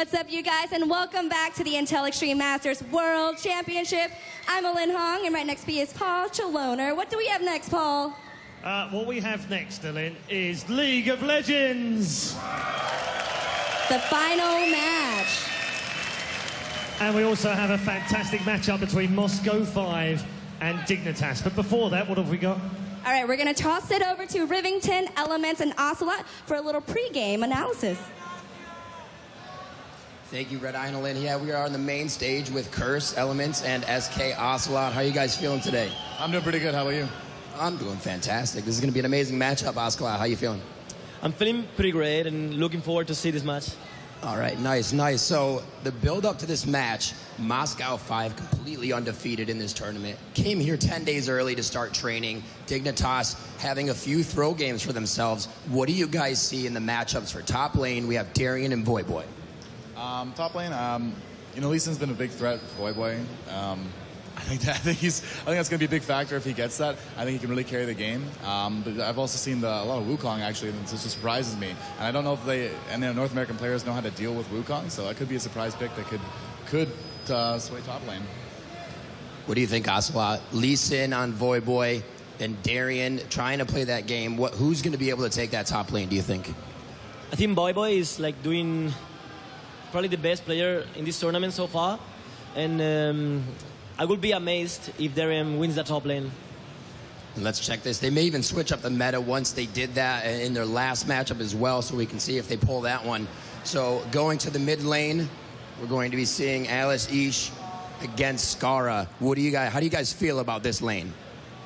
What's up, you guys, and welcome back to the Intel Extreme Masters World Championship. I'm Alin Hong, and right next to me is Paul Chaloner. What do we have next, Paul? What we have next, Alin, is League of Legends. The final match. And we also have a fantastic matchup between Moscow 5 and Dignitas. But before that, what have we got? All right, we're going to toss it over to Rivington, Elements, and Ocelot for a little pregame analysis. Thank you, Red Eye and Alin. Yeah, we are on the main stage with Curse, Elements, and SK Ocelot. How are you guys feeling today? I'm doing pretty good. How about you? I'm doing fantastic. This is going to be an amazing matchup, Ocelot. How are you feeling? I'm feeling pretty great and looking forward to see this match. All right, nice, nice. So the build-up to this match, Moscow 5 completely undefeated in this tournament. Came here 10 days early to start training. Dignitas having a few throw games for themselves. What do you guys see in the matchups for top lane? We have Darian and Voyboy. Top lane, Lee Sin's been a big threat for Voyboy. I think that's going to be a big factor if he gets that. I think he can really carry the game. But I've also seen a lot of Wukong actually, and it just surprises me. And I don't know if North American players know how to deal with Wukong, so that could be a surprise pick that could sway top lane. What do you think, Ocelot? Lee Sin on Voyboy and Darian trying to play that game. Who's going to be able to take that top lane, do you think? I think Voyboy is like doing probably the best player in this tournament so far. And I would be amazed if Darian wins the top lane. Let's check this. They may even switch up the meta once they did that in their last matchup as well, so we can see if they pull that one. So going to the mid lane, we're going to be seeing Alice Ish against Skara. How do you guys feel about this lane?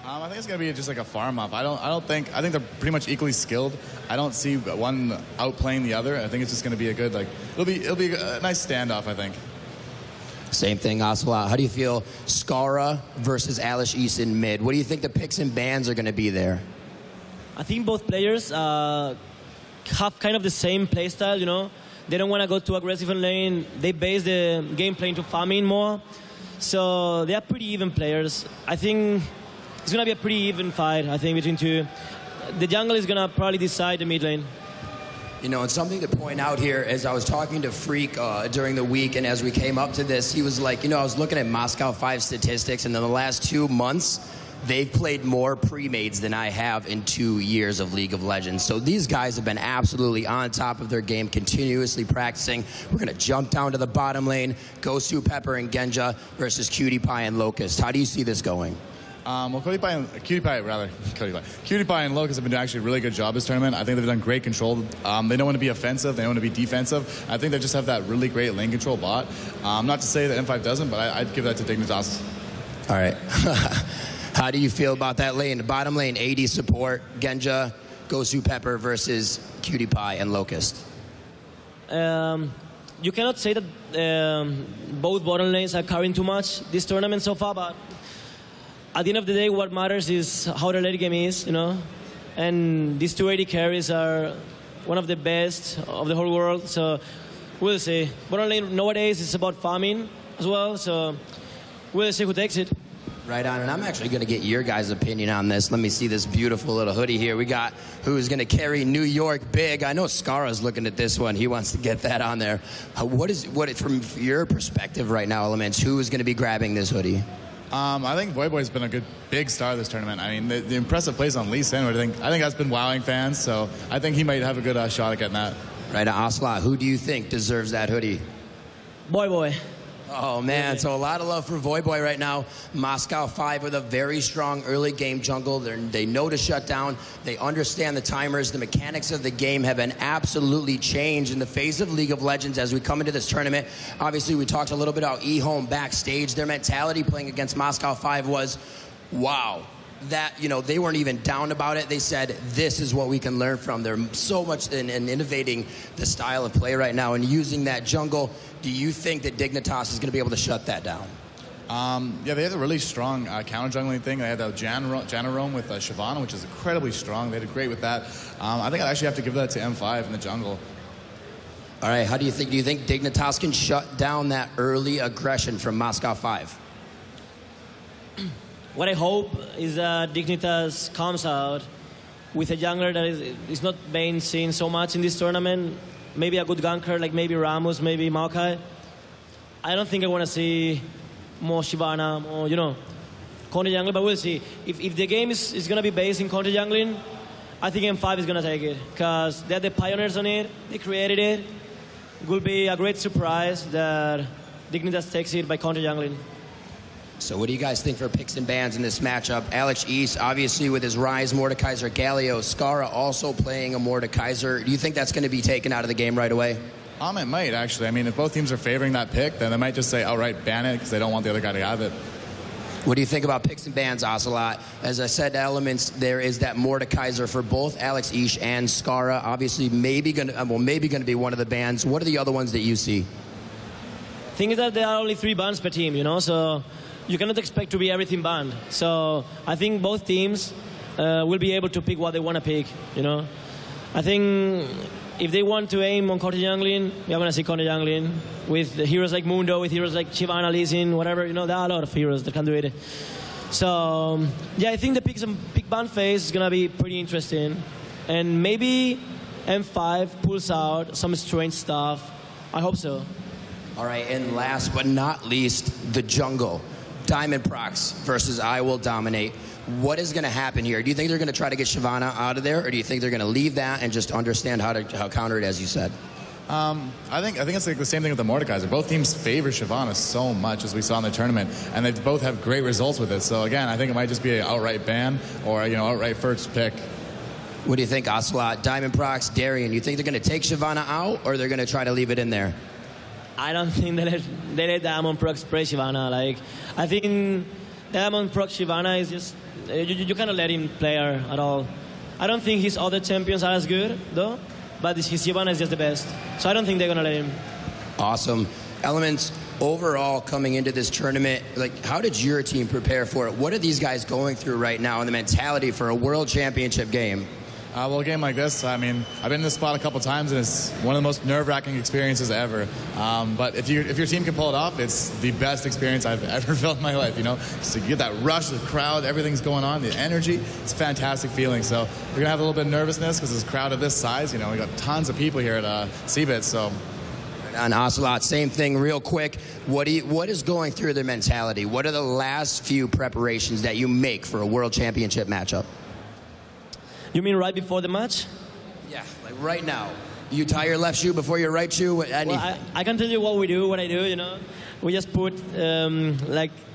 I think it's going to be just like a farm up. I think they're pretty much equally skilled. I don't see one outplaying the other. I think it's just going to be a good, it'll be a nice standoff, I think. Same thing, Ocelot. How do you feel Skara versus Alice East in mid? What do you think the picks and bans are going to be there? I think both players have kind of the same playstyle, you know. They don't want to go too aggressive in lane. They base the gameplay into farming more. So they are pretty even players. I think it's going to be a pretty even fight, I think, between two. The jungle is going to probably decide the mid lane. You know, and something to point out here, as I was talking to Freak during the week, and as we came up to this, he was like, I was looking at Moscow 5 statistics, and in the last 2 months, they've played more pre-mades than I have in 2 years of League of Legends. So these guys have been absolutely on top of their game, continuously practicing. We're going to jump down to the bottom lane, Gosu, Pepper, and Genja versus Cutie Pie and Locust. How do you see this going? Cutie Pie and Locust have been doing actually a really good job this tournament. I think they've done great control. They don't want to be offensive. They don't want to be defensive. I think they just have that really great lane control bot. Not to say that M5 doesn't, but I'd give that to Dignitas. All right. How do you feel about that lane? The bottom lane, AD support, Genja, Gosu, Pepper versus Cutie Pie and Locust. You cannot say that both bottom lanes are carrying too much this tournament so far, but at the end of the day, what matters is how the late game is, And these 280 carries are one of the best of the whole world, so we'll see. Bottom lane nowadays is about farming as well, so we'll see who takes it. Right on, and I'm actually going to get your guys' opinion on this. Let me see this beautiful little hoodie here. We got who's going to carry New York big. I know Skara's looking at this one. He wants to get that on there. What from your perspective right now, Elements, who is going to be grabbing this hoodie? I think Voyboy's been a good big star of this tournament. I mean, the impressive plays on Lee Sin, I think that's been wowing fans. So I think he might have a good shot at getting that. Right, Ocelot, who do you think deserves that hoodie? Voyboy. Oh, man, so a lot of love for Voyboy right now. Moscow 5 with a very strong early game jungle. They know to shut down. They understand the timers. The mechanics of the game have been absolutely changed in the face of League of Legends as we come into this tournament. Obviously, we talked a little bit about eHome backstage. Their mentality playing against Moscow 5 was, wow. That, they weren't even down about it. They said, this is what we can learn from. They're so much in innovating the style of play right now and using that jungle. Do you think that Dignitas is going to be able to shut that down? Yeah, they had a really strong counter jungling thing. They had the Janarome with Shyvana, which is incredibly strong. They did great with that. I think I'd actually have to give that to M5 in the jungle. All right, do you think Dignitas can shut down that early aggression from Moscow 5? What I hope is that Dignitas comes out with a jungler that is not being seen so much in this tournament. maybe a good ganker like maybe Ramos, maybe Maokai. I don't think I want to see more Shyvana, more, counter jungling, but we'll see. If the game is going to be based in counter jungling, I think M5 is going to take it because they're the pioneers on it. They created it. It will be a great surprise that Dignitas takes it by counter jungling. So what do you guys think for picks and bans in this matchup? Alex East, obviously with his Rise, Mordekaiser, Galio, Skara also playing a Mordekaiser. Do you think that's going to be taken out of the game right away? It might, actually. I mean, if both teams are favoring that pick, then they might just say outright ban it because they don't want the other guy to have it. What do you think about picks and bans, Ocelot? As I said, Elements, there is that Mordekaiser for both Alex Ish and Skara. Obviously, maybe going to be one of the bans. What are the other ones that you see? Thing is that there are only 3 bans per team, so you cannot expect to be everything banned. So I think both teams will be able to pick what they want to pick, I think if they want to aim on counter jungling, we're going to see counter jungling with heroes like Mundo, with heroes like Shyvana, Lee Sin, whatever. There are a lot of heroes that can do it. So, yeah, I think the pick ban phase is going to be pretty interesting. And maybe M5 pulls out some strange stuff. I hope so. All right, and last but not least, the jungle. Diamond Prox versus I Will Dominate. What is going to happen here? Do you think they're going to try to get Shyvana out of there, or do you think they're going to leave that and just understand how counter it, as you said? I think it's like the same thing with the Mordekaiser. Both teams favor Shyvana so much, as we saw in the tournament, and they both have great results with it. So again, I think it might just be an outright ban or outright first pick. What do you think, Ocelot? Diamond Prox, Darian, you think they're going to take Shyvana out, or they're going to try to leave it in there? I don't think they let Diamond Prox spray Shyvana. I think Diamond Prox Shyvana is just you cannot let him play her at all. I don't think his other champions are as good though, but his Shyvana is just the best. So I don't think they're gonna let him. Awesome. Elements, overall coming into this tournament, how did your team prepare for it? What are these guys going through right now in the mentality for a world championship game? Well, a game like this, I mean, I've been in this spot a couple times, and it's one of the most nerve-wracking experiences ever. But if your team can pull it off, it's the best experience I've ever felt in my life, So you get that rush, the crowd, everything's going on, the energy, it's a fantastic feeling. So we're going to have a little bit of nervousness because this crowd of this size, we got tons of people here at CBIT, so... On Ocelot, same thing real quick. What is going through their mentality? What are the last few preparations that you make for a world championship matchup? You mean right before the match? Yeah, right now. You tie your left shoe before your right shoe? Well, I can tell you what I do, We just put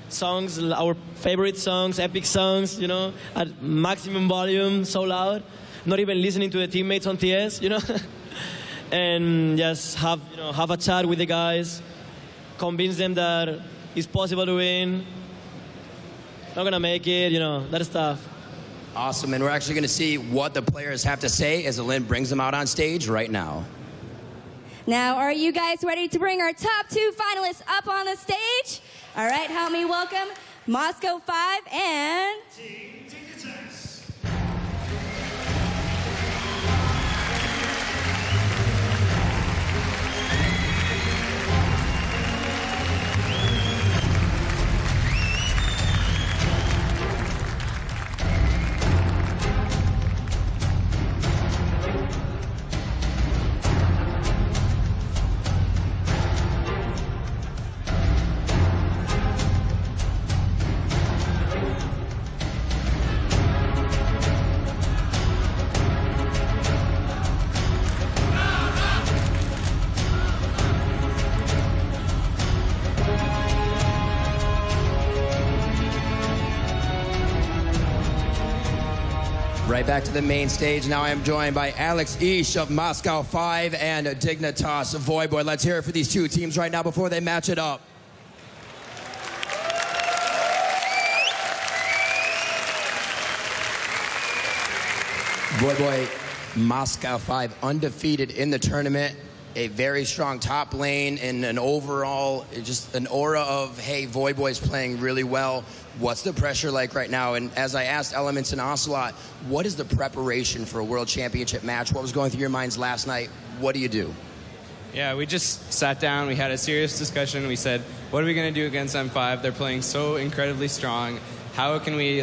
songs, our favorite songs, epic songs, at maximum volume, so loud. Not even listening to the teammates on TS, and just have a chat with the guys, convince them that it's possible to win, not gonna make it, that stuff. Awesome, and we're actually going to see what the players have to say as Alin brings them out on stage right now. Now, are you guys ready to bring our top 2 finalists up on the stage? All right, help me welcome Moscow 5 and... Dignitas. Right back to the main stage. Now I am joined by Alex Ish of Moscow 5 and Dignitas of Voyboy. Let's hear it for these two teams right now before they match it up. Voyboy, Moscow 5 undefeated in the tournament. A very strong top lane and an overall, just an aura of, hey, Voyboy's playing really well. What's the pressure like right now? And as I asked Elements and Ocelot, what is the preparation for a world championship match? What was going through your minds last night? What do you do? Yeah, we just sat down. We had a serious discussion. We said, what are we going to do against M5? They're playing so incredibly strong. How can we,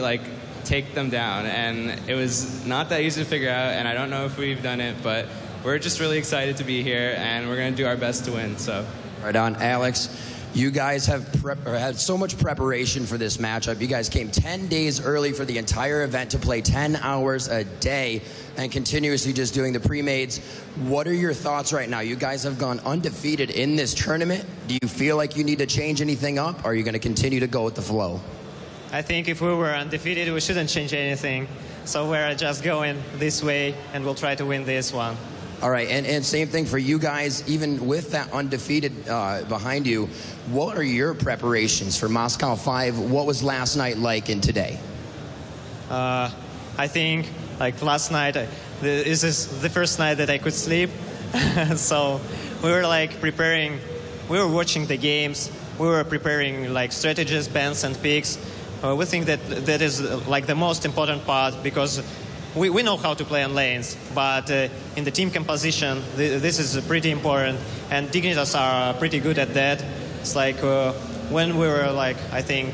take them down? And it was not that easy to figure out, and I don't know if we've done it, but we're just really excited to be here, and we're going to do our best to win. So, right on, Alex. You guys have had so much preparation for this matchup. You guys came 10 days early for the entire event to play 10 hours a day and continuously just doing the pre-mades. What are your thoughts right now? You guys have gone undefeated in this tournament. Do you feel like you need to change anything up, or are you going to continue to go with the flow? I think if we were undefeated, we shouldn't change anything. So we're just going this way, and we'll try to win this one. All right, and same thing for you guys, even with that undefeated behind you, what are your preparations for Moscow 5? What was last night like and today? I think, like last night, this is the first night that I could sleep. So we were like preparing, we were watching the games, we were preparing like strategies, bans and picks. We think that that is like the most important part, because we know how to play on lanes, but in the team composition, this is pretty important, and Dignitas are pretty good at that. It's like when we were like, I think,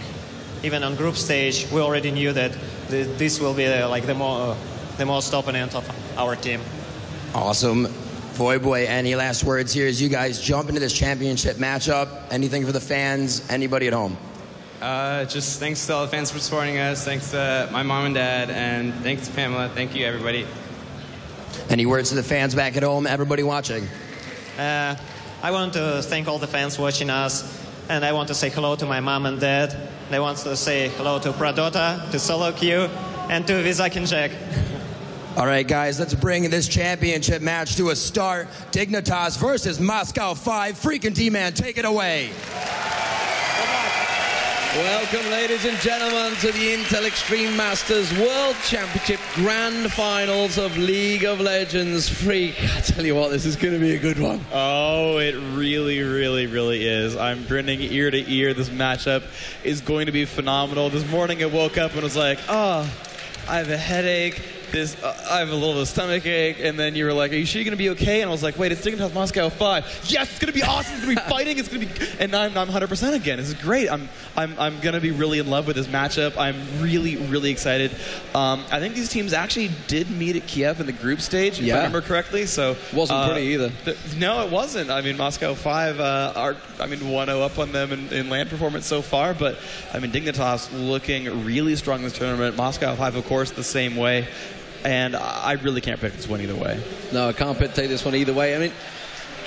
even on group stage, we already knew that this will be like the most opponent of our team. Awesome. Voyboy, any last words here as you guys jump into this championship matchup? Anything for the fans? Anybody at home? Just thanks to all the fans for supporting us. Thanks to my mom and dad, and thanks to Pamela. Thank you, everybody. Any words to the fans back at home? Everybody watching? I want to thank all the fans watching us, and I want to say hello to my mom and dad. And I want to say hello to Pradota, to Solo Q, and to Vizak and Jack. All right, guys, let's bring this championship match to a start. Dignitas versus Moscow 5. Freaking D-Man, take it away. Welcome, ladies and gentlemen, to the Intel Extreme Masters World Championship Grand Finals of League of Legends Freak. I tell you what, this is going to be a good one. Oh, it really, really, really is. I'm grinning ear to ear. This matchup is going to be phenomenal. This morning I woke up and was like, oh, I have a headache. I have a little bit of stomach ache, and then you were like, are you sure you're going to be okay? And I was like, wait, it's Dignitas Moscow 5. Yes, it's going to be awesome. It's going to be fighting. It's going to be, and I'm 100% again. This is great. I'm going to be really in love with this matchup. I'm really, really excited. I think these teams actually did meet at Kiev in the group stage, if I remember correctly. So wasn't pretty either. No, it wasn't. I mean, Moscow 5 are 1-0 up on them in land performance so far, but I mean, Dignitas looking really strong in this tournament. Moscow 5, of course, the same way. And I really can't pick this one either way. No, I can't take this one either way. I mean,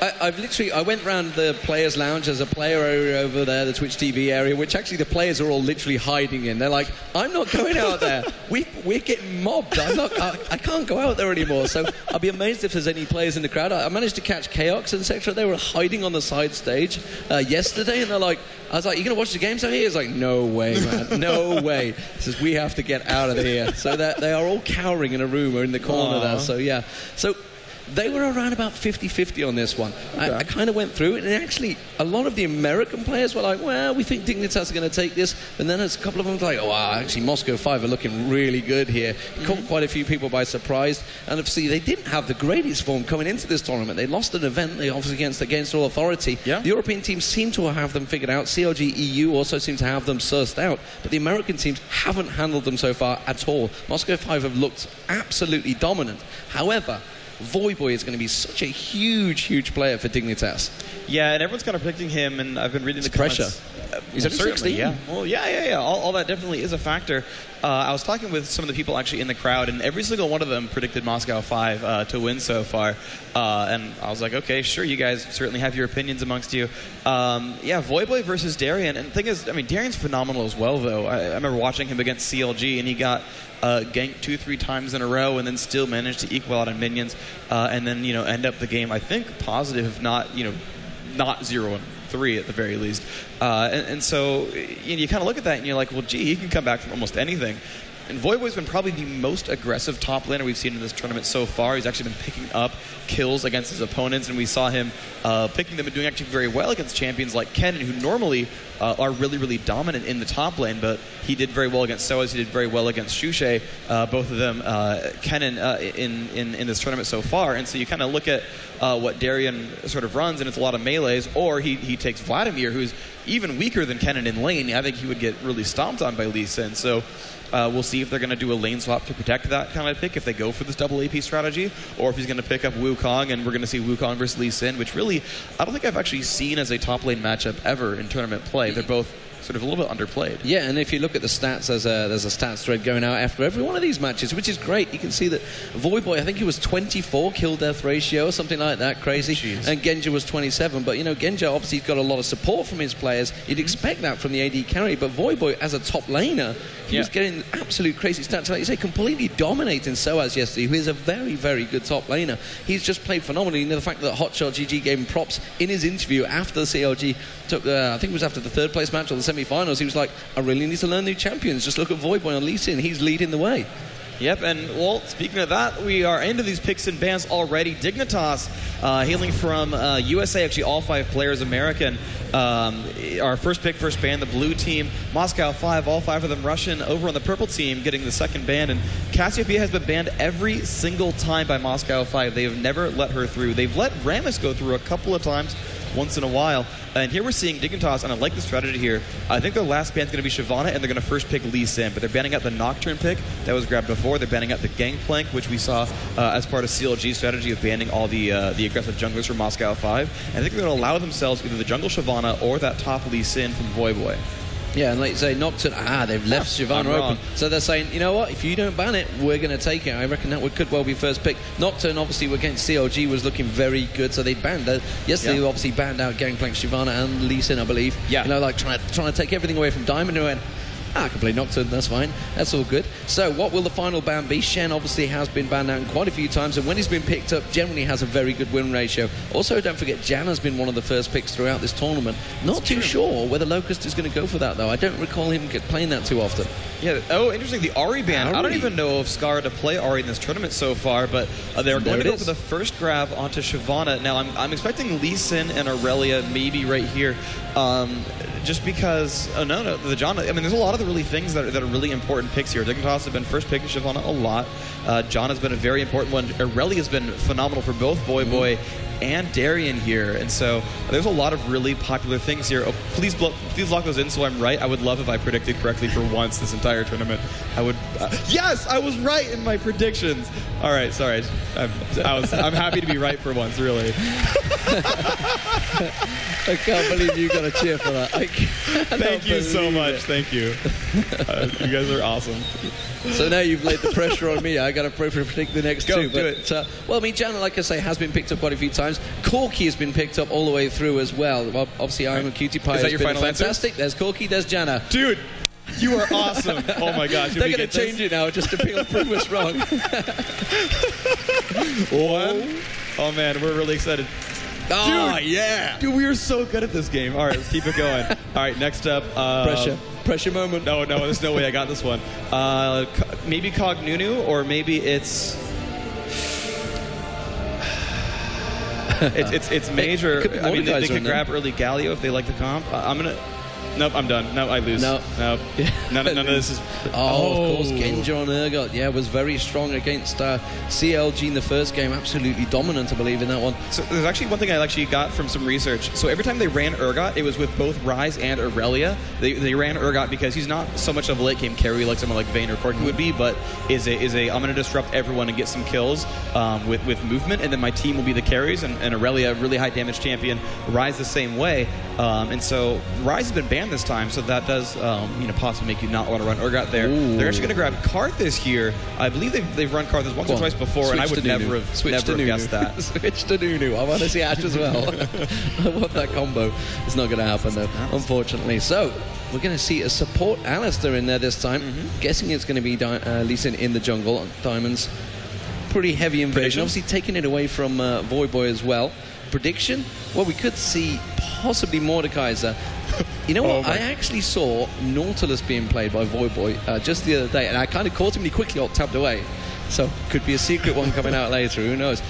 I went round the players' lounge. There's a player area over there, the Twitch TV area, which actually the players are all literally hiding in. They're like, I'm not going out there. We're getting mobbed. I can't go out there anymore. So I'll be amazed if there's any players in the crowd. I managed to catch Chaos, etc. They were hiding on the side stage yesterday, and they're like, I was like, you going to watch the games out here? He's like, no way, man. No way. He says, we have to get out of here. So they are all cowering in a room or in the corner there. So, yeah. So they were around about 50-50 on this one. Okay. I kind of went through it, and actually a lot of the American players were like, well, we think Dignitas are going to take this. And then there's a couple of them like, oh, wow, actually Moscow 5 are looking really good here. Caught quite a few people by surprise. And obviously they didn't have the greatest form coming into this tournament. They lost an event, they obviously against all authority. Yeah. The European teams seem to have them figured out. CLG EU also seem to have them sussed out. But the American teams haven't handled them so far at all. Moscow 5 have looked absolutely dominant. However, Voyboy is going to be such a huge, huge player for Dignitas. Yeah, and everyone's kind of predicting him, and I've been reading the comments. Pressure. He's only 16. Yeah. Well, yeah. All that definitely is a factor. I was talking with some of the people actually in the crowd, and every single one of them predicted Moscow 5 to win so far. And I was like, okay, sure, you guys certainly have your opinions amongst you. Yeah, Voyboy versus Darian. And the thing is, I mean, Darian's phenomenal as well, though. I remember watching him against CLG, and he got ganked 2-3 times in a row, and then still managed to equal out on minions, and then end up the game, I think, positive, if not not 0-3 at the very least. And so you kind of look at that and you're like, well, gee, he can come back from almost anything. And Voyboy's been probably the most aggressive top laner we've seen in this tournament so far. He's actually been picking up kills against his opponents, and we saw him picking them and doing actually very well against champions like Kennen, who normally are really, really dominant in the top lane, but he did very well against Soaz, he did very well against Shushe, both of them Kennen in this tournament so far. And so you kind of look at what Darian sort of runs, and it's a lot of melees, or he takes Vladimir, who's even weaker than Kennen in lane, I think he would get really stomped on by Lee Sin. So we'll see if they're going to do a lane swap to protect that kind of pick, if they go for this double AP strategy, or if he's going to pick up Wukong, and we're going to see Wukong versus Lee Sin, which really, I don't think I've actually seen as a top lane matchup ever in tournament play. They're both sort of a little bit underplayed. Yeah, and if you look at the stats, there's a stats thread going out after every one of these matches, which is great. You can see that Voyboy, I think he was 24 kill-death ratio or something like that, crazy. Jeez. And Genja was 27. But, you know, Genja obviously got a lot of support from his players. You'd expect that from the AD carry, but Voyboy, as a top laner, he was getting absolute crazy stats. Like you say, completely dominating Soaz yesterday, who is a very, very good top laner. He's just played phenomenally. You know, the fact that Hotshot GG gave him props in his interview after the CLG took, I think it was after the third place match or the semi-finals, he was like, I really need to learn new champions. Just look at Voyboy on Lee Sin. He's leading the way. Yep, and well, speaking of that, we are into these picks and bans already. Dignitas, hailing from USA, actually all 5 players American. Our first pick, first ban, the blue team. Moscow 5, all 5 of them Russian. Over on the purple team, getting the second ban. And Cassiopeia has been banned every single time by Moscow 5. They have never let her through. They've let Rammus go through a couple of times, once in a while. And here we're seeing Dignitas, and I like the strategy here. I think their last ban's going to be Shyvana, and they're going to first pick Lee Sin, but they're banning out the Nocturne pick that was grabbed before. They're banning out the Gangplank, which we saw as part of CLG's strategy of banning all the aggressive junglers from Moscow 5. And I think they're going to allow themselves either the jungle Shyvana or that top Lee Sin from Voyboy. Yeah, and like you say, Nocturne, they've left Shyvana open. So they're saying, you know what, if you don't ban it, we're going to take it. I reckon that could well be first pick. Nocturne, obviously, against CLG was looking very good, so they banned it. Yesterday, they obviously banned out Gangplank, Shyvana, and Lee Sin, I believe. Yeah. You know, like trying to take everything away from Diamond, who went, I can play Nocturne, that's fine. That's all good. So what will the final ban be? Shen obviously has been banned out quite a few times, and when he's been picked up, generally has a very good win ratio. Also, don't forget, Jan has been one of the first picks throughout this tournament. Not too sure whether Locust is going to go for that, though. I don't recall him playing that too often. Yeah, oh, interesting, the Ahri ban. I don't even know if Scar to play Ahri in this tournament so far, but they're going to go for the first grab onto Shyvana. Now, I'm expecting Lee Sin and Aurelia maybe right here. Just because, the John, I mean, there's a lot of the really things that are really important picks here. Dignitas have been first picking Shyvana a lot. John has been a very important one. Aurelia has been phenomenal for both Voyboy and Darien here, and so there's a lot of really popular things here. Oh, please lock those in so I'm right. I would love if I predicted correctly for once this entire tournament. I would. Yes, I was right in my predictions. All right, sorry. I'm happy to be right for once, really. I can't believe you got a cheer for that. Thank you so much. Thank you. You guys are awesome. So now you've laid the pressure on me. I got to predict the next two. Do it. Well, I mean, Jan, like I say, has been picked up quite a few times. Corki has been picked up all the way through as well. Obviously, I'm a Cutie Pie. Is that your final fantastic. Answer? There's Corki. There's Jana. Dude. You are awesome. Oh my gosh. They're going to change it now just to prove us wrong. One. Oh man, we're really excited. Oh, dude, yeah. Dude, we are so good at this game. All right, let's keep it going. All right, next up. Pressure moment. No, there's no way I got this one. Maybe Cognunu, or maybe it's major. I mean, they could grab early Galio if they like the comp. I'm gonna. Nope, I'm done. No, I lose. No. None of this is... of course, Genja on Urgot, was very strong against CLG in the first game. Absolutely dominant, I believe, in that one. So there's actually one thing I actually got from some research. So every time they ran Urgot, it was with both Ryze and Aurelia. They ran Urgot because he's not so much of a late game carry like someone like Vayne or Corki would be, but is a I'm going to disrupt everyone and get some kills with movement, and then my team will be the carries, and Aurelia, really high damage champion, Ryze the same way. And so Ryze has been banned this time, so that does possibly make you not want to run Urgot there. Ooh. They're actually going to grab Karthus here. I believe they've run Karthus once or twice before, and I would never have guessed that. Switch to Nunu. I want to see Ash as well. I want that combo. It's not going to happen though, unfortunately. So we're going to see a support Alistair in there this time. Guessing it's going to be Lee Sin in the jungle. Diamonds, pretty heavy invasion. Obviously taking it away from Voyboy as well. Prediction? Well, we could see possibly Mordekaiser. You know what? I actually saw Nautilus being played by Voyboy just the other day, and I kind of caught him and he quickly got tabbed away. So could be a secret one coming out later. Who knows?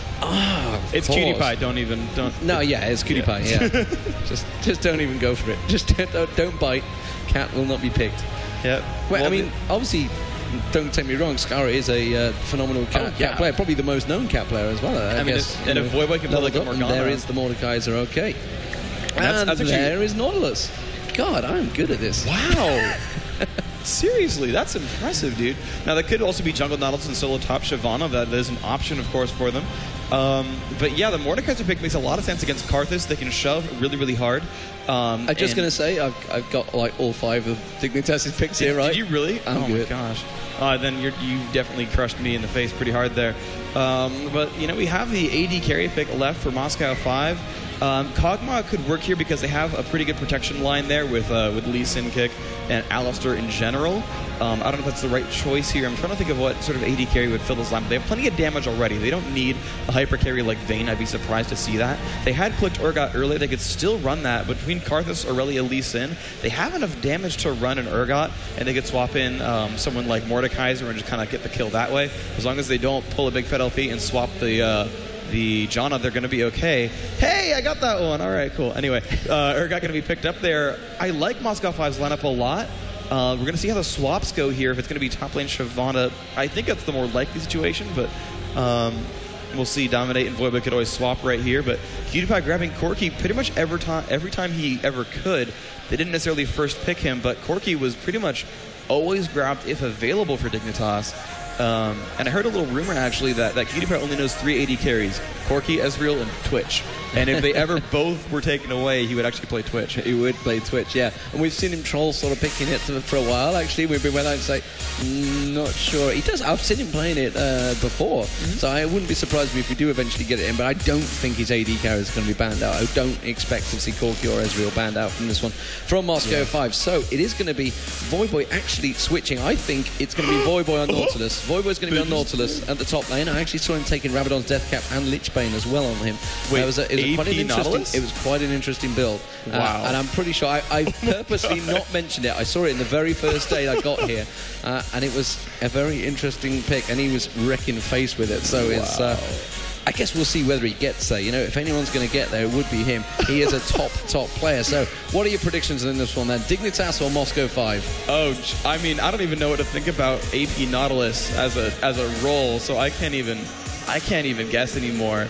It's Cutie Pie. Don't. No, it's Cutie Pie. Yeah. just don't even go for it. Just don't bite. Cat will not be picked. Yeah. Well, I mean, obviously, don't take me wrong, Scara is a phenomenal cat player, probably the most known cat player as well. I guess. And if Voyboy can play like a Morgana, there is the Mordekaiser. Okay. And there is Nautilus. God, I'm good at this. Wow. Seriously, that's impressive, dude. Now, that could also be jungle Nautilus and solo top Shyvana. That is an option, of course, for them. But yeah, the Mordekaiser pick makes a lot of sense against Karthus. They can shove really, really hard. I'm just going to say, I've got like all 5 of Dignitas' picks here, right? Did you really? I'm good. My gosh. Then you definitely crushed me in the face pretty hard there. But, you know, we have the AD carry pick left for Moscow 5. Kog'Maw could work here because they have a pretty good protection line there with Lee Sin Kick and Alistar in general. I don't know if that's the right choice here. I'm trying to think of what sort of AD carry would fill this line. But they have plenty of damage already. They don't need a hyper carry like Vayne. I'd be surprised to see that. They had clicked Urgot earlier. They could still run that. But between Karthus, Aurelia, Lee Sin, they have enough damage to run an Urgot, and they could swap in someone like Mordekaiser and just kind of get the kill that way. As long as they don't pull a big Fed LP and swap the Janna, they're going to be okay. Hey, I got that one. All right, cool. Anyway, Urgot going to be picked up there. I like Moscow 5's lineup a lot. We're going to see how the swaps go here. If it's going to be top lane Shyvana, I think that's the more likely situation, but we'll see. Dominate and Voiboy could always swap right here, but PewDiePie grabbing Corki pretty much every time he ever could. They didn't necessarily first pick him, but Corki was pretty much always grabbed if available for Dignitas. And I heard a little rumor, actually, that PewDiePie only knows 3 AD carries: Corki, Ezreal, and Twitch. And if they ever both were taken away, he would actually play Twitch. He would play Twitch, yeah. And we've seen him troll sort of picking it for a while, actually. We've been went out and say, not sure. He does. I've seen him playing it before, so I wouldn't be surprised if we do eventually get it in, but I don't think his AD carry is going to be banned out. I don't expect to see Corki or Ezreal banned out from this one, from Moscow 5. So it is going to be Voiboy actually switching. I think it's going to be Voiboy on Nautilus. Voiboy's going to be on Nautilus at the top lane. I actually saw him taking Rabadon's Death Cap and Lichbane as well on him. Wait, it was quite an interesting build. Wow. And I'm pretty sure I purposely not mentioned it. I saw it in the very first day I got here, and it was a very interesting pick, and he was wrecking face with it. So it's I guess we'll see whether he gets there. You know, if anyone's going to get there, it would be him. He is a top player. So what are your predictions in this one then? Dignitas or Moscow 5? Oh, I mean, I don't even know what to think about AP Nautilus as a role, so I can't even guess anymore.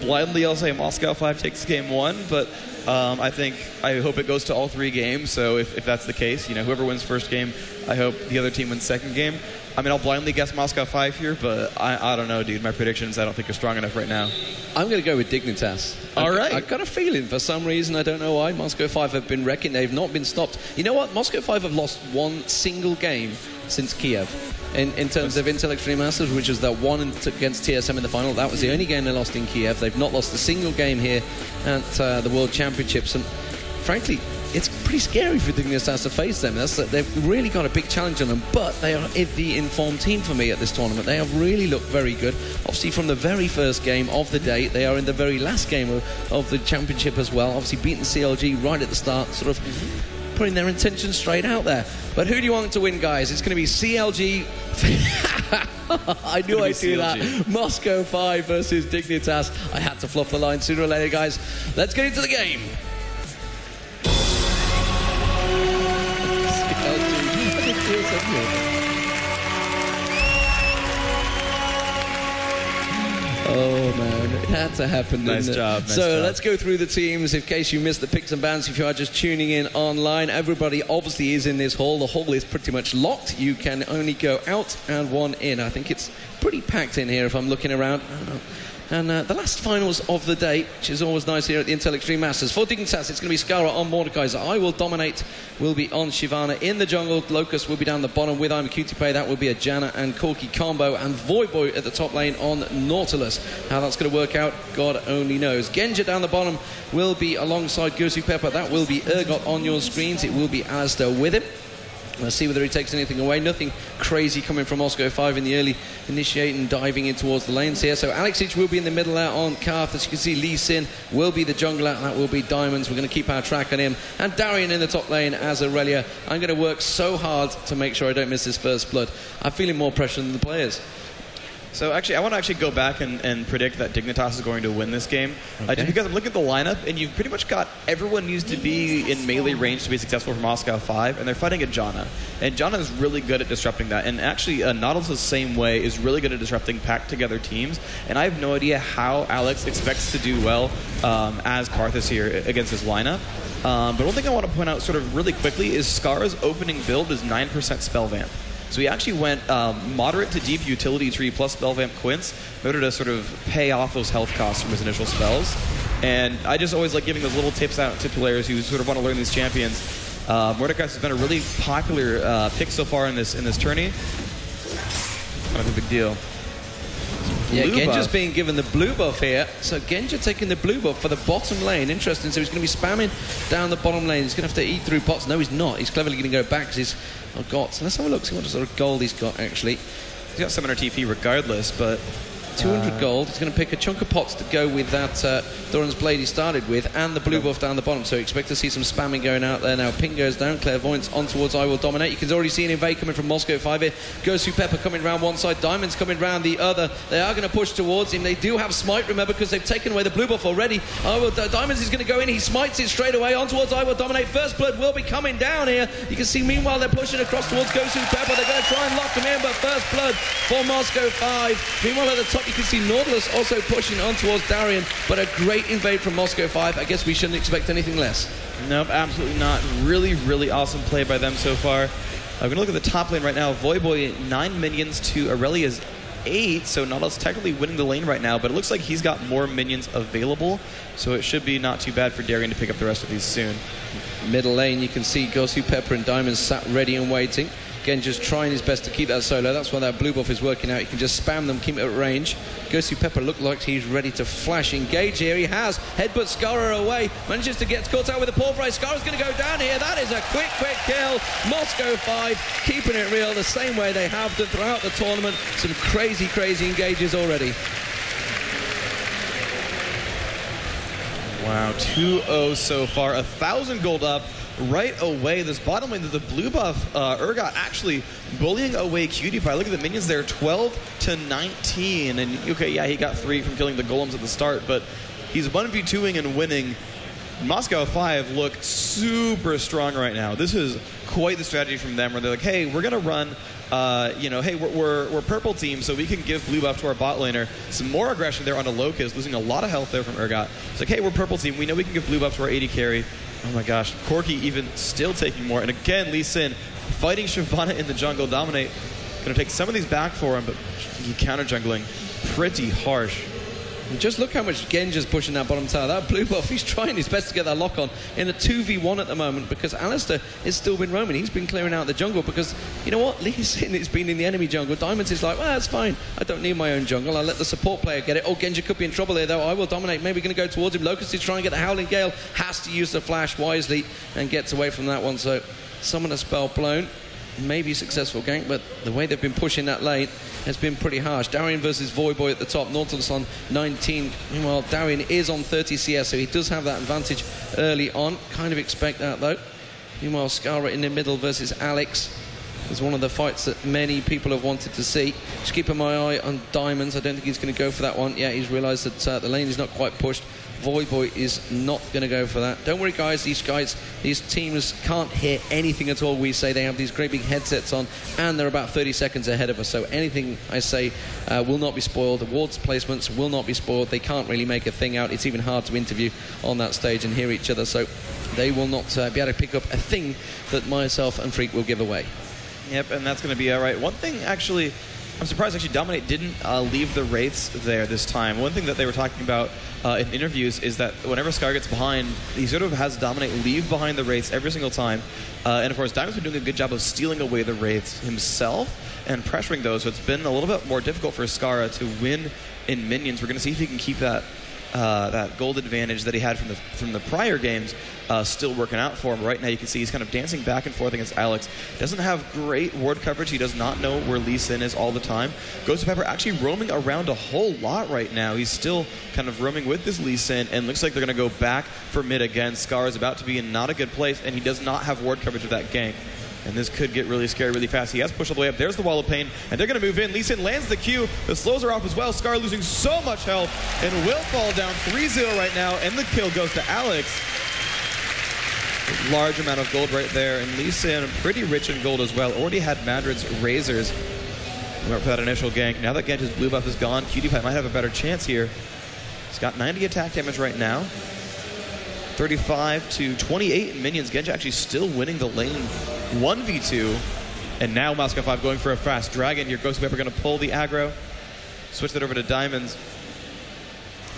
Blindly, I'll say Moscow 5 takes game 1, but I hope it goes to all 3 games. So if that's the case, you know, whoever wins first game, I hope the other team wins second game. I mean, I'll blindly guess Moscow 5 here, but I don't know, dude. My predictions, I don't think, are strong enough right now. I'm going to go with Dignitas. All right. I've got a feeling, for some reason, I don't know why, Moscow 5 have been wrecking. They've not been stopped. You know what? Moscow 5 have lost one single game since Kiev. In terms of Intel Extreme Masters, which was that one against TSM in the final. That was the only game they lost in Kiev. They've not lost a single game here at the World Championships. And frankly, it's pretty scary for Dignitas to face them. They've really got a big challenge on them, but they are the informed team for me at this tournament. They have really looked very good. Obviously, from the very first game of the day, they are in the very last game of the championship as well. Obviously, beating CLG right at the start, sort of putting their intentions straight out there. But who do you want to win, guys? It's going to be CLG. I knew I'd do that. Moscow 5 versus Dignitas. I had to fluff the line sooner or later, guys. Let's get into the game. Oh man, it had to happen. Nice job. So let's go through the teams in case you missed the picks and bans. If you are just tuning in online, everybody obviously is in this hall. The hall is pretty much locked. You can only go out and one in. I think it's pretty packed in here if I'm looking around. And the last finals of the day, which is always nice here at the Intel Extreme Masters. For Dignitas, it's going to be Skara on Mordekaiser. I will dominate, will be on Shyvana. In the jungle, Locust will be down the bottom with IMQTPay. That will be a Janna and Corki combo. And Voiboy at the top lane on Nautilus. How that's going to work out, God only knows. Genja down the bottom will be alongside Gosu Pepper. That will be Urgot on your screens. It will be Alistar with him. Let's see whether he takes anything away. Nothing crazy coming from Moscow 5 in the early initiating, diving in towards the lanes here. So Alexic will be in the middle out on Karth. As you can see, Lee Sin will be the jungler. That will be Diamonds. We're going to keep our track on him. And Darian in the top lane as Aurelia. I'm going to work so hard to make sure I don't miss this first blood. I'm feeling more pressure than the players. So actually, I want to go back and predict that Dignitas is going to win this game. Just because I'm looking at the lineup, and you've pretty much got everyone needs to be in melee range to be successful for Moscow 5, and they're fighting a Janna. And Janna is really good at disrupting that. And actually, Nautilus the same way is really good at disrupting packed together teams. And I have no idea how Alex expects to do well as Karthus here against his lineup. But one thing I want to point out sort of really quickly is Scar's opening build is 9% spell vamp. So he actually went moderate to deep utility tree plus spell vamp Quince in order to sort of pay off those health costs from his initial spells. And I just always like giving those little tips out to players who sort of want to learn these champions. Mordekaiser has been a really popular pick so far in this tourney. Kind of a big deal. Yeah, Genja's being given the blue buff here. So Genja taking the blue buff for the bottom lane. Interesting. So he's going to be spamming down the bottom lane. He's going to have to eat through bots. No, he's not. He's cleverly going to go back because he's got... So let's have a look, see what sort of gold he's got, actually. He's got 700 TP regardless, but... 200 gold. He's going to pick a chunk of pots to go with that Doran's Blade he started with, and the blue buff down the bottom. So expect to see some spamming going out there now. Ping goes down, Clairvoyance on towards I Will Dominate. You can already see an invade coming from Moscow 5 here. Gosu Pepper coming round one side, Diamond's coming round the other. They are going to push towards him. They do have Smite, remember, because they've taken away the blue buff already. Diamonds is going to go in. He smites it straight away on towards I Will Dominate. First blood will be coming down here. You can see meanwhile they're pushing across towards Gosu Pepper. They're going to try and lock him in, but first blood for Moscow 5. Meanwhile at the top you can see Nautilus also pushing on towards Darian, but a great invade from Moscow 5. I guess we shouldn't expect anything less. Nope, absolutely not. Really, really awesome play by them so far. We're going to look at the top lane right now. Voyboy 9 minions to Aurelia's 8, so Nautilus technically winning the lane right now, but it looks like he's got more minions available, so it should be not too bad for Darian to pick up the rest of these soon. Middle lane, you can see Gosu Pepper and Diamond sat ready and waiting. Again, just trying his best to keep that solo. That's why that blue buff is working out. You can just spam them, keep it at range. Gosu Pepper looked like he's ready to flash engage here. He has. Headbutt Skara away. Manages to get caught out with a Porphyry. Skara's going to go down here. That is a quick kill. Moscow 5 keeping it real the same way they have done throughout the tournament. Some crazy engages already. Wow, 2-0 so far. 1,000 gold up. Right away, this bottom lane, the blue buff, Urgot actually bullying away Cutie Pie. Look at the minions there, 12 to 19. And okay, yeah, he got 3 from killing the golems at the start, but he's 1v2ing and winning. Moscow 5 look super strong right now. This is quite the strategy from them where they're like, hey, we're going to run, hey, we're purple team, so we can give blue buff to our bot laner. Some more aggression there on the Locust, losing a lot of health there from Urgot. It's like, hey, we're purple team. We know we can give blue buff to our AD carry. Oh my gosh, Corki even still taking more. And again, Lee Sin fighting Shyvana in the jungle. Dominate going to take some of these back for him, but he counter jungling pretty harsh. And just look how much Genja's pushing that bottom tower. That blue buff, he's trying his best to get that lock on in a 2v1 at the moment because Alistair has still been roaming. He's been clearing out the jungle because, you know what, Lee Sin has been in the enemy jungle. Diamonds is like, well, that's fine. I don't need my own jungle. I'll let the support player get it. Oh, Genja could be in trouble here, though. I Will Dominate. Maybe going to go towards him. Locust is trying to get the Howling Gale. Has to use the flash wisely and gets away from that one. So, summon a spell blown. Maybe successful gank, but the way they've been pushing that lane has been pretty harsh. Darian versus Voyboy at the top, Nautilus on 19. Meanwhile, Darian is on 30 CS, so he does have that advantage early on. Kind of expect that, though. Meanwhile, Skara in the middle versus Alex is one of the fights that many people have wanted to see. Just keeping my eye on Diamonds. I don't think he's going to go for that one. Yeah, he's realised that the lane is not quite pushed. Voyboy is not going to go for that. Don't worry, guys. These teams can't hear anything at all we say. They have these great big headsets on, and they're about 30 seconds ahead of us. So anything I say will not be spoiled. The wards placements will not be spoiled. They can't really make a thing out. It's even hard to interview on that stage and hear each other. So they will not be able to pick up a thing that myself and Freak will give away. Yep, and that's going to be all right. One thing, actually, I'm surprised actually Dominate didn't leave the Wraiths there this time. One thing that they were talking about in interviews is that whenever Scar gets behind, he sort of has Dominate leave behind the Wraiths every single time. And of course, Diamond's been doing a good job of stealing away the Wraiths himself and pressuring those, so it's been a little bit more difficult for Skara to win in minions. We're going to see if he can keep that gold advantage that he had from the prior games still working out for him. Right now you can see he's kind of dancing back and forth against Alex. Doesn't have great ward coverage. He does not know where Lee Sin is all the time. Gosu Pepper actually roaming around a whole lot right now. He's still kind of roaming with this Lee Sin, and looks like they're going to go back for mid again. Scar is about to be in not a good place, and he does not have ward coverage of that gank. And this could get really scary really fast. He has pushed all the way up. There's the wall of pain, and they're going to move in. Lee Sin lands the Q. The slows are off as well. Scar losing so much health and will fall down 3-0 right now, and the kill goes to Alex. A large amount of gold right there, and Lee Sin pretty rich in gold as well. Already had Madrid's Razors for that initial gank. Now that Genji's blue buff is gone, QTPie might have a better chance here. He's got 90 attack damage right now. 35 to 28 in minions. Genji actually still winning the lane 1v2. And now Moscow 5 going for a fast dragon. Your Ghost Pepper going to pull the aggro. Switch that over to Diamonds.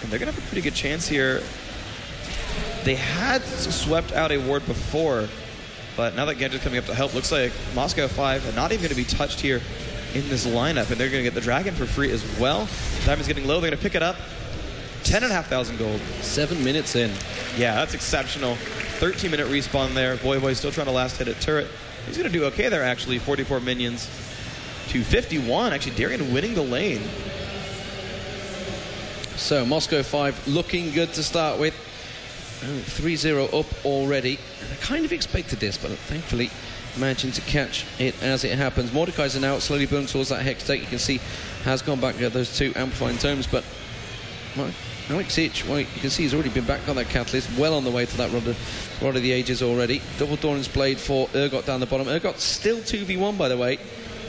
And they're going to have a pretty good chance here. They had swept out a ward before, but now that Genji's coming up to help, looks like Moscow 5 are not even going to be touched here in this lineup, and they're going to get the dragon for free as well. Diamond's getting low. They're going to pick it up. 10,500 gold. 7 minutes in. Yeah, that's exceptional. 13-minute respawn there. Voyboy still trying to last hit at turret. He's going to do okay there, actually. 44 minions to 51. Actually, Darian winning the lane. So, Moscow 5 looking good to start with. 3-0 up already. I kind of expected this, but thankfully managing to catch it as it happens. Mordekaiser now slowly building towards that Hex Tech. You can see has gone back at those 2 amplifying tomes, but Alex Ich, well, you can see he's already been back on that Catalyst, well on the way to that Rod of the Ages already. Double Doran's Blade for Urgot down the bottom. Urgot still 2v1, by the way.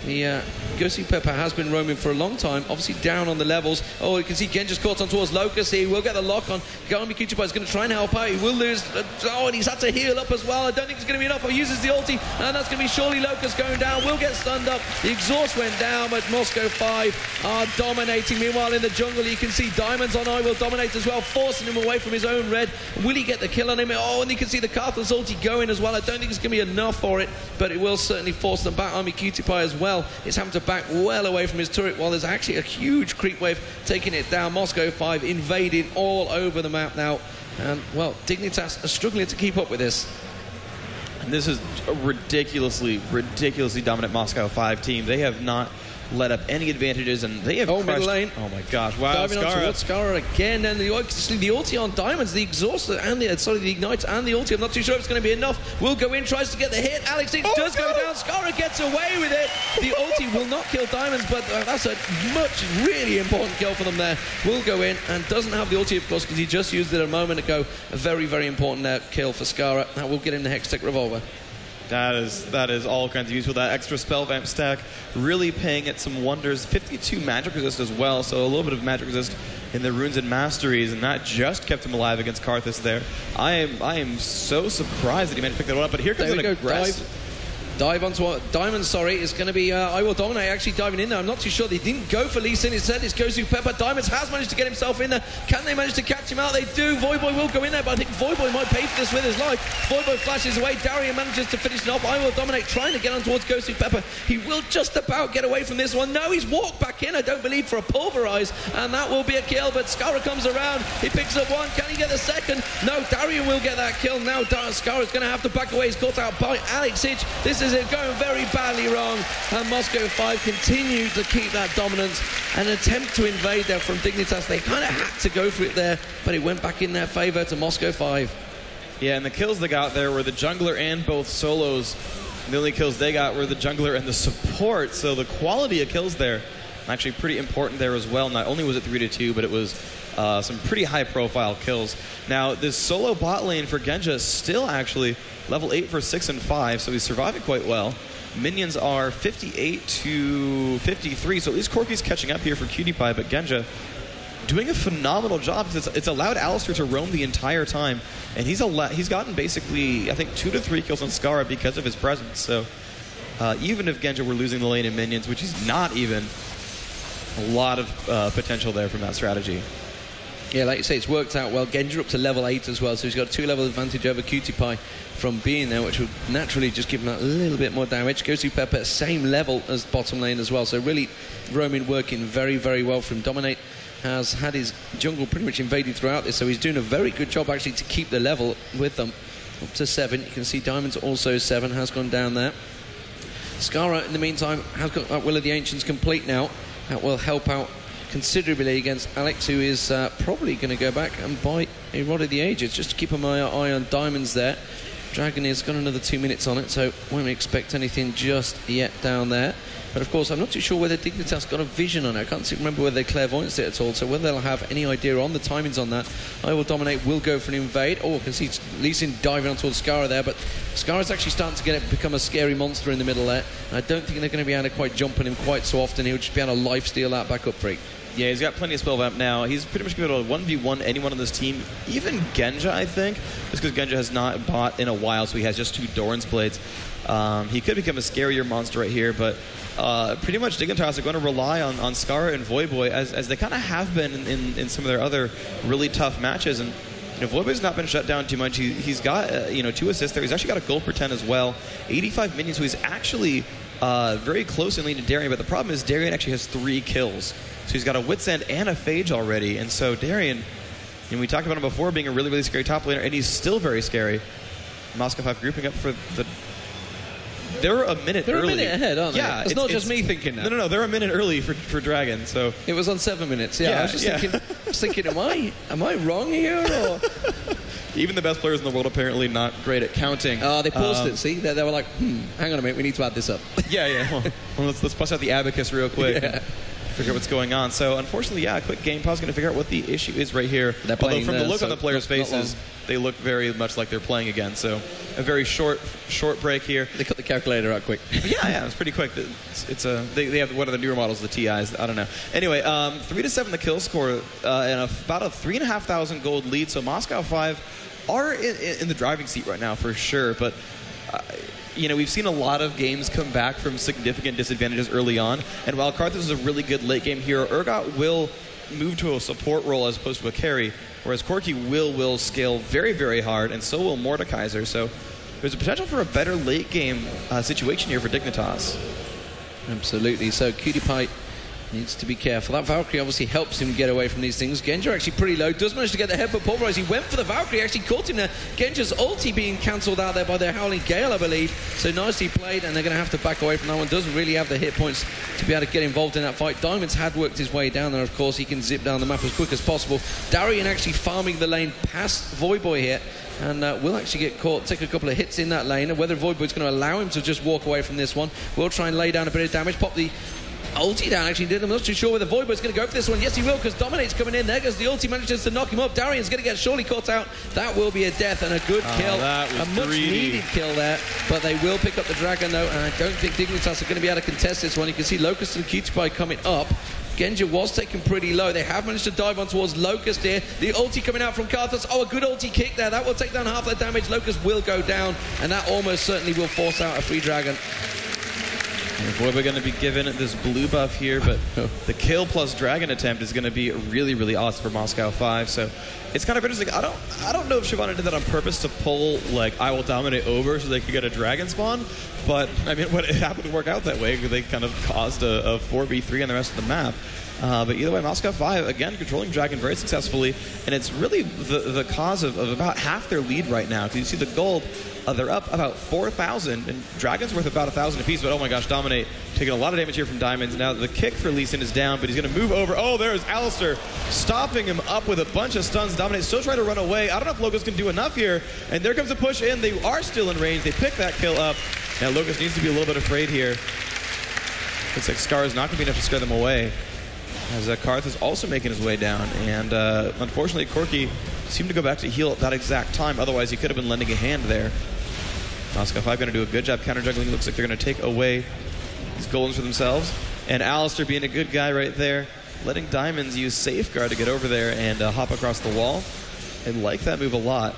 The Ghostly Pepper has been roaming for a long time, obviously down on the levels. Oh, you can see Genji's caught on towards Locust. He will get the lock on. Garmi Kuchipai is going to try and help out. He will lose. Oh, and he's had to heal up as well. I don't think it's going to be enough. He uses the ulti, and that's going to be surely Locust going down. Will get stunned up. The exhaust went down, but Moscow 5 are dominating. Meanwhile, in the jungle, you can see Diamonds on I will dominate as well, forcing him away from his own red. Will he get the kill on him? Oh, and you can see the Karthus ulti going as well. I don't think it's going to be enough for it, but it will certainly force them back. Army Kuchipai as well. It's having to back well away from his turret while there's actually a huge creep wave taking it down. Moscow 5 invading all over the map now, and well, Dignitas are struggling to keep up with this. And this is a ridiculously dominant Moscow 5 team. They have not let up any advantages, and they have crushed. Middle lane. Oh my gosh, wow. Diving on towards Skara again, and the ulti on Diamonds, the exhaust and the Ignite and the ulti. I'm not too sure if it's going to be enough. Will go in, tries to get the hit. Alex Ich does go down. Skara gets away with it. The ulti will not kill Diamonds, but that's a really important kill for them there. Will go in and doesn't have the ulti, of course, because he just used it a moment ago. A very important kill for Skara. That will get him the Hextech Revolver. That is all kinds of useful. That extra spell vamp stack really paying it some wonders. 52 magic resist as well, so a little bit of magic resist in the runes and masteries, and that just kept him alive against Karthus there. I am so surprised that he managed to pick that one up, but here comes an aggressive... Dive onto Diamond, sorry, is going to be I Will Dominate actually diving in there. I'm not too sure. They didn't go for Lee Sin. Instead, it's Gozu Pepper. Diamonds has managed to get himself in there. Can they manage to catch him out? They do. Voyboy will go in there, but I think Voyboy might pay for this with his life. Voyboy flashes away. Darian manages to finish it off. I Will Dominate trying to get on towards Gozu Pepper. He will just about get away from this one. No, he's walked back in, I don't believe, for a pulverize, and that will be a kill, but Skara comes around. He picks up one. Can he get the second? No, Darian will get that kill. Now Skara's going to have to back away. He's caught out by Alex Ich. This is it going very badly wrong, and Moscow 5 continue to keep that dominance. An attempt to invade there from Dignitas. They kind of had to go for it there, but it went back in their favor to Moscow 5. Yeah, and the kills they got there were the jungler and both solos. The only kills they got were the jungler and the support, so the quality of kills there actually pretty important there as well. Not only was it 3-2, but it was some pretty high profile kills. Now, this solo bot lane for Genja is still actually level 8 for 6 and 5, so he's surviving quite well. Minions are 58 to 53, so at least Corki's catching up here for QTPie, but Genja doing a phenomenal job because it's allowed Alistar to roam the entire time, and he's gotten basically, I think, 2 to 3 kills on Skara because of his presence. So even if Genja were losing the lane in minions, which he's not even, a lot of potential there from that strategy. Yeah, like you say, it's worked out well. Genja up to level 8 as well, so he's got a 2-level advantage over QTPie from being there, which would naturally just give him that little bit more damage. Gozu Pepper, same level as bottom lane as well, so really roaming working very well for him. Dominate has had his jungle pretty much invaded throughout this, so he's doing a very good job actually to keep the level with them. Up to 7, you can see Diamond's also 7, has gone down there. Skara, in the meantime, has got that Will of the Ancients complete now. That will help out considerably against Alex, who is probably going to go back and buy a Rod of the Ages, just to keep an eye on Diamonds there. Dragon has got another 2 minutes on it, so won't expect anything just yet down there. But of course, I'm not too sure whether Dignitas got a vision on it. I can't remember whether they clairvoyanced it at all, so whether they'll have any idea on the timings on that. I Will Dominate will go for an invade. Oh, I can see Lee Sin diving on towards Skara there, but Skara's actually starting to become a scary monster in the middle there. I don't think they're going to be able to quite jump on him quite so often. He'll just be able to lifesteal that back up freak. Yeah, he's got plenty of spell vamp now. He's pretty much going to be able to 1v1 anyone on this team, even Genja, I think, just because Genja has not bought in a while, so he has just 2 Doran's Blades. He could become a scarier monster right here, but pretty much Dignitas are going to rely on Skara and Voyboy as they kind of have been in some of their other really tough matches. And Voyboy's not been shut down too much. He's got 2 assists there. He's actually got a gold per 10 as well. 85 minions, so he's actually very close in lead to Darien, but the problem is Darien actually has 3 kills. So he's got a Wit's End and a Phage already, and so Darien, we talked about him before being a really, really scary top laner, and he's still very scary. Moscow 5 grouping up for the... They're a minute early. They're a minute ahead, aren't they? Yeah, it's not just me thinking that. No, they're a minute early for Dragon, so... It was on 7 minutes, yeah. I was just thinking, am I wrong here, or... Even the best players in the world apparently not great at counting. Oh, they paused it, see? They were like, hang on a minute, we need to add this up. Yeah. Well, let's bust out the abacus real quick. Yeah. Figure out what's going on. So unfortunately, a quick game pause. Going to figure out what the issue is right here. Although from the look on the players' faces, they look very much like they're playing again. So a very short break here. They cut the calculator out quick. Yeah, it's pretty quick. They have one of the newer models, the TIs. I don't know. Anyway, 3-7 the kill score and about a 3,500 gold lead. So Moscow 5 are in the driving seat right now for sure, but. We've seen a lot of games come back from significant disadvantages early on, and while Karthus is a really good late game hero, Urgot will move to a support role as opposed to a carry, whereas Corki will scale very, very hard, and so will Mordekaiser. So there's a potential for a better late game situation here for Dignitas. Absolutely. So Cutie Pie needs to be careful. That Valkyrie obviously helps him get away from these things. Genja actually pretty low. Does manage to get the headbutt pulverized. He went for the Valkyrie. Actually caught him there. Genja's ulti being cancelled out there by their Howling Gale, I believe. So nicely played, and they're going to have to back away from that one. Doesn't really have the hit points to be able to get involved in that fight. Diamonds had worked his way down there, of course. He can zip down the map as quick as possible. Darien actually farming the lane past Voyboy here. And will actually get caught, take a couple of hits in that lane. And whether Voyboy's going to allow him to just walk away from this one. We'll try and lay down a bit of damage. Pop the ulti down, actually did. I'm not too sure whether Voyboy's going to go for this one. Yes, he will, because Dominate's coming in. There goes the ulti, manages to knock him up. Darian's going to get surely caught out. That will be a death and a good kill. A much-needed kill there. But they will pick up the Dragon, though, and I don't think Dignitas are going to be able to contest this one. You can see Locust and Cutie Pie coming up. Genja was taken pretty low. They have managed to dive on towards Locust here. The ulti coming out from Karthus. Oh, a good ulti kick there. That will take down half the damage. Locust will go down, and that almost certainly will force out a free Dragon. Boy, we're going to be given this blue buff here, but the kill plus dragon attempt is going to be really, really awesome for Moscow 5. So it's kind of interesting. I don't know if Shyvana did that on purpose to pull I Will Dominate over so they could get a dragon spawn, but I mean, it happened to work out that way. They kind of caused a 4v3 on the rest of the map. But either way, Moscow 5, again, controlling Dragon very successfully, and it's really the cause of about half their lead right now. Because you see the gold, they're up about 4,000, and Dragon's worth about 1,000 apiece, but oh my gosh, Dominate taking a lot of damage here from Diamonds. Now the kick for Lee Sin is down, but he's going to move over. Oh, there's Alistair stopping him up with a bunch of stuns. Dominate still trying to run away. I don't know if Locust can do enough here, and there comes a push in. They are still in range. They pick that kill up. Now Locust needs to be a little bit afraid here. Looks like Scar is not going to be enough to scare them away. As Karth is also making his way down, and unfortunately Corki seemed to go back to heal at that exact time, otherwise he could have been lending a hand there. Moscow 5 going to do a good job counter-juggling. Looks like they're going to take away these golems for themselves, and Alistair being a good guy right there, letting Diamonds use Safeguard to get over there and hop across the wall. I like that move a lot.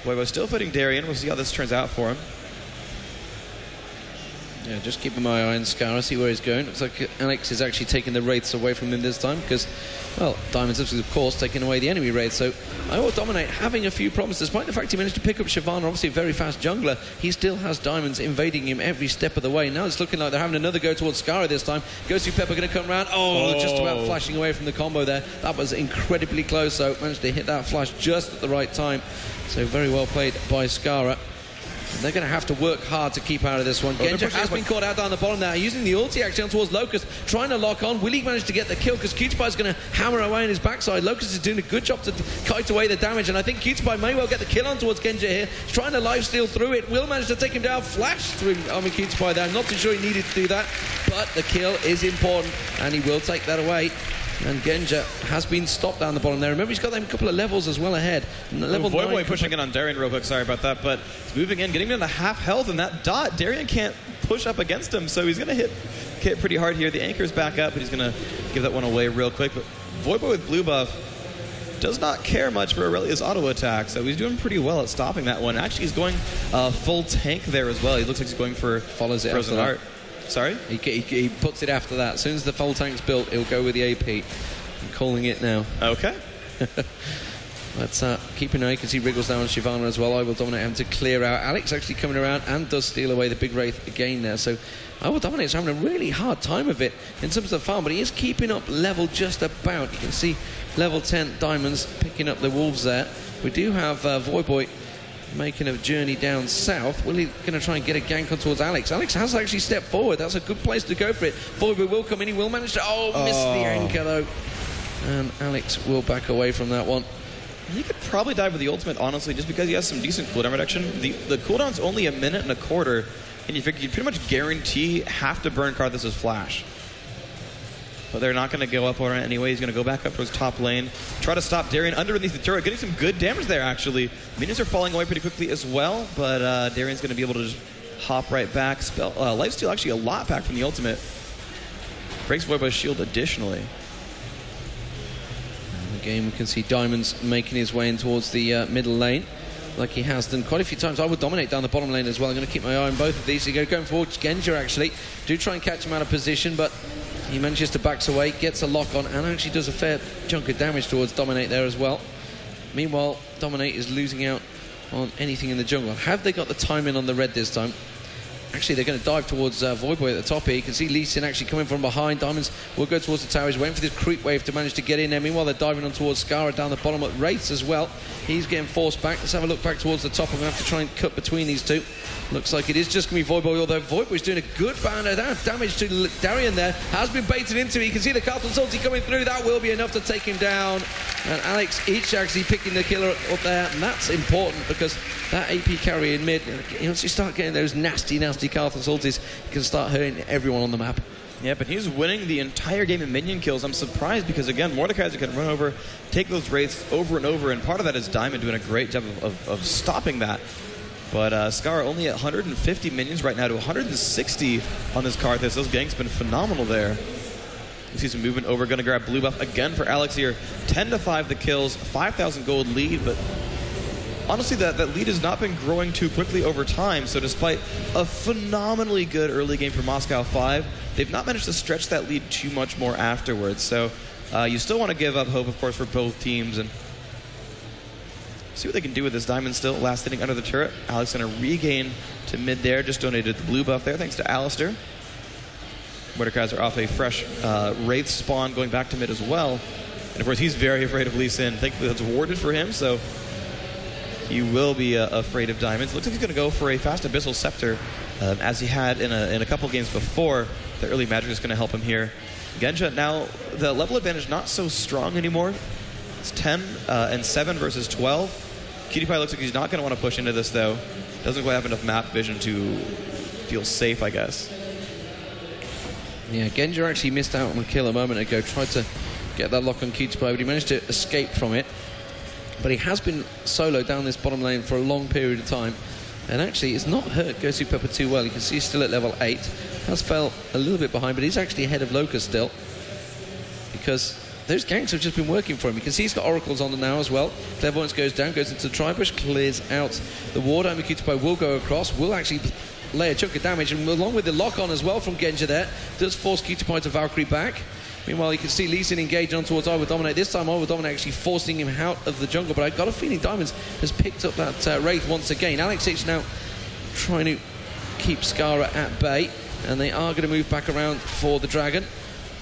Boy, still fighting Darien. We'll see how this turns out for him. Yeah, just keeping my eye on Scar, see where he's going. Looks like Alex is actually taking the wraiths away from him this time because, well, Diamonds is, of course, taking away the enemy wraiths. So I Will Dominate having a few problems. Despite the fact he managed to pick up Shyvana, obviously a very fast jungler, he still has Diamonds invading him every step of the way. Now it's looking like they're having another go towards Scar this time. Goes through Pepper, going to come around. Oh, just about flashing away from the combo there. That was incredibly close, so managed to hit that flash just at the right time. So very well played by Skara. They're going to have to work hard to keep out of this one. Genja has been caught out down the bottom there, using the ulti action towards Locust, trying to lock on. Will he manage to get the kill? Because Cutie Pie is going to hammer away on his backside. Locust is doing a good job to kite away the damage, and I think Cutie Pie may well get the kill on towards Genja here. He's trying to lifesteal through it. Will manage to take him down. Flash through Cutie Pie there. I'm not too sure he needed to do that, but the kill is important, and he will take that away. And Genja has been stopped down the bottom there. Remember, he's got them a couple of levels as well ahead. Level Voyboy pushing in on Darian real quick, sorry about that, but he's moving in, getting him to half health, and that dot, Darian can't push up against him, so he's going to hit pretty hard here. The anchor's back up, but he's going to give that one away real quick. But Voyboy with blue buff does not care much for Aurelia's auto attack, so he's doing pretty well at stopping that one. Actually, he's going full tank there as well. He looks like he's going for follows it Frozen Heart. Sorry? He puts it after that. As soon as the full tank's built, he'll go with the AP. I'm calling it now. Okay. Let's keep an eye. You can see Wriggles down on Shyvana as well. I Will Dominate having to clear out. Alex actually coming around and does steal away the big Wraith again there. So I Will Dominate is having a really hard time of it in terms of the farm, but he is keeping up level just about. You can see level 10 Diamonds picking up the Wolves there. We do have Voyboy making a journey down south. Will he going to try and get a gank on towards Alex? Alex has actually stepped forward. That's a good place to go for it. Voyboy will come in. He will manage to... miss the anchor though. And Alex will back away from that one. He could probably dive with the ultimate, honestly, just because he has some decent cooldown reduction. The cooldown's only 1.25 minutes, and you figure you'd pretty much guarantee have to burn Karthus' flash. But they're not going to go up on it anyway. He's going to go back up towards top lane, try to stop Darian underneath the turret, getting some good damage there, actually. Minions are falling away pretty quickly as well, but Darian's going to be able to just hop right back. Lifesteal actually a lot back from the ultimate. Breaks Voyboy's shield additionally. Game, we can see Diamonds making his way in towards the middle lane, like he has done quite a few times. I Will Dominate down the bottom lane as well. I'm going to keep my eye on both of these. Going forward, Genja actually do try and catch him out of position, but he manages to backs away, gets a lock on, and actually does a fair chunk of damage towards Dominate there as well. Meanwhile, Dominate is losing out on anything in the jungle. Have they got the timing on the red this time? Actually, they're going to dive towards Voyboy at the top here. You can see Lee Sin actually coming from behind. Diamonds will go towards the tower. He's waiting for this creep wave to manage to get in there. Meanwhile, they're diving on towards Skara down the bottom at Wraiths as well. He's getting forced back. Let's have a look back towards the top. I'm going to have to try and cut between these two. Looks like it is just going to be Voyboy, although Voyboy's doing a good amount of damage to Darian there. Has been baited into it. You can see the Karthus ulti coming through. That will be enough to take him down. And Alex each actually picking the killer up there. And that's important because that AP carry in mid, once you start getting those nasty Karthus ultis, you can start hurting everyone on the map. Yeah, but he's winning the entire game of minion kills. I'm surprised because, again, Mordekaiser can run over, take those Wraiths over and over, and part of that is Diamond doing a great job of stopping that. But Skara only at 150 minions right now to 160 on this Karthus. Those ganks been phenomenal there. You see some movement over, going to grab blue buff again for Alex here. 10-5 the kills, 5,000 gold lead, but honestly, that lead has not been growing too quickly over time, so despite a phenomenally good early game for Moscow 5, they've not managed to stretch that lead too much more afterwards. So you still want to give up hope, of course, for both teams, and see what they can do with this Diamond still. Last hitting under the turret. Alex going to regain to mid there, just donated the blue buff there, thanks to Alistair. Mordekaiser off a fresh Wraith spawn, going back to mid as well. And of course, he's very afraid of Lee Sin. Thankfully, that's warded for him, so he will be afraid of Diamonds. Looks like he's going to go for a fast Abyssal Scepter, as he had in a couple games before. The early magic is going to help him here. Genja, now the level advantage not so strong anymore. It's 10 and 7 versus 12. Cutie Pie looks like he's not going to want to push into this, though. Doesn't quite have enough map vision to feel safe, I guess. Yeah, Genja actually missed out on a kill a moment ago. Tried to get that lock on Cutie Pie, but he managed to escape from it. But he has been solo down this bottom lane for a long period of time. And actually, it's not hurt Gosu Pepper too well. You can see he's still at level 8. Has fell a little bit behind, but he's actually ahead of Locust still. Because those ganks have just been working for him. You can see he's got oracles on them now as well. Clairvoyance goes down, goes into the Tribush, clears out the ward. Cutie Pie will go across, will actually lay a chunk of damage, and along with the lock on as well from Genja there, does force Cutie Pie to Valkyrie back. Meanwhile, you can see Lee Sin engage on towards I Will Dominate. This time, I Will Dominate actually forcing him out of the jungle, but I've got a feeling Diamonds has picked up that Wraith once again. Alex H now trying to keep Skara at bay, and they are going to move back around for the Dragon.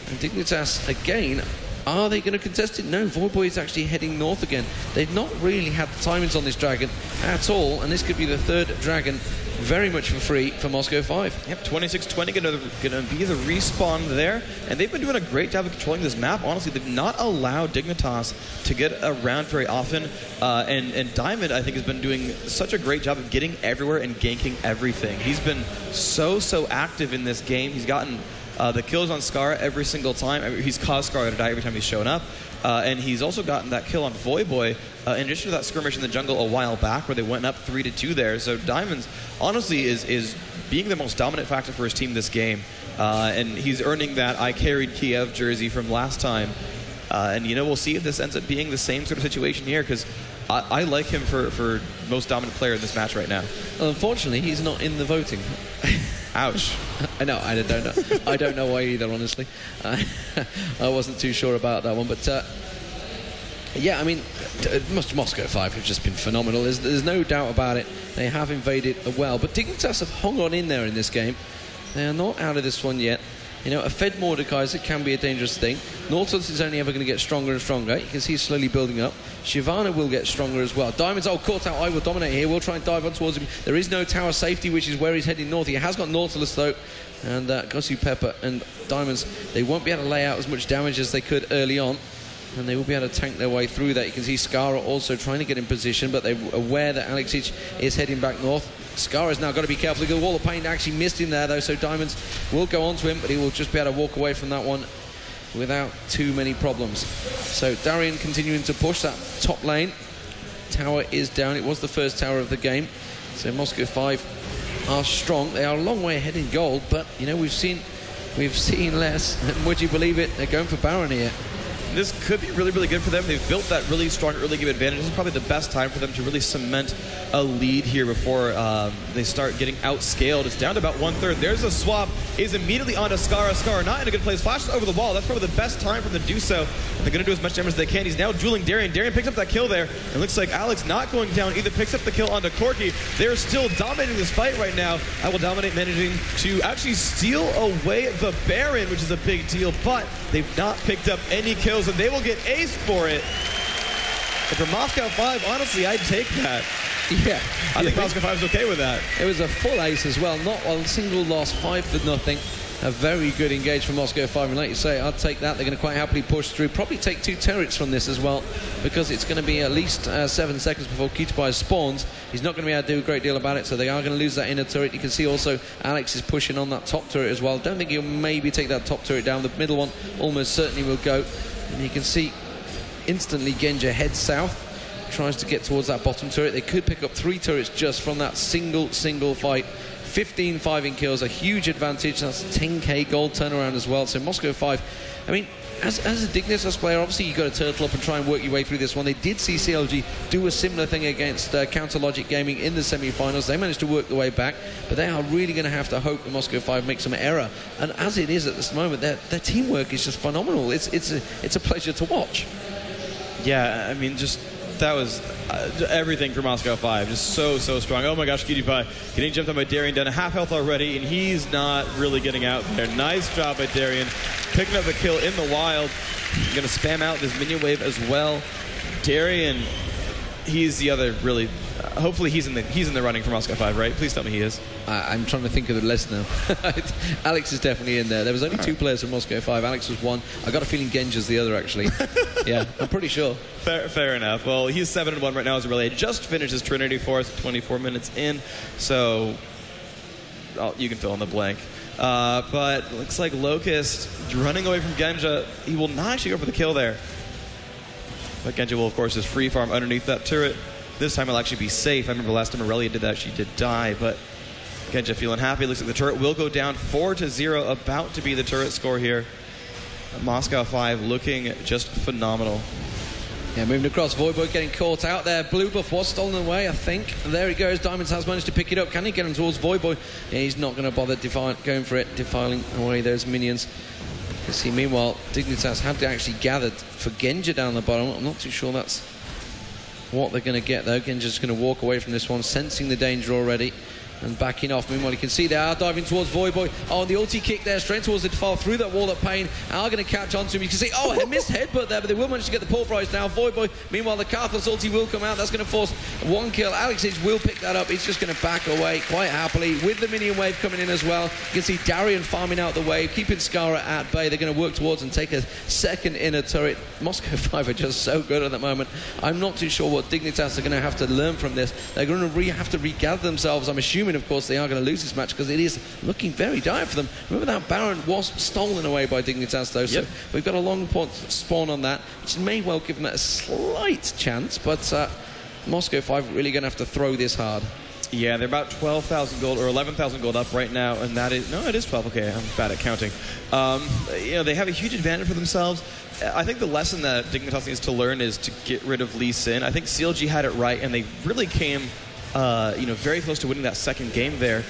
And Dignitas, again, Are they going to contest it? No, Voyboy is actually heading north again. They've not really had the timings on this dragon at all, and this could be the third dragon very much for free for Moscow 5. Yep, 26-20 gonna be the respawn there, and they've been doing a great job of controlling this map. Honestly, they've not allowed Dignitas to get around very often, and Diamond, I think, has been doing such a great job of getting everywhere and ganking everything. He's been so active in this game. He's gotten the kills on Scar every single time. He's caused Scar to die every time he's shown up. And he's also gotten that kill on Voyboy in addition to that skirmish in the jungle a while back where they went up 3-2 there. So Diamonds, honestly, is being the most dominant factor for his team this game. And he's earning that I carried Kiev jersey from last time. And, you know, we'll see if this ends up being the same sort of situation here, because I like him for most dominant player in this match right now. Well, unfortunately, he's not in the voting. Ouch. I know, I don't know. I don't know why either, honestly. I wasn't too sure about that one, but yeah, I mean, Moscow 5 have just been phenomenal. There's no doubt about it. They have invaded well, but Dignitas have hung on in there in this game. They are not out of this one yet. You know, a fed Mordekaiser can be a dangerous thing. Nautilus is only ever going to get stronger and stronger. You can see he's slowly building up. Shivana will get stronger as well. Diamonds, caught out. I will dominate here. We'll try and dive on towards him. There is no tower safety, which is where he's heading north. He has got Nautilus, though. And Gosu Pepper and Diamonds, they won't be able to lay out as much damage as they could early on. And they will be able to tank their way through that. You can see Skara also trying to get in position, but they're aware that Alexic is heading back north. Skara's now got to be careful. The Wall of Pain actually missed him there, though, so Diamonds will go on to him, but he will just be able to walk away from that one without too many problems. So Darien continuing to push that top lane. Tower is down. It was the first tower of the game. So Moscow 5 are strong. They are a long way ahead in gold, but, you know, we've seen less. And would you believe it? They're going for Baron here. This could be really, really good for them. They've built that really strong early game advantage. This is probably the best time for them to really cement a lead here before they start getting outscaled. It's down to about 1/3. There's a swap. Is immediately onto Skara. Skara not in a good place. Flashes over the wall. That's probably the best time for them to do so. They're going to do as much damage as they can. He's now dueling Darien. Darien picks up that kill there. It looks like Alex not going down either. Picks up the kill onto Corky. They're still dominating this fight right now. I will dominate, managing to actually steal away the Baron, which is a big deal, but they've not picked up any kills, and they will get aced for it. And for Moscow 5, honestly, I'd take that. Yeah. I think Moscow 5 is okay with that. It was a full ace as well, not a single loss, 5-0. A very good engage from Moscow 5, and like you say, I'd take that. They're going to quite happily push through, probably take 2 turrets from this as well, because it's going to be at least 7 seconds before Kitabai spawns. He's not going to be able to do a great deal about it, so they are going to lose that inner turret. You can see also Alex is pushing on that top turret as well. Don't think he'll maybe take that top turret down. The middle one almost certainly will go. And you can see instantly Genja heads south, tries to get towards that bottom turret. They could pick up 3 turrets just from that single fight. 15-5 in kills, a huge advantage. That's 10k gold turnaround as well. So Moscow 5, I mean, as a Dignitas player, obviously you've got to turtle up and try and work your way through this one. They did see CLG do a similar thing against Counter Logic Gaming in the semi-finals. They managed to work their way back, but they are really going to have to hope that Moscow 5 makes some error. And as it is at this moment, their teamwork is just phenomenal. It's a pleasure to watch. Yeah, I mean, just that was everything for Moscow 5. Just so strong. Oh my gosh, Kitabai getting jumped on by Darien, down to half health already, and he's not really getting out there. Nice job by Darien, picking up the kill in the wild. Going to spam out this minion wave as well. Darien, he's the other really. Hopefully he's in the running for Moscow 5, right? Please tell me he is. I'm trying to think of the list now. Alex is definitely in there. There was only 2 players from Moscow 5. Alex was one. I got a feeling Genja's the other, actually. Yeah, I'm pretty sure. Fair enough. Well, he's 7-1 right now as a relay. Just finished his Trinity Force, 24 minutes in. So you can fill in the blank. But looks like Locust running away from Genja. He will not actually go for the kill there. But Genja will, of course, just free farm underneath that turret. This time he'll actually be safe. I remember last time Aurelia did that, she did die, but Genja feeling happy. Looks like the turret will go down 4-0, about to be the turret score here. Moscow 5 looking just phenomenal. Yeah, moving across, Voyboy getting caught out there. Blue buff was stolen away, I think. There he goes. Diamonds has managed to pick it up. Can he get him towards Voyboy? Yeah, he's not going to bother going for it, defiling away those minions. You see, meanwhile, Dignitas had to actually gathered for Genja down the bottom. I'm not too sure that's what they're going to get, though. Genja's going to walk away from this one, sensing the danger already. and backing off. Meanwhile, you can see they are diving towards Voyboy. Oh, the ulti kick there, straight towards the fall through that wall of pain. Are going to catch onto him. You can see, oh, a missed headbutt there, but they will manage to get the pull prize now. Voyboy, meanwhile, the Karthus ulti will come out. That's going to force one kill. Alex will pick that up. He's just going to back away quite happily with the minion wave coming in as well. You can see Darian farming out the wave, keeping Skara at bay. They're going to work towards and take a second inner turret. Moscow 5 are just so good at the moment. I'm not too sure what Dignitas are going to have to learn from this. They're going to have to regather themselves. I'm assuming, of course, they are going to lose this match because it is looking very dire for them. Remember that Baron was stolen away by Dignitas, though, so we've got a long spawn on that, which may well give them a slight chance, but Moscow 5 really going to have to throw this hard. Yeah, they're about 12,000 gold or 11,000 gold up right now, and that is, no, it is 12. Okay, I'm bad at counting. You know, they have a huge advantage for themselves. I think the lesson that Dignitas needs to learn is to get rid of Lee Sin. I think CLG had it right, and they really came, you know, very close to winning that second game there.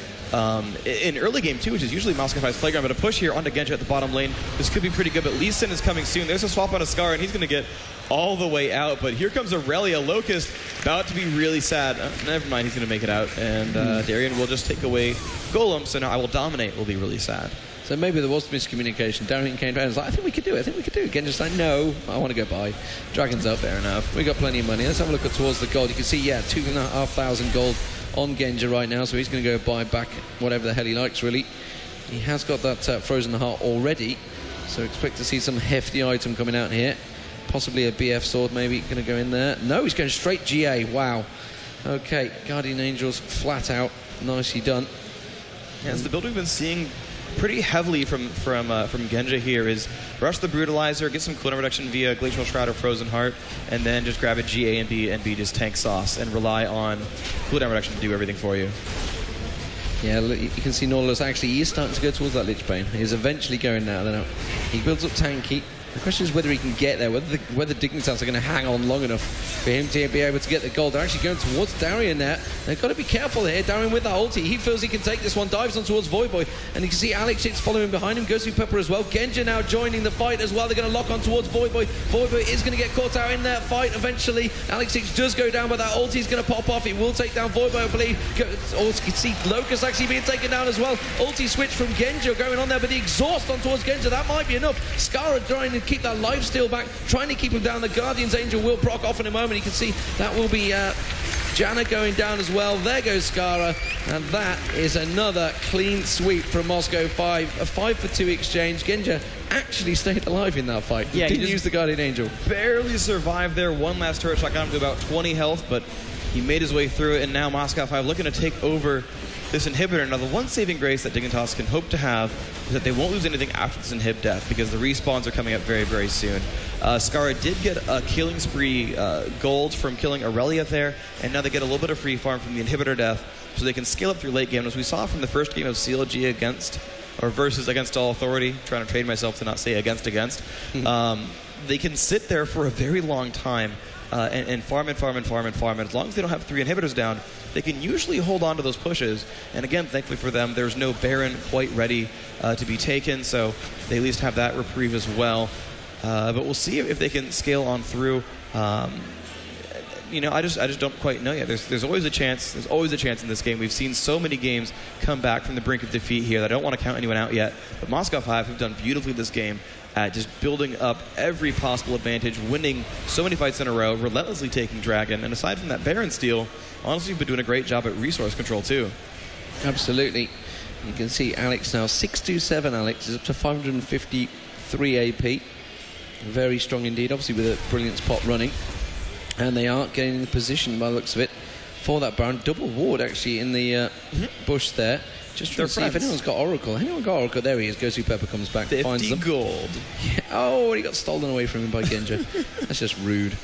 In early game 2, which is usually Moscow 5's playground, but a push here onto Genja at the bottom lane. This could be pretty good, but Lee Sin is coming soon. There's a swap on a Scar, and he's going to get all the way out. But here comes Aurelia. Locust about to be really sad. Never mind, he's going to make it out. And Darian will just take away Golem, so now I will dominate will be really sad. So maybe there was miscommunication. Darian came down and was like, I think we could do it. I think we could do it. Genja's like, no, I want to go buy. Dragon's up. Fair enough. We got plenty of money. Let's have a look at towards the gold. You can see, yeah, 2,500 gold on Genja right now, so he's going to go buy back whatever the hell he likes, really. He has got that Frozen Heart already, so expect to see some hefty item coming out here. Possibly a BF sword, maybe, going to go in there. No, he's going straight GA. Wow. Okay, Guardian Angels flat out. Nicely done. Yeah, it's the build we've been seeing pretty heavily from Genja here is rush the Brutalizer, get some cooldown reduction via Glacial Shroud or Frozen Heart, and then just grab a GA and be just tank sauce and rely on cooldown reduction to do everything for you. Yeah, look, you can see Nautilus actually he is starting to go towards that Lich Bane. He's eventually going now. He builds up tanky. The question is whether he can get there, whether Dignitas are going to hang on long enough for him to be able to get the gold. They're actually going towards Darian there. They've got to be careful here. Darian with the ulti. He feels he can take this one, dives on towards Voyboy. And you can see Alex Hicks following behind him. Goes through Pepper as well. Genja now joining the fight as well. They're going to lock on towards Voyboy. Voyboy is going to get caught out in that fight eventually. Alex Hicks does go down, but that ulti is going to pop off. It will take down Voyboy, I believe. Also, you can see Locust actually being taken down as well. Ulti switch from Genja going on there, but the exhaust on towards Genja, that might be enough. Skara trying to keep that life steal back, trying to keep him down. The Guardian's Angel will proc off in a moment. You can see that will be Janna going down as well. There goes Skara, and that is another clean sweep from Moscow 5. A 5-for-2 exchange. Genja actually stayed alive in that fight. Yeah, he didn't use the Guardian Angel. Barely survived there. One last turret shot got him to about 20 health, but he made his way through it, and now Moscow 5 looking to take over this inhibitor. Now, the one saving grace that Dignitas can hope to have is that they won't lose anything after this inhib death, because the respawns are coming up very, very soon. Skara did get a killing spree gold from killing Aurelia there, and now they get a little bit of free farm from the inhibitor death, so they can scale up through late game. As we saw from the first game of CLG versus against All Authority, trying to train myself to not say against. They can sit there for a very long time and farm and farm and farm and farm. And as long as they don't have 3 inhibitors down, they can usually hold on to those pushes. And again, thankfully for them, there's no Baron quite ready to be taken, so they at least have that reprieve as well. But we'll see if they can scale on through. You know, I just don't quite know yet. There's always a chance. There's always a chance in this game. We've seen so many games come back from the brink of defeat here that I don't want to count anyone out yet. But Moscow 5 have done beautifully this game at just building up every possible advantage, winning so many fights in a row, relentlessly taking Dragon. And aside from that Baron steal, honestly, you've been doing a great job at resource control too. Absolutely. You can see Alex now, 627 Alex, is up to 553 AP. Very strong indeed, obviously with a Brilliance pot running. And they are getting in the position, by the looks of it, for that Baron. Double ward, actually, in the bush there. Just trying to see if anyone's got Oracle. Anyone got Oracle? There he is. Gosu Pepper comes back, finds them. 50 gold. Yeah. Oh, he got stolen away from him by Genja. That's just rude.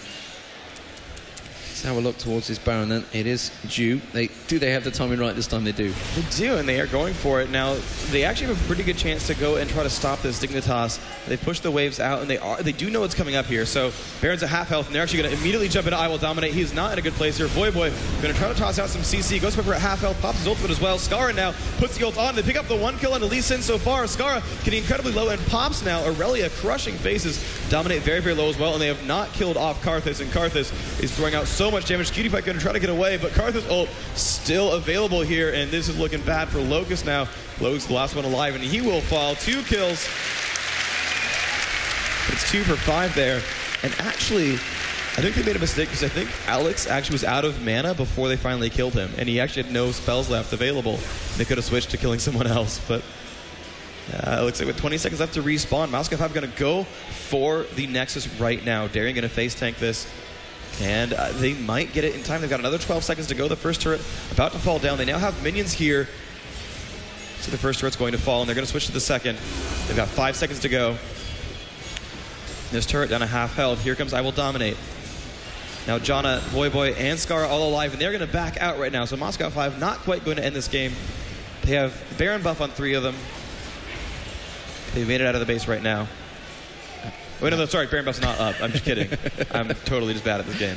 Let's have a look towards this Baron then. It is due. Do they have the timing right this time? They do. They do, and they are going for it. Now, they actually have a pretty good chance to go and try to stop this Dignitas. They push the waves out, and they do know what's coming up here. So Baron's at half health, and they're actually going to immediately jump into I Will Dominate. He's not in a good place here. Voyboy going to try to toss out some CC. Goes for at half health, pops his ultimate as well. Skara now puts the ult on. They pick up the 1 kill on Lee Sin so far. Skara getting incredibly low and pops now. Aurelia crushing faces. Dominate very, very low as well, and they have not killed off Karthus, and Karthus is throwing out so so much damage. Cutie Pie going to try to get away, but Karthus ult still available here, and this is looking bad for Locust now. Locust the last one alive, and he will fall. 2 kills. It's 2 for 5 there. And actually, I think they made a mistake because I think Alex actually was out of mana before they finally killed him, and he actually had no spells left available. They could have switched to killing someone else, but it looks like with 20 seconds left to respawn, Moscow 5 going to go for the Nexus right now. Darian going to face tank this, and they might get it in time. They've got another 12 seconds to go. The first turret about to fall down. They now have minions here. So the first turret's going to fall, and they're going to switch to the second. They've got 5 seconds to go. This turret down a half health. Here comes I Will Dominate. Now Janna, Voyboy, and Scar all alive, and they're going to back out right now. So Moscow 5 not quite going to end this game. They have Baron buff on 3 of them. They've made it out of the base right now. Wait, no, sorry, Baron buff's not up. I'm just kidding. I'm totally just bad at this game.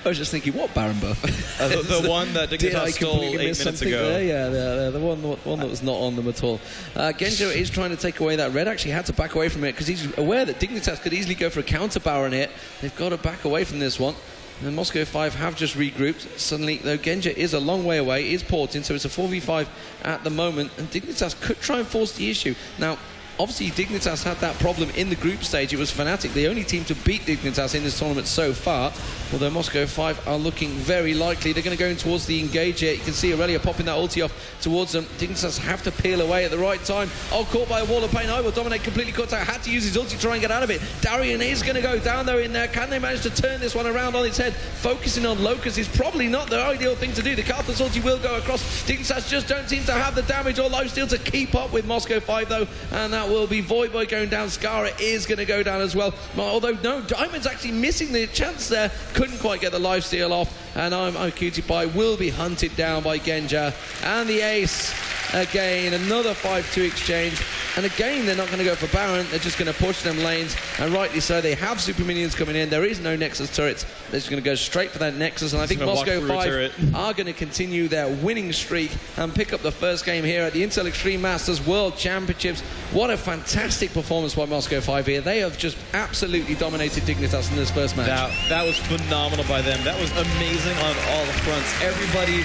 I was just thinking, what Baron buff? The one that Dignitas stole 8 minutes ago. There? Yeah, the one that was not on them at all. Genjo is trying to take away that red. Actually had to back away from it because he's aware that Dignitas could easily go for a counter Baron hit. They've got to back away from this one. And Moscow 5 have just regrouped. Suddenly, though, Genja is a long way away, is porting, so it's a 4v5 at the moment. And Dignitas could try and force the issue. Now, obviously, Dignitas had that problem in the group stage. It was Fnatic, the only team to beat Dignitas in this tournament so far. Although Moscow 5 are looking very likely. They're going to go in towards the engage here. You can see Aurelia popping that ulti off towards them. Dignitas have to peel away at the right time. Oh, caught by a wall of pain. I Will Dominate completely caught out. Had to use his ulti to try and get out of it. Darian is going to go down though in there. Can they manage to turn this one around on its head? Focusing on Locust is probably not the ideal thing to do. The Karthus ulti will go across. Dignitas just don't seem to have the damage or lifesteal to keep up with Moscow 5 though. And that will be Voyboy going down. Skara is going to go down as well. Although no, Diamond's actually missing the chance there. Couldn't quite get the lifesteal off. And Cutie Pie will be hunted down by Genja. And the ace again. Another 5-2 exchange. And again, they're not going to go for Baron. They're just going to push them lanes. And rightly so. They have super minions coming in. There is no Nexus turrets. They're just going to go straight for that Nexus. And I think Moscow 5 are going to continue their winning streak and pick up the first game here at the Intel Extreme Masters World Championships. What a fantastic performance by Moscow 5 here. They have just absolutely dominated Dignitas in this first match. That was phenomenal by them. That was amazing on all the fronts. Everybody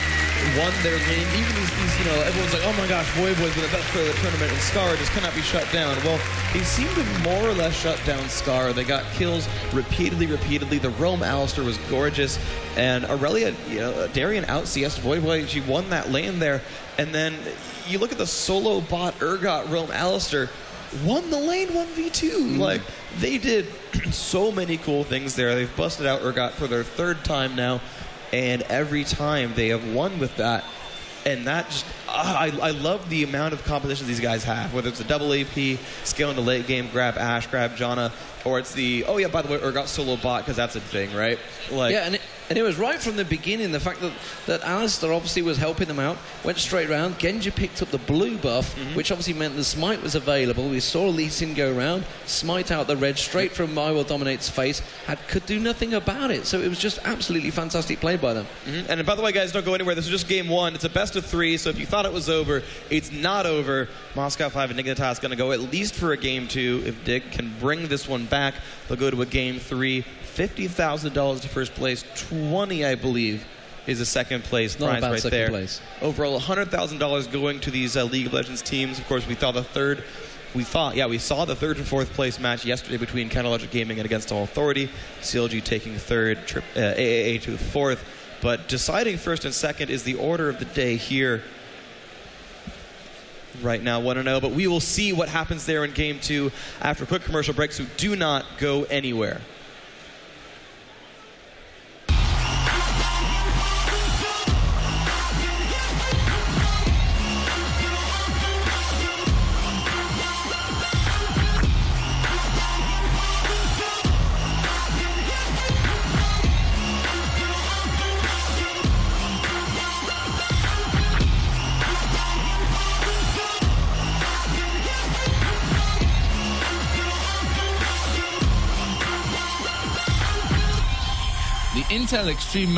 won their lane. Even these everyone's like, oh my gosh, Voyboy's been the best player of the tournament, and Scar just cannot be shut down. Well, they seemed to more or less shut down Scar. They got kills repeatedly. The Realm Alistair was gorgeous, and Aurelia, Darian out CS Voyboy. She won that lane there, and then you look at the solo bot Urgot Realm Alistair. Won the lane 1v2. Like, they did so many cool things there. They've busted out Urgot for their 3rd time now, and every time they have won with that. And that just, I love the amount of competitions these guys have, whether it's a double AP, scale into late game, grab Ashe, grab Janna, or it's the, oh yeah, by the way, Urgot solo bot, because that's a thing, right? Like, yeah, and it was right from the beginning, the fact that Alistair obviously was helping them out, went straight around. Genji picked up the blue buff, which obviously meant the smite was available. We saw Lee Sin go around, smite out the red straight from I Will Dominate's face, could do nothing about it. So it was just absolutely fantastic play by them. And by the way, guys, don't go anywhere. This is just game 1. It's a best of 3, so if you thought it was over, it's not over. Moscow 5 and Dignitas going to go at least for a game 2. If Dig can bring this one back, they'll go to a game 3. $50,000 to first place, 20, I believe, is a second place prize right there. Place. Overall, $100,000 going to these League of Legends teams. Of course, we saw the third and 4th place match yesterday between Counterlogic Gaming and Against All Authority. CLG taking 3rd, AAA to 4th. But deciding 1st and 2nd is the order of the day here. Right now, 1-0, but we will see what happens there in game 2 after a quick commercial break, so do not go anywhere. Intel Extreme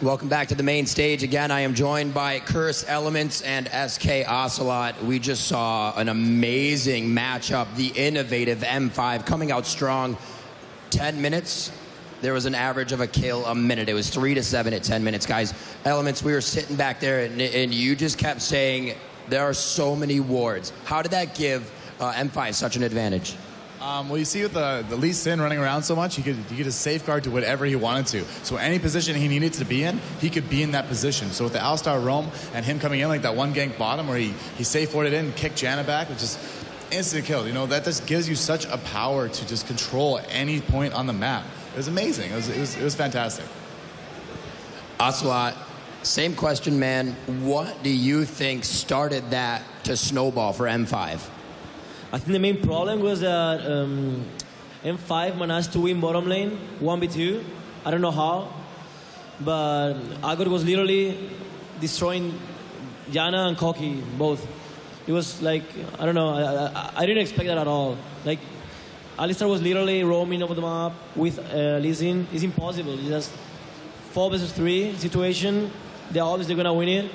Welcome back to the main stage. Again, I am joined by Curse Elements and SK Ocelot. We just saw an amazing matchup. The innovative M5 coming out strong. 10 minutes. There was an average of a kill a minute. It was 3 to 7 at 10 minutes, guys. Elements, we were sitting back there, and you just kept saying there are so many wards. How did that give M5 such an advantage? Well, you see with the Lee Sin running around so much, he could a safeguard to whatever he wanted to. So any position he needed to be in, he could be in that position. So with the Alistar roam and him coming in like that one gank bottom where he safe warded in and kicked Janna back, which is instant kill. You know, that just gives you such a power to just control any point on the map. It was amazing. It was fantastic. Ocelot, same question, man. What do you think started that to snowball for M5? I think the main problem was that M5 managed to win bottom lane 1v2. I don't know how, but Agot was literally destroying Janna and Koki both. It was like, I don't know, I didn't expect that at all. Like, Alistar was literally roaming over the map with Lee Sin. It's impossible. It's just 4 versus 3 situation. They're obviously going to win it.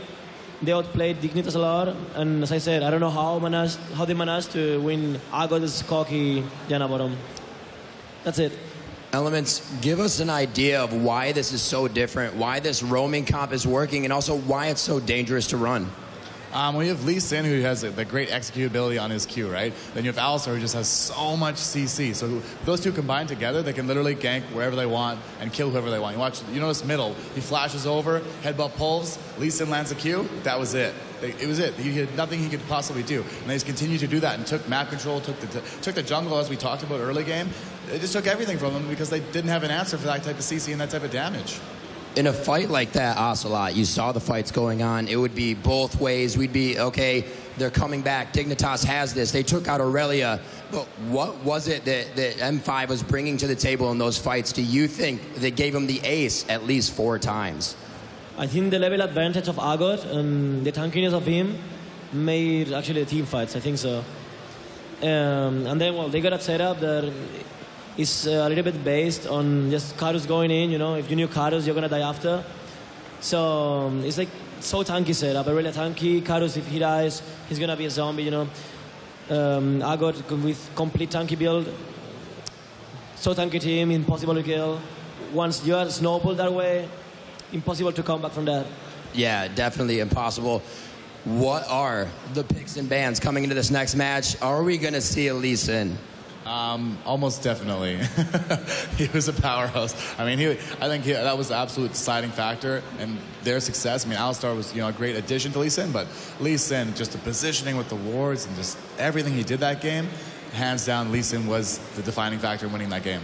They outplayed Dignitas a lot, and as I said, I don't know how they managed to win Agod's Koki Janna bottom. That's it. Elements, give us an idea of why this is so different, why this roaming comp is working, and also why it's so dangerous to run. We have Lee Sin, who has the great executability on his Q, right? Then you have Alistar, who just has so much CC. So those two combined together, they can literally gank wherever they want and kill whoever they want. You notice middle, he flashes over, headbutt pulls, Lee Sin lands a Q, that was it. It was it. He had nothing he could possibly do. And they just continued to do that and took map control, took the jungle, as we talked about early game. They just took everything from them because they didn't have an answer for that type of CC and that type of damage. In a fight like that, Ocelot, you saw the fights going on. It would be both ways. We'd be, okay, they're coming back. Dignitas has this. They took out Aurelia. But what was it that M5 was bringing to the table in those fights? Do you think they gave him the ace at least 4 times? I think the level advantage of Agot and the tankiness of him made actually the team fights. I think so. And then, well, they got a setup that is a little bit based on just Karus going in, you know. If you knew Karus, you're going to die after. So it's like so tanky setup, a really tanky. Karus, if he dies, he's going to be a zombie, you know. Agot with complete tanky build. So tanky team, impossible to kill. Once you are snowballed that way, impossible to come back from that. Yeah, definitely impossible. What are the picks and bans coming into this next match? Are we going to see a Lee Sin? Almost definitely. He was a powerhouse. I mean, I think that was the absolute deciding factor in their success. I mean, Alistar was, a great addition to Lee Sin, but Lee Sin, just the positioning with the wards and just everything he did that game, hands down, Lee Sin was the defining factor in winning that game.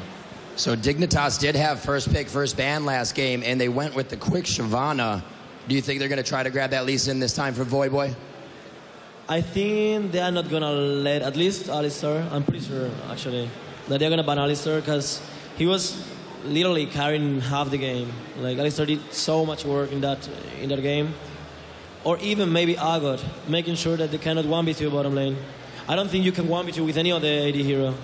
So Dignitas did have first pick, first ban last game, and they went with the quick Shyvana. Do you think they're going to try to grab that Lee Sin this time for Voyboy? I think they are not going to let, at least Alistar, I'm pretty sure, actually, that they're going to ban Alistar because he was literally carrying half the game. Like, Alistar did so much work in that game. Or even maybe Agot, making sure that they cannot 1v2 bottom lane. I don't think you can 1v2 with any other AD hero.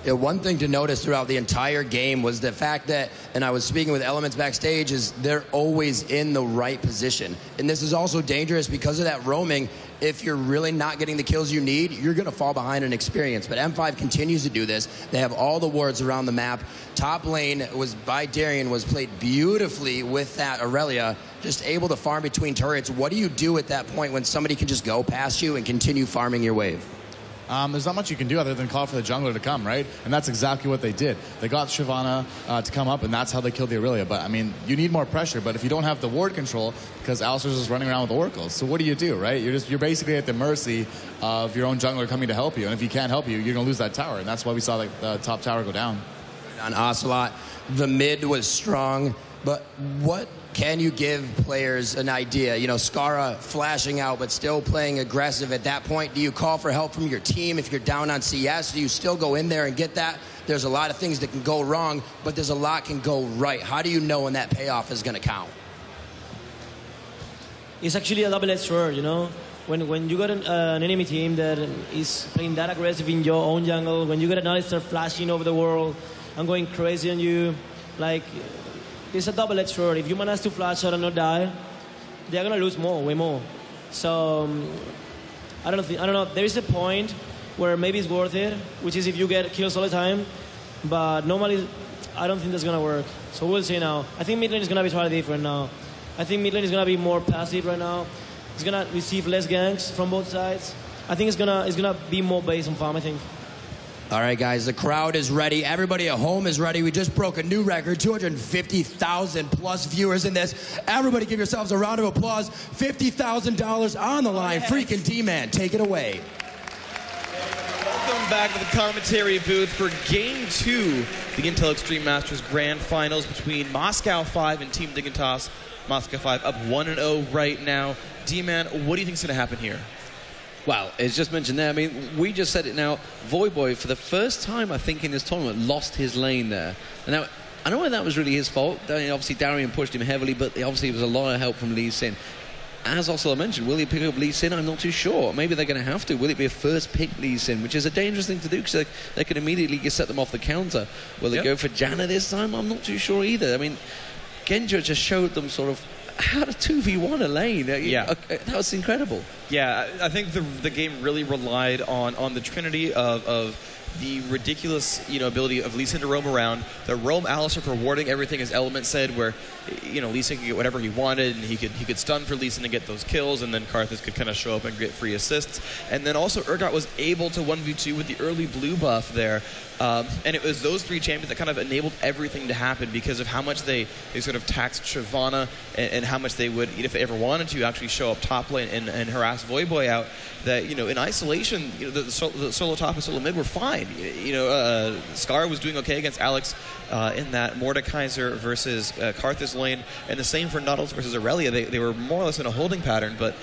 Yeah, one thing to notice throughout the entire game was the fact that, and I was speaking with Elements backstage, is they're always in the right position. And this is also dangerous because of that roaming. If you're really not getting the kills you need, you're going to fall behind in experience. But M5 continues to do this. They have all the wards around the map. Top lane was by Darien, was played beautifully with that Aurelia, just able to farm between turrets. What do you do at that point when somebody can just go past you and continue farming your wave? There's not much you can do other than call for the jungler to come, right? And that's exactly what they did. They got Shyvana to come up, and that's how they killed the Aurelia. But, I mean, you need more pressure. But if you don't have the ward control, because Alistar's just running around with oracles, so what do, right? You're basically at the mercy of your own jungler coming to help you. And if he can't help you, you're going to lose that tower. And that's why we saw the top tower go down. On Ocelot, the mid was strong. But what can you give players an idea? Skara flashing out but still playing aggressive at that point. Do you call for help from your team if you're down on CS? Do you still go in there and get that? There's a lot of things that can go wrong, but there's a lot can go right. How do you know when that payoff is going to count? It's actually a double-edged sword, When you got an enemy team that is playing that aggressive in your own jungle, when you got an Alistar flashing over the world and going crazy on you, like, it's a double-edged sword. If you manage to flash out and not die, they're gonna lose more, way more. So I don't know. There is a point where maybe it's worth it, which is if you get kills all the time. But normally, I don't think that's gonna work. So we'll see now. I think mid lane is gonna be totally different now. I think mid lane is gonna be more passive right now. It's gonna receive less ganks from both sides. I think it's gonna be more based on farm, I think. All right, guys, the crowd is ready. Everybody at home is ready. We just broke a new record, 250,000 plus viewers in this. Everybody give yourselves a round of applause. $50,000 on the line. Freaking D-Man, take it away. Welcome back to the commentary booth for Game 2, the Intel Extreme Masters Grand Finals between Moscow 5 and Team Dignitas. Moscow 5 up 1-0 right now. D-Man, what do you think is going to happen here? Well, it's just mentioned there. I mean, we just said it now. Voyboy, for the first time, I think, in this tournament, lost his lane there. And now, I don't know whether that was really his fault. Obviously, Darian pushed him heavily, but obviously, there was a lot of help from Lee Sin. As also mentioned, will he pick up Lee Sin? I'm not too sure. Maybe they're going to have to. Will it be a first pick Lee Sin, which is a dangerous thing to do because they can immediately set them off the counter. Will they go for Janna this time? I'm not too sure either. I mean, Genja just showed them sort of how to 2v1 a lane. Yeah. That was incredible. Yeah, I think the game really relied on the trinity of the ridiculous, ability of Lee Sin to roam around, the roam Alistar rewarding everything as Element said, where, Lee Sin could get whatever he wanted, and he could stun for Lee Sin to get those kills, and then Karthus could kind of show up and get free assists. And then also Urgot was able to 1v2 with the early blue buff there. And it was those three champions that kind of enabled everything to happen because of how much they sort of taxed Shyvana and how much they would, if they ever wanted to, actually show up top lane and harass Voyboy out. That, in isolation, the solo top and solo mid were fine. Scar was doing okay against Alex in that Mordekaiser versus Karthus lane, and the same for Nautilus versus Aurelia. They were more or less in a holding pattern, but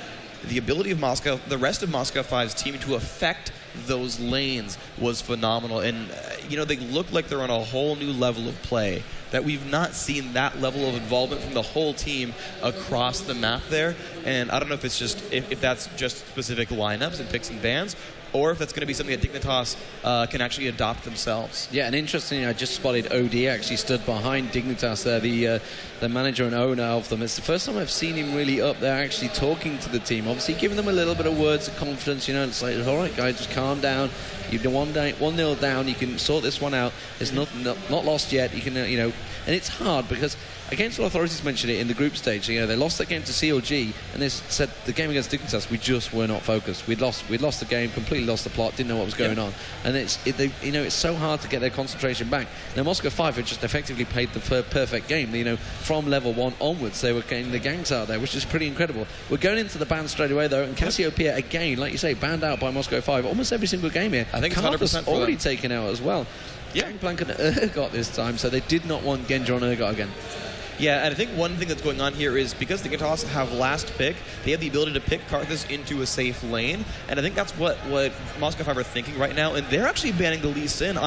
the ability of the rest of Moscow 5's team to affect those lanes was phenomenal. And, they look like they're on a whole new level of play, that we've not seen that level of involvement from the whole team across the map there. And I don't know if it's just, if that's just specific lineups and picks and bans, or if that's going to be something that Dignitas can actually adopt themselves. Yeah, and interestingly, I just spotted OD actually stood behind Dignitas there, the manager and owner of them. It's the first time I've seen him really up there actually talking to the team, obviously giving them a little bit of words of confidence, it's like, all right, guys, just calm down. You've been 1-0 down, you can sort this one out. It's not lost yet. You can, and it's hard because against all authorities mentioned it in the group stage. They lost that game to CLG, and they said the game against Dignitas, we just were not focused. We'd lost the game, completely lost the plot, didn't know what was going on, and it's so hard to get their concentration back. Now Moscow 5 had just effectively played the perfect game. From level 1 onwards, they were getting the ganks out there, which is pretty incredible. We're going into the ban straight away though, and Cassiopeia again, like you say, banned out by Moscow 5 almost every single game here. I think it's 100% already taken out as well. Yeah, Gangplank and Urgot this time, so they did not want Genja on Urgot again. Yeah, and I think one thing that's going on here is because the Dignitas have last pick, they have the ability to pick Karthus into a safe lane, and I think that's what Moscow 5 are thinking right now, and they're actually banning the Lee Sin.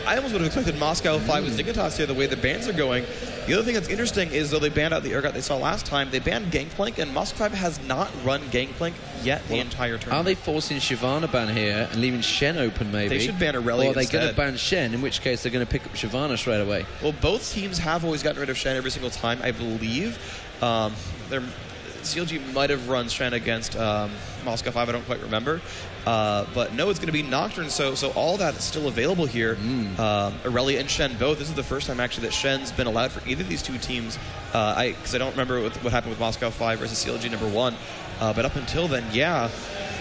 I almost would have expected Moscow 5 with Dignitas here, the way the bans are going. The other thing that's interesting is, though they banned out the Urgot they saw last time, they banned Gangplank, and Moscow 5 has not run Gangplank yet the entire tournament. Are they forcing Shyvana ban here and leaving Shen open, maybe? They should ban Aurelia Or are they going to instead. ban Shen, in which case they're going to pick up Shyvana straight away? Well, both teams have always gotten rid of Shen every single time, I believe. CLG might have run Shen against Moscow 5, I don't quite remember. But no, it's going to be Nocturne, so all that is still available here. Aurelia and Shen both. This is the first time actually that Shen's been allowed for either of these two teams. Because I don't remember what happened with Moscow 5 versus CLG number 1. But up until then, yeah.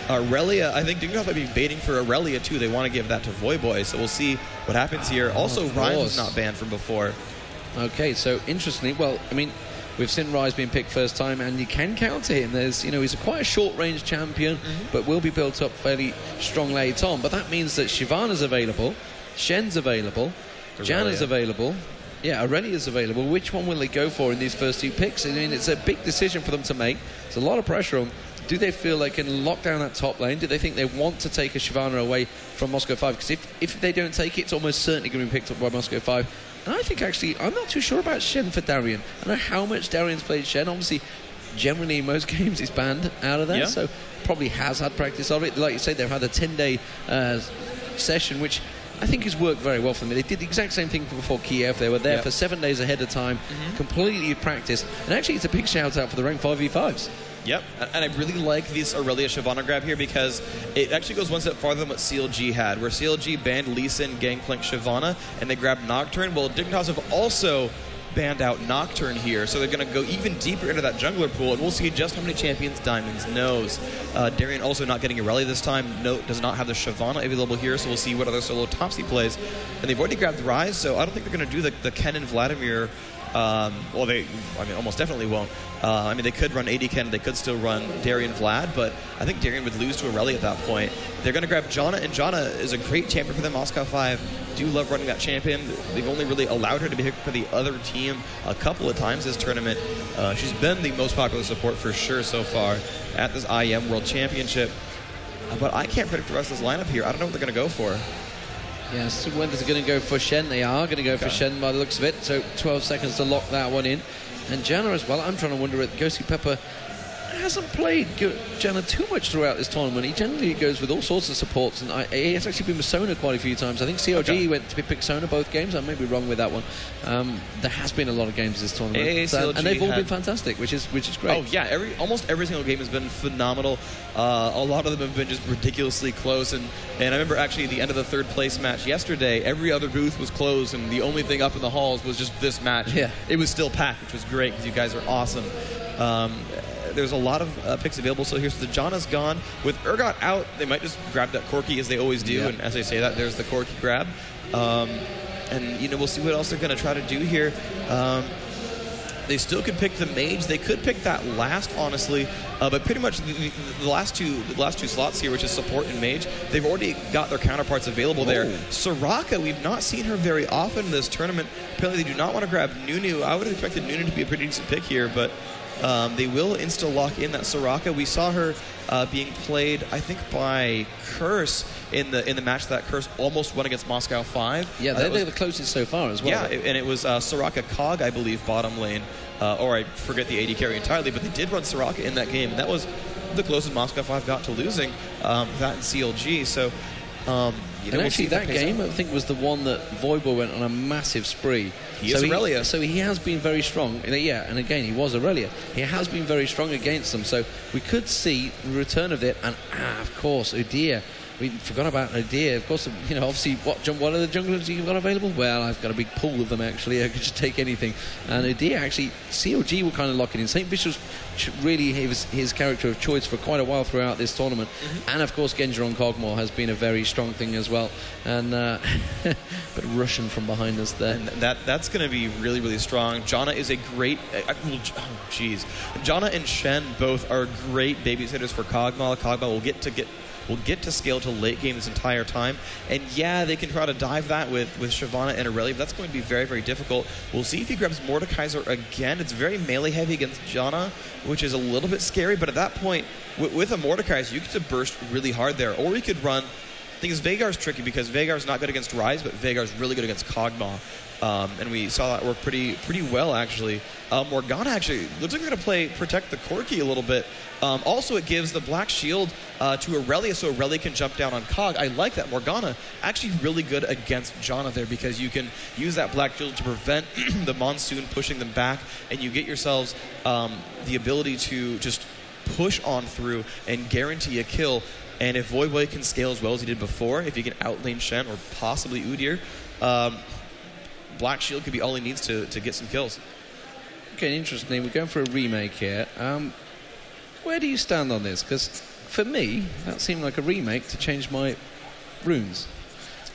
Aurelia, I think Dignitas might be baiting for Aurelia too. They want to give that to Voyboy, so we'll see what happens here. Also, Ryan was not banned from before. Okay, so interestingly, we've seen Rise being picked first time, and you can counter him. There's, he's quite a short-range champion, but will be built up fairly strong late on. But that means that Shyvana's available, Shen's available, Janna's available. Yeah, Aurelia's available. Which one will they go for in these first two picks? It's a big decision for them to make. There's a lot of pressure on. Do they feel they can lock down that top lane? Do they think they want to take a Shyvana away from Moscow 5? Because if they don't take it, it's almost certainly going to be picked up by Moscow 5. And I think, actually, I'm not too sure about Shen for Darian. I know how much Darian's played Shen. Obviously, generally in most games, he's banned out of there. So probably has had practice of it. Like you say, they've had a 10-day session, which I think has worked very well for them. They did the exact same thing before Kiev. They were there for 7 days ahead of time, completely practiced. And actually, it's a big shout out for the ranked 5v5s. Yep, and I really like this Aurelia Shyvana grab here because it actually goes one step farther than what CLG had, where CLG banned Lee Sin, Gangplank, Shyvana, and they grabbed Nocturne. Well, Dignitas have also banned out Nocturne here, so they're going to go even deeper into that jungler pool, and we'll see just how many champions Diamonds knows. Darien also not getting Aurelia this time, does not have the Shyvana available here, so we'll see what other solo tops he plays. And they've already grabbed Ryze, so I don't think they're going to do the Ken and Vladimir. Well, they, I mean, almost definitely won't. I mean, they could run AD Ken, they could still run Darien Vlad, but I think Darien would lose to Aurelia at that point. They're going to grab Janna, and Janna is a great champion for them. Moscow 5 do love running that champion. They've only really allowed her to be picked for the other team a couple of times this tournament. She's been the most popular support for sure so far at this IEM World Championship. But I can't predict the rest of this lineup here. I don't know what they're going to go for. Yeah, so whether they're going to go for Shen, they are going to go for Shen by the looks of it. So 12 seconds to lock that one in. And Janna as well. I'm trying to wonder, Ghosty Pepper hasn't played Janna too much throughout this tournament. He generally goes with all sorts of supports, and he has actually been with Sona quite a few times. I think CLG went to pick Sona both games. I may be wrong with that one. There has been a lot of games this tournament, and they've all been fantastic, which is great. Oh yeah, almost every single game has been phenomenal. A lot of them have been just ridiculously close, and I remember actually at the end of the third place match yesterday, every other booth was closed, and the only thing up in the halls was just this match. Yeah, it was still packed, which was great because you guys are awesome. There's a lot of picks available, so here's the Janna's gone. With Urgot out, they might just grab that Corki as they always do, and as I say that, there's the Corki grab. And, you know, we'll see what else they're going to try to do here. They still could pick the Mage. They could pick that last, honestly, but pretty much the last two slots here, which is Support and Mage, they've already got their counterparts available there. Soraka, we've not seen her very often in this tournament. Apparently they do not want to grab Nunu. I would have expected Nunu to be a pretty decent pick here, but they will insta-lock in that Soraka. We saw her being played, I think, by Curse in the match that Curse almost won against Moscow 5. Yeah, they're the closest so far as well. Yeah, and it was Soraka Cog, I believe, bottom lane. Or I forget the AD carry entirely, but they did run Soraka in that game, and that was the closest Moscow 5 got to losing, that and CLG. So, you know, and actually, that game, I think, was the one that Voidboy went on a massive spree. He is Aurelia. So he has been very strong. Yeah, and again, he was Aurelia. He has been very strong against them. So we could see the return of it. And, of course, Udyr. We forgot about Udyr. Of course, you know, obviously, what are the junglers you've got available? Well, I've got a big pool of them, actually. I could just take anything. And Udyr, actually, CLG will kind of lock it in. St. Bishop's really his character of choice for quite a while throughout this tournament. And, of course, Genja on Kog'Maw has been a very strong thing as well. And, but Russian from behind us there. And that's going to be really, really strong. Janna is a great... Janna and Shen both are great babysitters for Kog'Maw. Kog'Maw will get to scale till late game this entire time. And yeah, they can try to dive that with Shyvana and Aurelia, but that's going to be very, very difficult. We'll see if he grabs Mordekaiser again. It's very melee heavy against Janna, which is a little bit scary, but at that point, with a Mordekaiser, you get to burst really hard there. Or we could run... The thing is, Veigar's tricky because Veigar's not good against Ryze, but Veigar's really good against Kog'Maw. And we saw that work pretty well, actually. Morgana actually looks like they're going to protect the Corki a little bit. Also, it gives the Black Shield to Aurelia, so Aurelia can jump down on Cog. I like that. Morgana actually really good against Janna there because you can use that Black Shield to prevent the Monsoon pushing them back, and you get yourselves the ability to just push on through and guarantee a kill. And if Voidboy can scale as well as he did before, if he can outlane Shen or possibly Udyr, Black Shield could be all he needs to get some kills. Okay, interesting. We're going for a remake here. Where do you stand on this? Because for me, that seemed like a remake to change my runes.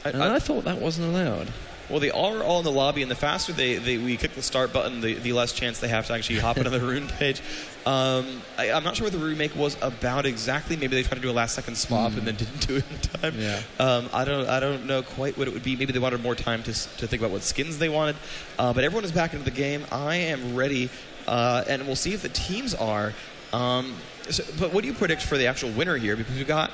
I thought that wasn't allowed. Well, they are all in the lobby, and the faster we click the start button, the less chance they have to actually hop into the rune page. I'm not sure what the remake was about exactly. Maybe they tried to do a last-second swap and then didn't do it in time. Yeah. I don't know quite what it would be. Maybe they wanted more time to think about what skins they wanted. But everyone is back into the game. I am ready, and we'll see if the teams are. But what do you predict for the actual winner here? Because we've got,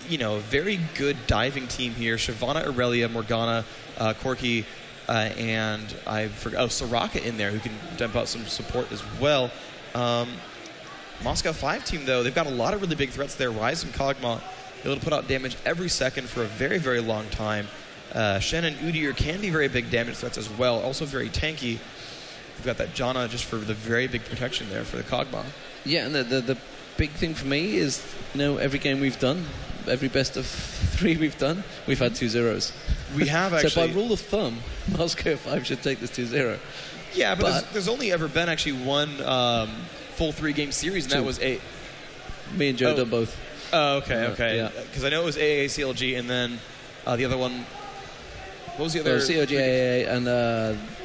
you know, a very good diving team here. Shyvana, Aurelia, Morgana, Corki, and I forgot, Soraka in there who can dump out some support as well. Moscow 5 team, though, they've got a lot of really big threats there. Ryze and Kog'Maw able to put out damage every second for a very, very long time. Shen and Udyr can be very big damage threats as well, also very tanky. We've got that Janna just for the very big protection there for the Kog'Maw. Yeah, and the big thing for me is, every game we've done, every best of 3 we've done, we've had 2-0s. We have actually. So by rule of thumb, Moscow 5 should take this 2-0. Yeah, but there's only ever been actually one full 3-game series, and that was a. Me and Joe done both. Oh, okay. Yeah. Because I know it was AAA CLG, and then the other one. What was the other? COG, AAA, and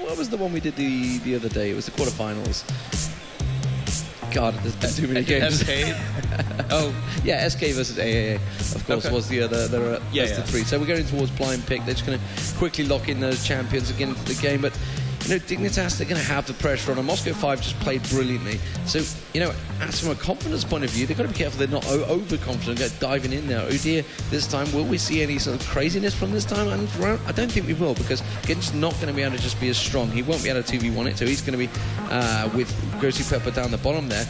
what was the one we did the other day? It was the quarterfinals. God, there's been too many games. SK? Oh, yeah, SK versus AAA, of course, was the other best of 3. So we're going towards blind pick. They're just going to quickly lock in those champions again into the game. But, Dignitas, they're going to have the pressure on them. Moscow 5 just played brilliantly. So, as from a confidence point of view, they've got to be careful they're not overconfident, diving in there. Oh dear, this time, will we see any sort of craziness from this time? I don't think we will, because Genji's not going to be able to just be as strong. He won't be able to 2v1 it, so he's going to be with Grossy Pepper down the bottom there.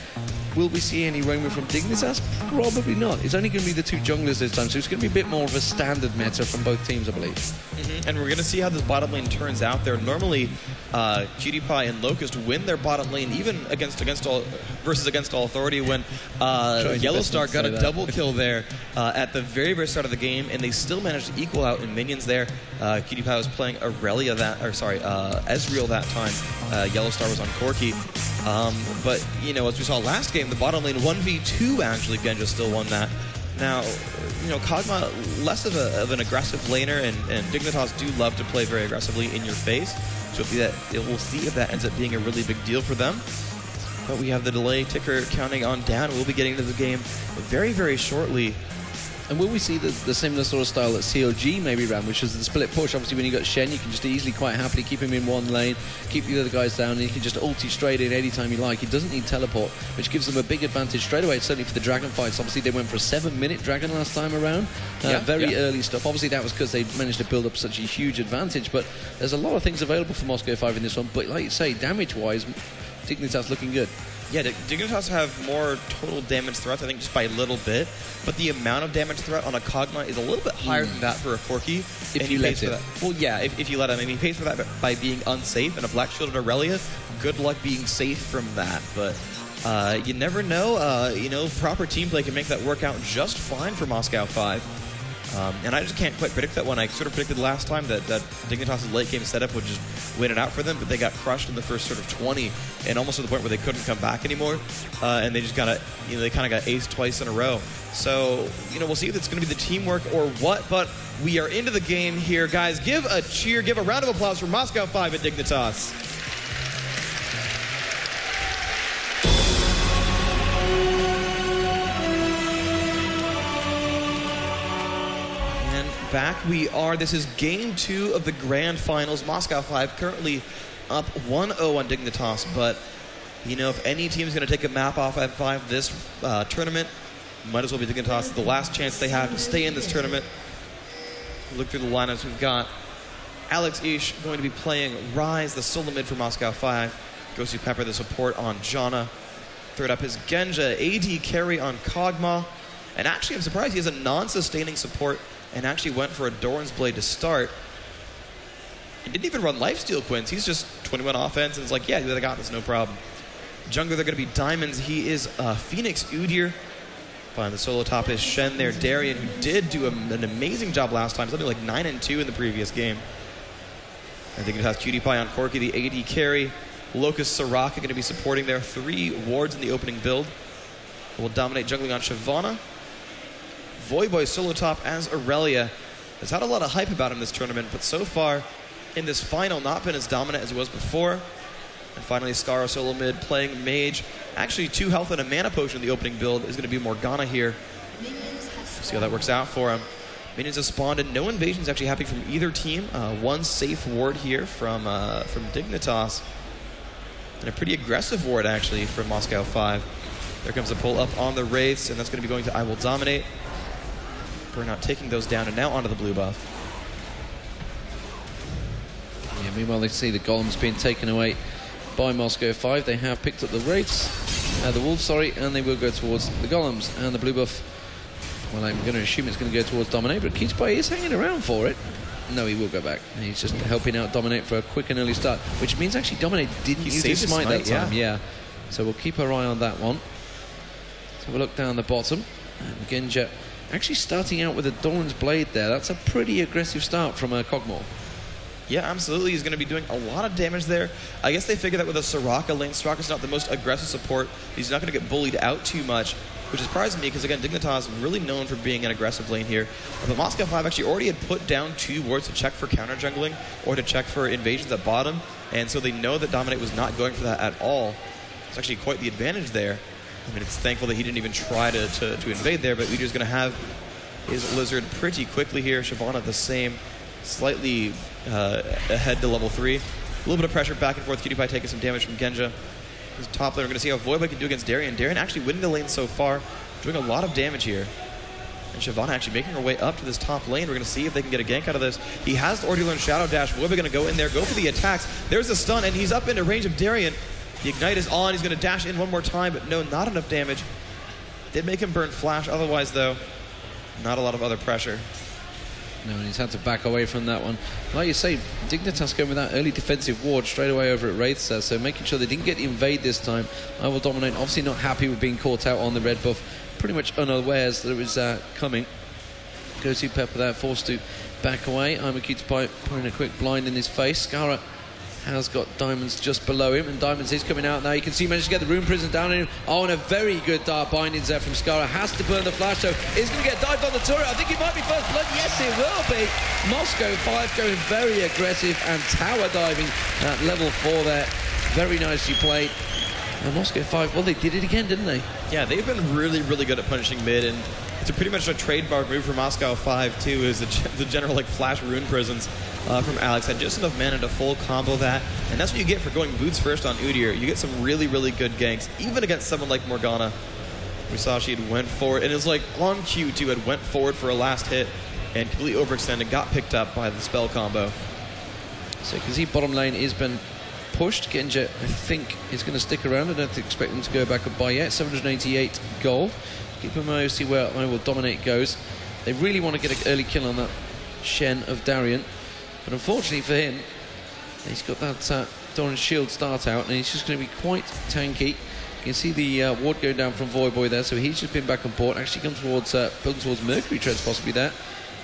Will we see any roaming from Dignitas? Probably not. It's only going to be the 2 junglers this time, so it's going to be a bit more of a standard meta from both teams, I believe. Mm-hmm. And we're going to see how this bottom lane turns out there. Normally, PewDiePie and Locust win their bottom lane, even against all authority, when Yellowstar got a double kill there at the very, very start of the game, and they still managed to equal out in minions there. PewDiePie was playing Ezreal that time. Yellowstar was on Corki. But, as we saw last game, the bottom lane 1v2, actually, Genja still won that. Now, Kog'Maw, less of an aggressive laner, and Dignitas do love to play very aggressively in your face. So we'll see if that ends up being a really big deal for them. But we have the delay ticker counting on down. We'll be getting into the game very, very shortly. And will we see the similar sort of style that COG maybe ran, which is the split push? Obviously, when you got Shen, you can just easily, quite happily keep him in one lane, keep the other guys down, and you can just ulti straight in anytime you like. He doesn't need teleport, which gives them a big advantage straight away, certainly for the dragon fights. Obviously, they went for a 7-minute dragon last time around. Early stuff. Obviously, that was because they managed to build up such a huge advantage, but there's a lot of things available for Moscow 5 in this one. But like you say, damage-wise, Dignitas looking good. Yeah, Dignitas have more total damage threats, I think, just by a little bit. But the amount of damage threat on a Kog'Maw is a little bit higher than that for a Corki. If you let it. Well, yeah, if you let him. I mean, he pays for that by being unsafe. And a Black Shielded Aurelia, good luck being safe from that. But you never know. Proper team play can make that work out just fine for Moscow 5. And I just can't quite predict that one. I sort of predicted last time that Dignitas' late game setup would just win it out for them, but they got crushed in the first sort of 20, and almost to the point where they couldn't come back anymore. And they just got they kind of got aced twice in a row. So, we'll see if it's going to be the teamwork or what, but we are into the game here. Guys, give a cheer, give a round of applause for Moscow 5 and Dignitas. Back we are. This is game 2 of the grand finals. Moscow 5 currently up 1-0 on Dignitas, but if any team is going to take a map off at 5 this tournament, might as well be Dignitas. The last chance they have to stay in this tournament. Look through the lineups we've got. Alex Ish going to be playing Rise, the solo mid for Moscow 5. Goes to Pepper, the support on Janna. Third up is Genja, AD carry on Kog'Maw. And actually, I'm surprised he has a non-sustaining support and actually went for a Doran's Blade to start. He didn't even run Lifesteal Quints. He's just 21 offense and it's like, yeah, I got this, no problem. Jungler, they're going to be Diamonds. He is Phoenix Udyr. Fine, the solo top is Shen there. Darian, who did do an amazing job last time. Something like 9-2 in the previous game. I think it has PewDiePie on Corki, the AD carry. Locust Soraka going to be supporting there. 3 wards in the opening build. Will dominate jungling on Shyvana. Voyboy solo top as Aurelia. Has had a lot of hype about him this tournament, but so far in this final not been as dominant as he was before. And finally, Skaro solo mid playing Mage. Actually, 2 health and a mana potion in the opening build is going to be Morgana here. See how that works out for him. Minions have spawned and no invasions actually happening from either team. 1 safe ward here from Dignitas. And a pretty aggressive ward actually from Moscow 5. There comes a pull up on the Wraiths, and that's going to be going to I Will Dominate. Burnout taking those down, and now onto the blue buff. Yeah, meanwhile, they see the golems being taken away by Moscow 5. They have picked up the Wraiths, the Wolves, sorry, and they will go towards the golems. And the blue buff, well, I'm going to assume it's going to go towards Dominate, but Keechpai is hanging around for it. No, he will go back. He's just helping out Dominate for a quick and early start, which means actually Dominate didn't use his smite that time. Yeah. So we'll keep our eye on that one. So we'll look down the bottom. And Genja actually starting out with a Doran's Blade there. That's a pretty aggressive start from Kog'Maw. Yeah, absolutely. He's going to be doing a lot of damage there. I guess they figured that with a Soraka lane, Soraka's not the most aggressive support. He's not going to get bullied out too much, which surprised me because, again, Dignitas is really known for being an aggressive lane here. But Moscow 5 actually already had put down 2 wards to check for counter jungling or to check for invasions at bottom, and so they know that Dominate was not going for that at all. It's actually quite the advantage there. I mean, it's thankful that he didn't even try to invade there, but Udyr's going to have his Lizard pretty quickly here. Shyvana the same, slightly ahead to level 3. A little bit of pressure back and forth. QtPie taking some damage from Genja. His top lane, we're going to see how Voiboy can do against Darien. Darien actually winning the lane so far, doing a lot of damage here. And Shyvana actually making her way up to this top lane. We're going to see if they can get a gank out of this. He has already learned Shadow Dash. Voiboy going to go in there, go for the attacks. There's a stun, and he's up into range of Darien. The Ignite is on. He's going to dash in one more time, but no, not enough damage. Did make him burn Flash. Otherwise, though, not a lot of other pressure. No, and he's had to back away from that one. Like you say, Dignitas going with that early defensive ward straight away over at Wraiths there, so making sure they didn't get invade this time. I Will Dominate, obviously not happy with being caught out on the red buff, pretty much unawares that it was coming. GoToPepper there, forced to back away. I'm a QtPie putting a quick blind in his face. Skara has got Diamonds just below him, and Diamonds is coming out now. You can see he managed to get the Rune Prison down in him. Oh, and a very good dark bindings there from Skara. Has to burn the flash, so is going to get dived on the turret. I think it might be first blood. Yes, it will be. Moscow 5 going very aggressive and tower diving at level 4 there. Very nicely played. And Moscow 5, well, they did it again, didn't they? Yeah, they've been really, really good at punishing mid, and it's pretty much a trademark move for Moscow 5, too, is the general, like, flash Rune Prisons from Alex. Had just enough mana to full combo that, and that's what you get for going boots first on Udyr. You get some really, really good ganks, even against someone like Morgana. We saw she had went forward, and it was like on cue, too, had went forward for a last hit and completely overextended, got picked up by the spell combo. So you can see bottom lane has been pushed. Genja, I think, is going to stick around. I don't expect them to go back and buy yet. 788 gold. Keep an eye to see where I Will Dominate goes. They really want to get an early kill on that Shen of Darien. But unfortunately for him, he's got that Doran's Shield start out, and he's just going to be quite tanky. You can see the ward going down from Voiboy there, so he's just been back on port. Actually come towards, building towards Mercury Treads possibly there.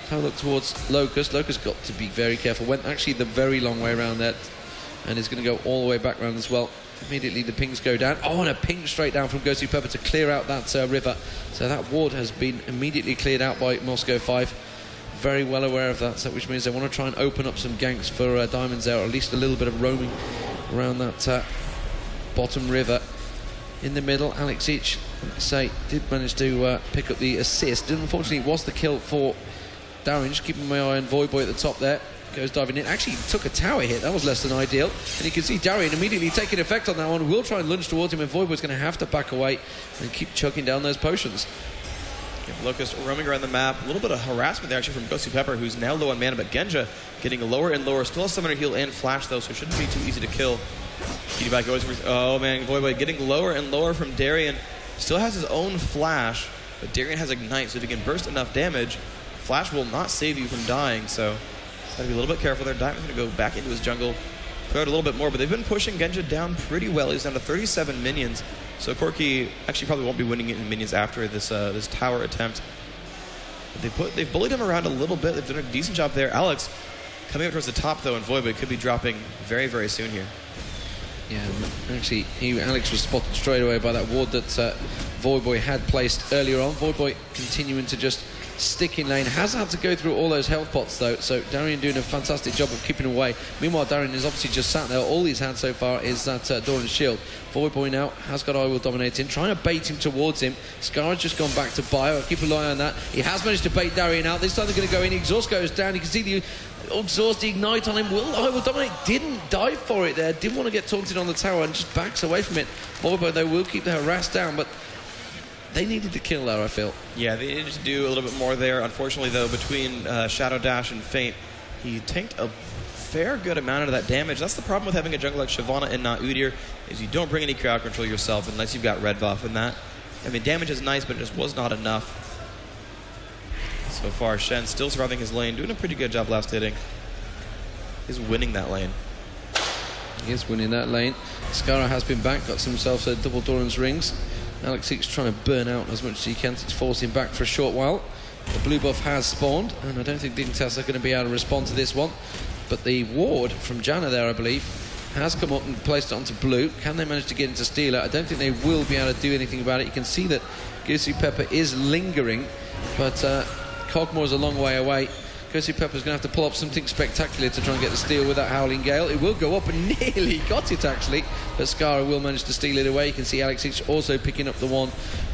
Have a look towards Locust. Locust got to be very careful. Went actually the very long way around there, and is going to go all the way back round as well. Immediately the pings go down. Oh, and a ping straight down from GoToPepper to clear out that river. So that ward has been immediately cleared out by Moscow 5. Very well aware of that, so which means they want to try and open up some ganks for Diamonds there, or at least a little bit of roaming around that bottom river. In the middle, Alex Ich, like I say, did manage to pick up the assist. Unfortunately, it was the kill for Darien. Just keeping my eye on Voiboy at the top there. Goes diving in. Actually took a tower hit. That was less than ideal. And you can see Darien immediately taking effect on that one. Will try and lunge towards him, and Voiboy's going to have to back away and keep chucking down those potions. Locust roaming around the map. A little bit of harassment there actually from GoToPepper, who's now low on mana, but Genja getting lower and lower. Still has Summoner Heal and Flash though, so it shouldn't be too easy to kill. QtPie goes for, oh man, Voiboy getting lower and lower from Darien. Still has his own Flash, but Darien has Ignite, so if he can burst enough damage, Flash will not save you from dying, so gotta be a little bit careful there. Diamond's gonna go back into his jungle, clear out a little bit more, but they've been pushing Genja down pretty well. He's down to 37 minions. So Corki actually probably won't be winning it in minions after this this tower attempt. But they've bullied him around a little bit. They've done a decent job there. Alex coming up towards the top though, and Voiboy could be dropping very, very soon here. Yeah, actually, Alex was spotted straight away by that ward that Voiboy had placed earlier on. Voiboy continuing to just stick in lane. Has had to go through all those health pots though, so Darien doing a fantastic job of keeping away. Meanwhile, Darien is obviously just sat there. All he's had so far is that Doran's Shield. Voiboy now has got I Will Dominate in, trying to bait him towards him. Scar's just gone back to bio. I'll keep an eye on that. He has managed to bait Darien out. This time they're going to go in. Exhaust goes down. You can see the exhaust, the Ignite on him. I Will Dominate didn't dive for it there. Didn't want to get taunted on the tower and just backs away from it. Voiboy though will keep the harass down, but they needed to kill there, I feel. Yeah, they needed to do a little bit more there. Unfortunately, though, between Shadow Dash and Feint, he tanked a fair good amount of that damage. That's the problem with having a jungle like Shyvana and not Udyr, is you don't bring any crowd control yourself unless you've got red buff, and that, I mean, damage is nice, but it just was not enough. So far, Shen still surviving his lane, doing a pretty good job last hitting. He's winning that lane. He is winning that lane. Skara has been back, got himself a double Doran's rings. Alex Eats trying to burn out as much as he can. It's forcing back for a short while. The blue buff has spawned, and I don't think Dignitas are going to be able to respond to this one. But the ward from Janna there, I believe, has come up and placed it onto blue. Can they manage to get into steal it? I don't think they will be able to do anything about it. You can see that Goosey Pepper is lingering, but Cogmore is a long way away. Goosey Pepper's going to have to pull up something spectacular to try and get the steal with that Howling Gale. It will go up and nearly got it, actually, but Skara will manage to steal it away. You can see Alex Each also picking up the one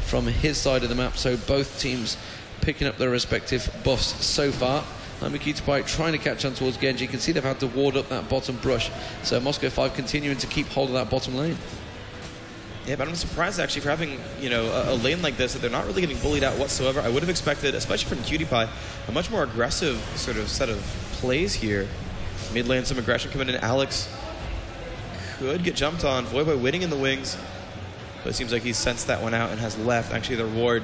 from his side of the map, so both teams picking up their respective buffs so far. Mikita trying to catch on towards Genji. You can see they've had to ward up that bottom brush, so Moscow 5 continuing to keep hold of that bottom lane. Yeah, but I'm surprised actually for having, you know, a lane like this that they're not really getting bullied out whatsoever. I would have expected, especially from QtPie, a much more aggressive sort of set of plays here. Mid lane, some aggression coming in. Alex could get jumped on. Voyboy waiting in the wings, but it seems like he sensed that one out and has left. Actually, the ward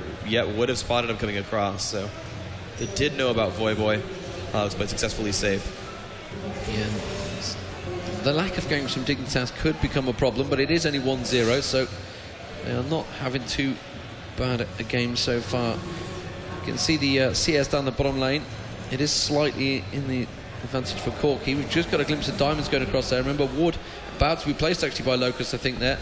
would have spotted him coming across, so they did know about Voyboy, but successfully saved. Yeah. The lack of games from Dignitas could become a problem, but it is only 1-0, so they are not having too bad a game so far. You can see the CS down the bottom lane. It is slightly in the advantage for Corky. We've just got a glimpse of Diamonds going across there. Remember, ward about to be placed actually by Locust, I think, there.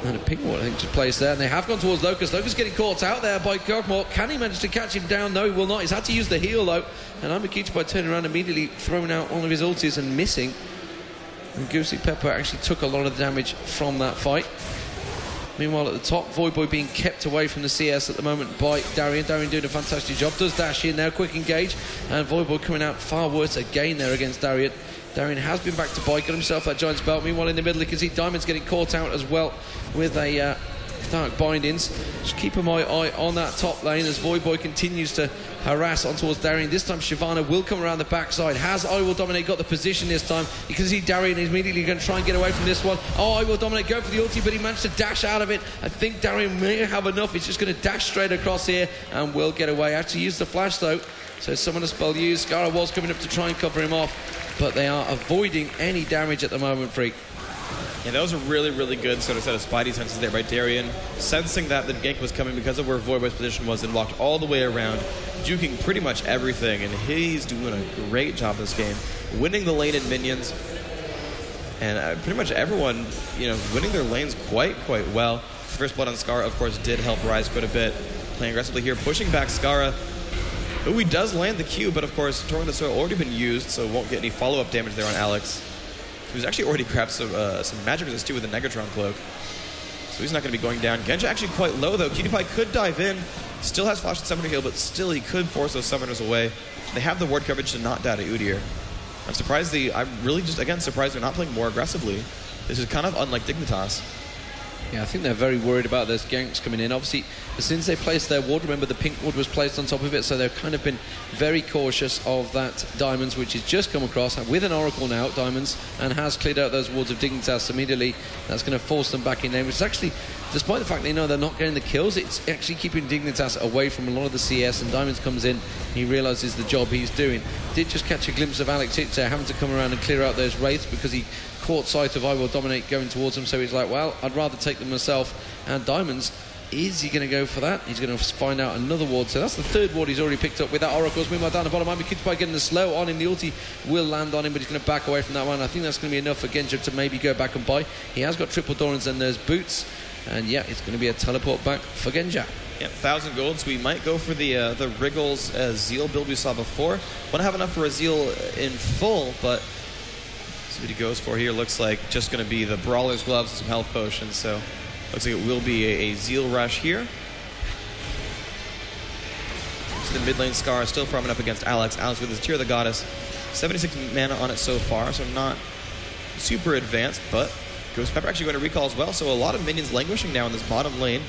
And a pink ward, I think, just placed there. And they have gone towards Locust. Locust getting caught out there by Cogmore. Can he manage to catch him down? No, he will not. He's had to use the heal, though. And Amakita by turning around immediately, throwing out one of his ultis and missing. And Goosey Pepper actually took a lot of damage from that fight. Meanwhile, at the top, Voyboy being kept away from the CS at the moment by Darian. Darian doing a fantastic job. Does dash in there, quick engage. And Voyboy coming out far worse again there against Darian. Darian has been back to buy, got himself that Giant's Belt. Meanwhile, in the middle, you can see Diamonds getting caught out as well with a Dark Bindings. Just keep an eye on that top lane as Voyboy continues to harass on towards Darian. This time, Shyvana will come around the backside. Has I Will Dominate got the position this time? You can see Darian is immediately going to try and get away from this one. Oh, I Will Dominate go for the ulti, but he managed to dash out of it. I think Darian may have enough. He's just going to dash straight across here and will get away. Actually used the flash, though. So Summoner Spell used. Skara was coming up to try and cover him off, but they are avoiding any damage at the moment, Freak. Yeah, that was a really, really good sort of set of Spidey senses there by Darian, sensing that the gank was coming because of where Voyboy's position was and walked all the way around, juking pretty much everything, and he's doing a great job this game, winning the lane in minions, and pretty much everyone, you know, winning their lanes quite well. First blood on Skara, of course, did help Rise quite a bit, playing aggressively here, pushing back Skara. Ooh, he does land the Q, but of course, Torrent has already been used, so won't get any follow-up damage there on Alex. Who's actually already grabbed some magic resist too with the Negatron cloak. So he's not going to be going down. Genji actually quite low though. QtPie could dive in. Still has flash and summoner heal, but still he could force those summoners away. They have the ward coverage to not die to Udyr. I'm surprised I'm really just, again, surprised they're not playing more aggressively. This is kind of unlike Dignitas. Yeah, I think they're very worried about those ganks coming in. Obviously, as soon as they placed their ward, remember the pink ward was placed on top of it, so they've kind of been very cautious of that Diamonds, which has just come across with an Oracle now, Diamonds, and has cleared out those wards of Dignitas immediately. That's going to force them back in there, which is actually, despite the fact they know they're not getting the kills, it's actually keeping Dignitas away from a lot of the CS, and Diamonds comes in, he realises the job he's doing. Did just catch a glimpse of Alex Hitzer having to come around and clear out those wraiths because he caught sight of I Will Dominate going towards him, so he's like, well, I'd rather take them myself. And Diamonds, is he going to go for that? He's going to find out another ward. So that's the third ward he's already picked up with that Oracles. Meanwhile, down the bottom, QtPie getting the slow on him. The ulti will land on him, but he's going to back away from that one. I think that's going to be enough for Genji to maybe go back and buy. He has got triple Dorans and there's boots. And yeah, it's going to be a teleport back for Genji. Yeah, 1,000 gold, so we might go for the Wriggles Zeal build we saw before. Want to have enough for a Zeal in full, but see what he goes for here. Looks like just going to be the Brawler's Gloves and some health potions, so looks like it will be a Zeal rush here. So the mid lane Scar still farming up against Alex. Alex with his Tear of the Goddess. 76 mana on it so far, so not super advanced, but Ghost Pepper actually going to recall as well, so a lot of minions languishing now in this bottom lane.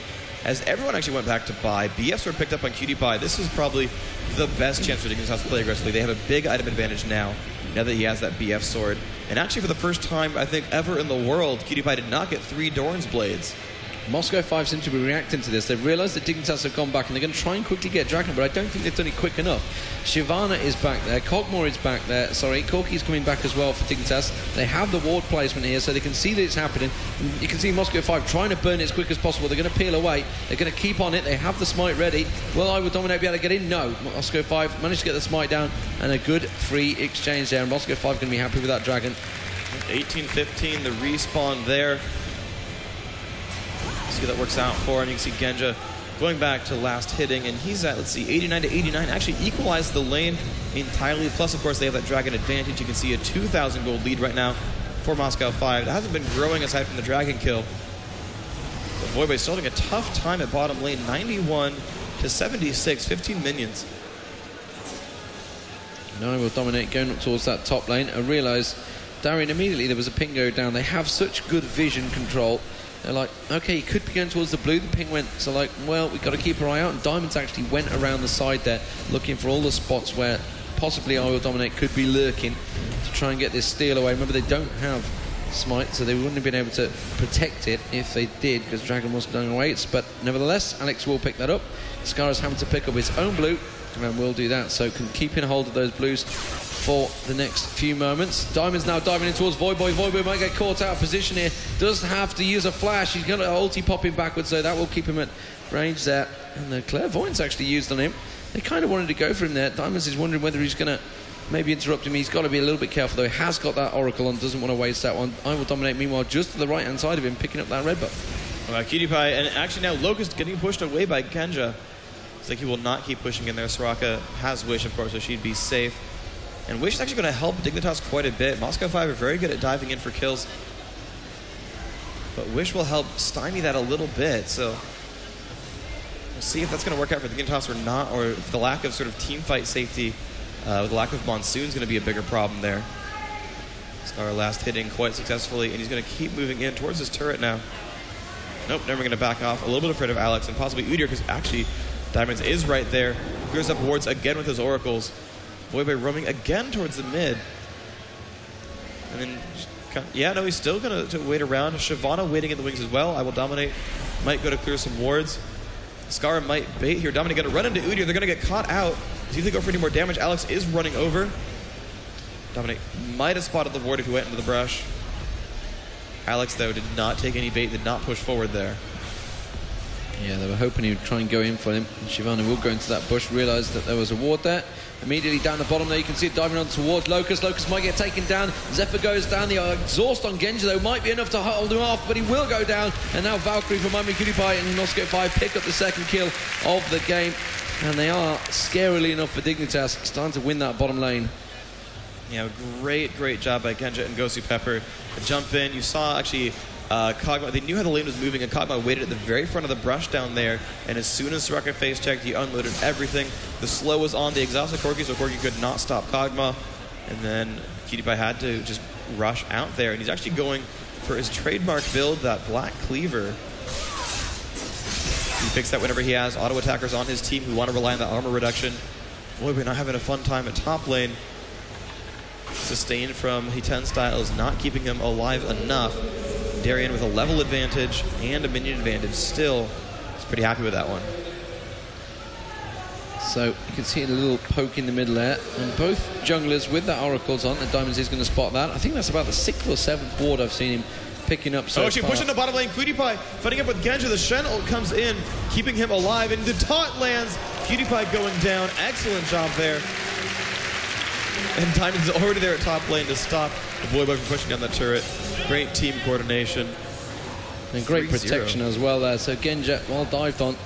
As everyone actually went back to buy, BFs were picked up on QtPie. This is probably the best chance for Dignitas to play aggressively. They have a big item advantage now that he has that BF sword. And actually for the first time, I think, ever in the world, QtPie did not get 3 Doran's Blades. Moscow 5 seem to be reacting to this. They've realised that Dignitas have gone back and they're going to try and quickly get Dragon, but I don't think they've done it quick enough. Shyvana is back there. Cogmore is back there. Sorry, Corky's coming back as well for Dignitas. They have the ward placement here, so they can see that it's happening. And you can see Moscow 5 trying to burn it as quick as possible. They're going to peel away. They're going to keep on it. They have the smite ready. Will I will Dominate be able to get in? No. Moscow 5 managed to get the smite down, and a good free exchange there. And Moscow 5 going to be happy with that Dragon. 18-15, the respawn there. See how that works out for him. You can see Genja going back to last hitting, and he's at, let's see, 89 to 89. Actually equalized the lane entirely. Plus, of course, they have that Dragon advantage. You can see a 2,000 gold lead right now for Moscow 5. It hasn't been growing aside from the Dragon kill. But Voiboy still having a tough time at bottom lane. 91 to 76, 15 minions. Now will Dominate going up towards that top lane. I realise, Darian, immediately there was a ping go down. They have such good vision control. They're like, okay, he could be going towards the blue. The ping went, so like, well, we've got to keep our eye out. And Diamonds actually went around the side there, looking for all the spots where possibly I Will Dominate could be lurking to try and get this steal away. Remember, they don't have smite, so they wouldn't have been able to protect it if they did, because Dragon was going away. But nevertheless, Alex will pick that up. Scar's having to pick up his own blue, and will do that, so can keep in hold of those blues for the next few moments. Diamond's now diving in towards Voiboy. Voiboy might get caught out of position here. Does have to use a flash. He's got an ulti popping backwards, so that will keep him at range there. And the Clairvoyance actually used on him. They kind of wanted to go for him there. Diamonds is wondering whether he's going to maybe interrupt him. He's got to be a little bit careful, though. He has got that Oracle on, doesn't want to waste that one. I Will Dominate, meanwhile, just to the right-hand side of him, picking up that red buff. Cutie Pie, and actually now Locust getting pushed away by Genja. It's like he will not keep pushing in there. Soraka has Wish, of course, so she'd be safe. And Wish is actually going to help Dignitas quite a bit. Moscow 5 are very good at diving in for kills. But Wish will help stymie that a little bit, so we'll see if that's going to work out for Dignitas or not, or if the lack of sort of team fight safety, with the lack of Monsoon is going to be a bigger problem there. Scar last hitting quite successfully, and he's going to keep moving in towards his turret now. Nope, never going to back off. A little bit afraid of Alex and possibly Udyr, because actually Diamonds is right there. Clears up wards again with his oracles. Voiboy roaming again towards the mid. And then, yeah, no, he's still going to wait around. Shyvana waiting in the wings as well. I Will Dominate. Might go to clear some wards. Scar might bait here. Dominate going to run into Udyr. They're going to get caught out. See if they go for any more damage. Alex is running over. Dominate might have spotted the ward if he went into the brush. Alex, though, did not take any bait, did not push forward there. Yeah, they were hoping he would try and go in for him. And Shyvana will go into that bush, realised that there was a ward there. Immediately down the bottom there, you can see it diving on towards Locust. Locust might get taken down. Zephyr goes down. The exhaust on Genja, though, might be enough to hold him off, but he will go down. And now Valkyrie from Mami Cutie Pie and Moscow 5 pick up the second kill of the game. And they are, scarily enough for Dignitas, starting to win that bottom lane. Yeah, great job by Genja and Gosu Pepper to jump in. You saw, actually, Kog'Maw, they knew how the lane was moving, and Kog'Maw waited at the very front of the brush down there, and as soon as Soraka face checked, he unloaded everything. The slow was on, they exhausted Corki, so Corki could not stop Kog'Maw, and then Cutie Pie had to just rush out there, and he's actually going for his trademark build, that Black Cleaver. He picks that whenever he has auto attackers on his team who want to rely on that armor reduction. Boy, we're not having a fun time at top lane. Sustain from Hiten style is not keeping him alive enough. Darian with a level advantage and a minion advantage still is pretty happy with that one. So you can see a little poke in the middle there, and both junglers with the oracles on, and Diamonds is going to spot that. I think that's about the 6th or 7th ward I've seen him picking up so actually far. pushing the bottom lane. Cutie Pie fighting up with Genja. The Shen ult comes in, keeping him alive, and the taunt lands. Cutie Pie going down. Excellent job there. And Diamond's already there at top lane to stop the Voiboy from pushing down the turret. Great team coordination. And great protection as well there. So Genja, well dived on,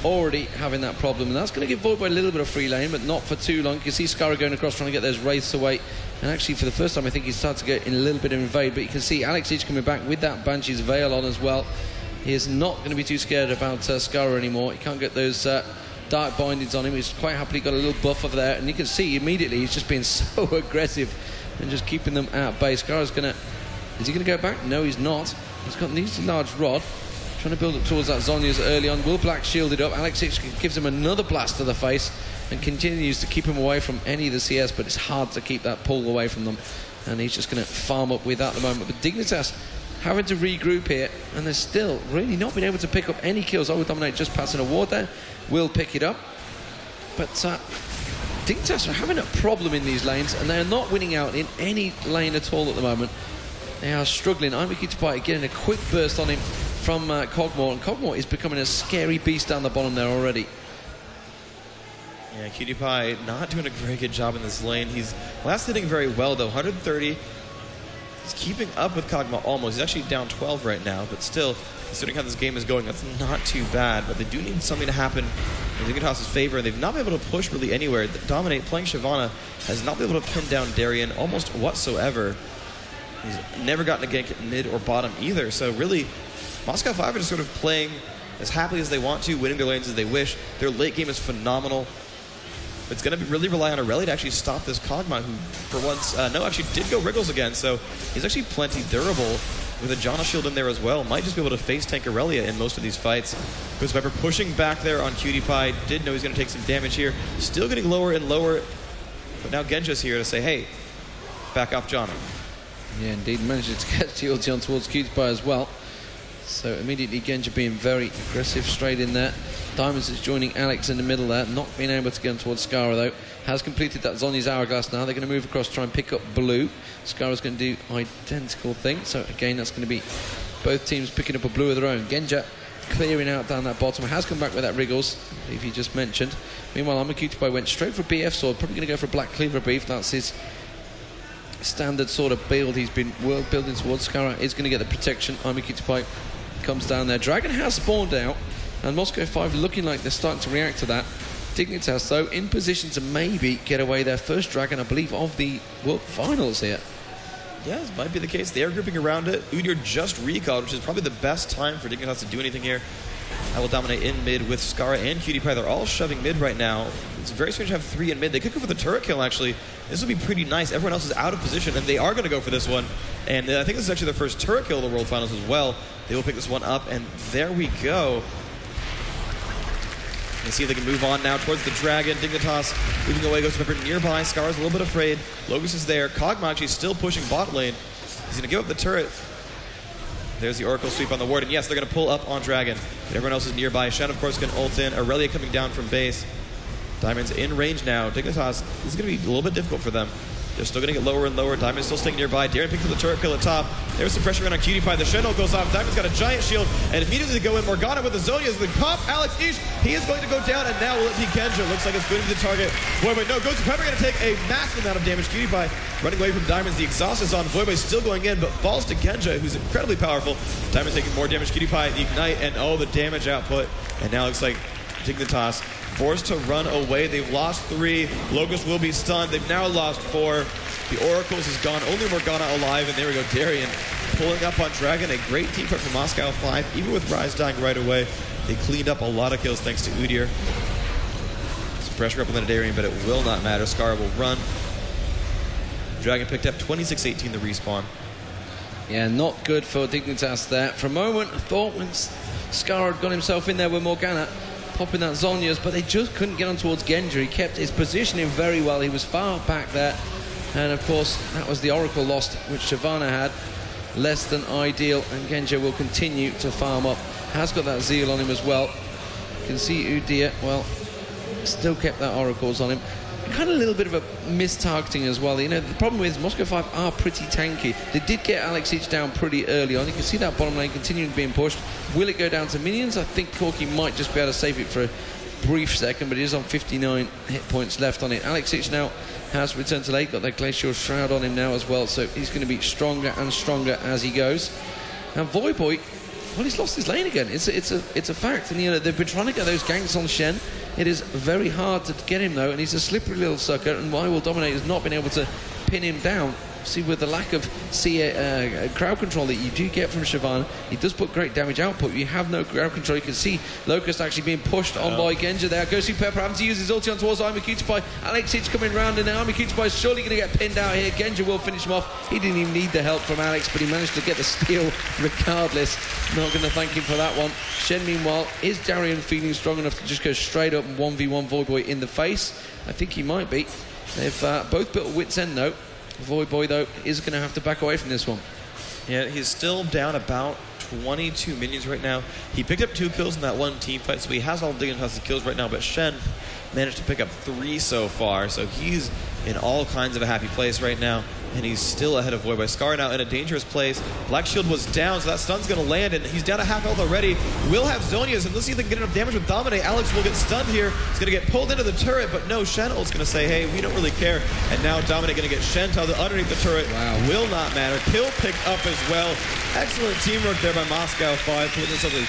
already having that problem. And that's going to give Voiboy a little bit of free lane, but not for too long. You can see Skara going across trying to get those wraiths away. And actually, for the first time, I think he started to get in a little bit of invade. But you can see Alex H coming back with that Banshee's Veil on as well. He is not going to be too scared about Skara anymore. He can't get those dark bindings on him. He's quite happily got a little buff over there. And you can see immediately he's just being so aggressive and just keeping them at bay. Skara's going to... Is he going to go back? No, he's not. He's got these large rod. Trying to build up towards that Zonya's early on. Will Black shielded up. Alex H gives him another blast to the face and continues to keep him away from any of the CS, but it's hard to keep that pull away from them. And he's just going to farm up with that at the moment. But Dignitas having to regroup here, and they're still really not been able to pick up any kills. Will Dominate just passing a ward there. Will pick it up. But Dignitas are having a problem in these lanes, and they are not winning out in any lane at all at the moment. They are struggling. IMQ getting a quick burst on him from Cogmore, and Cogmore is becoming a scary beast down the bottom there already. Yeah, Cutie Pie not doing a very good job in this lane. He's last hitting very well, though. 130. He's keeping up with Cogmore almost. He's actually down 12 right now, but still, considering how this game is going, that's not too bad. But they do need something to happen in Dignitas' favor, and they've not been able to push really anywhere. Dominate, playing Shyvana, has not been able to pin down Darien almost whatsoever. He's never gotten a gank at mid or bottom either. So really, Moscow 5 are just sort of playing as happily as they want to, winning their lanes as they wish. Their late game is phenomenal. It's going to really rely on Aurelia to actually stop this Kog'Maw, who for once, actually did go Wriggles again. So he's actually plenty durable with a Janna shield in there as well. Might just be able to face tank Aurelia in most of these fights. Ghost Viper pushing back there on Cutie Pie. Did know he's going to take some damage here. Still getting lower and lower. But now Genja's here to say, hey, back off Janna. Yeah, indeed, manages to get the ulti on towards Cutie Pie as well. So immediately Genja being very aggressive straight in there. Diamonds is joining Alex in the middle there, not being able to get him towards Skara though. Has completed that Zhonya's Hourglass now. They're going to move across, try and pick up blue. Skara's going to do identical thing. So again, that's going to be both teams picking up a blue of their own. Genja clearing out down that bottom. Has come back with that Wriggles, I believe he just mentioned. Meanwhile, Amakutupai went straight for BF Sword. Probably going to go for a Black Cleaver Brief. That's his standard sort of build he's been building towards. Skara is going to get the protection. Amakutupai comes down there. Dragon has spawned out, and Moscow 5 looking like they're starting to react to that. Dignitas, though, in position to maybe get away their first Dragon, I believe, of the World Finals here. Yeah, this might be the case. They are grouping around it. Udyr just recalled, which is probably the best time for Dignitas to do anything here. I will dominate in mid with Skara and Cutie Pie. They're all shoving mid right now. It's very strange to have 3 in mid. They could go for the turret kill, actually. This would be pretty nice. Everyone else is out of position, and they are going to go for this one. And I think this is actually their first turret kill of the World Finals as well. They will pick this one up, and there we go. And see if they can move on now towards the Dragon. Dignitas moving away, goes to Pepper nearby. Scar's a little bit afraid. Logos is there. Kog'Maw actually still pushing bot lane. He's going to give up the turret. There's the Oracle sweep on the ward, and yes, they're going to pull up on Dragon. But everyone else is nearby. Shen, of course, can ult in. Aurelia coming down from base. Diamond's in range now. Dignitas, this is going to be a little bit difficult for them. They're still going to get lower and lower. Diamond's still staying nearby. Darren picks up the turret kill at top. There's some pressure on Cutie Pie. The Shen ult goes off. Diamond's got a giant shield, and immediately they go in. Morgana with the Zhonya's. The pop. Alex Ish, he is going to go down, and now will it be Genja? Looks like it's going to be the target. Voyboy, no, Ghost of Pepper going to take a massive amount of damage. Cutie Pie running away from Diamonds. The exhaust is on. Voyboy still going in, but falls to Genja, who's incredibly powerful. Diamond's taking more damage. Cutie Pie, the ignite, and oh, the damage output. And now it looks like Dignitas forced to run away. They've lost 3. Logos will be stunned. They've now lost 4. The Oracles is gone. Only Morgana alive, and there we go. Darien pulling up on Dragon. A great team fight from Moscow 5. Even with Rise dying right away, they cleaned up a lot of kills thanks to Udyr. Some pressure up on the Darien, but it will not matter. Scar will run. Dragon picked up 26-18 the respawn. Yeah, not good for Dignitas there. For a moment, I thought when Scar had got himself in there with Morgana, popping that Zhonya's, but they just couldn't get on towards Genja. He kept his positioning very well. He was far back there. And of course, that was the Oracle lost, which Shyvana had. Less than ideal, and Genja will continue to farm up. Has got that Zeal on him as well. You can see Udyr, well, still kept that Oracles on him. Kind of a little bit of a mistargeting as well. You know, the problem is Moscow 5 are pretty tanky. They did get Alex Each down pretty early on. You can see that bottom lane continuing being pushed. Will it go down to minions? I think Corky might just be able to save it for a brief second, but it is on 59 hit points left on it. Alex Each now has returned to late, got that Glacial Shroud on him now as well, so he's going to be stronger and stronger as he goes. And Voyboy, well, he's lost his lane again. It's a fact, and you know they've been trying to get those ganks on Shen. It is very hard to get him though, and he's a slippery little sucker, and Why Will Dominate has not been able to pin him down. See, with the lack of crowd control that you do get from Shyvana, he does put great damage output. You have no crowd control. You can see Locust actually being pushed on by Genja there. Goes through Pepper, having to use his ulti on towards Amakutupai. Alex Hitch coming round, and now Amakutupai is surely going to get pinned out here. Genja will finish him off. He didn't even need the help from Alex, but he managed to get the steal regardless. Not going to thank him for that one. Shen, meanwhile, is Darien feeling strong enough to just go straight up and 1v1 Voyboy in the face? I think he might be. They've both built a wit's end though. Voyboy, though, is going to have to back away from this one. Yeah, he's still down about 22 minions right now. He picked up 2 kills in that one team fight, so he has all Dignitas' kills right now, but Shen managed to pick up 3 so far, so he's in all kinds of a happy place right now, and he's still ahead of Voyboy. Scar now in a dangerous place. Black Shield was down, so that stun's going to land, and he's down to half health already. Will have Zonia's, and let's see if they can get enough damage with Dominate. Alex will get stunned here. He's going to get pulled into the turret, but no, Shen'l's going to say, hey, we don't really care. And now Dominate going to get Shen underneath the turret. Wow. Will not matter. Kill picked up as well. Excellent teamwork there by Moscow 5, pulling themselves a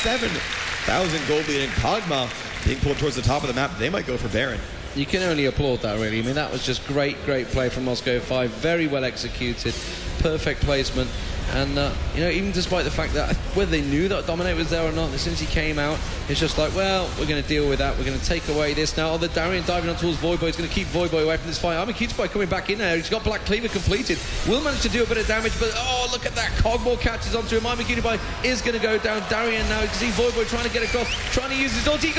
7,000 gold lead, and Kog'Maw being pulled towards the top of the map. They might go for Baron. You can only applaud that, really. I mean, that was just great play from Moscow 5. Very well executed. Perfect placement. And, you know, even despite the fact that whether they knew that Dominate was there or not, as soon as he came out, it's just like, well, we're going to deal with that. We're going to take away this. Now, the Darien diving on towards Voyboy is going to keep Voyboy away from this fight. Armacute's coming back in there. He's got Black Cleaver completed. Will manage to do a bit of damage, but, oh, look at that. Cogmore catches onto him. Armacute is going to go down. Darien now, you can see Voyboy trying to get across, trying to use his ulti.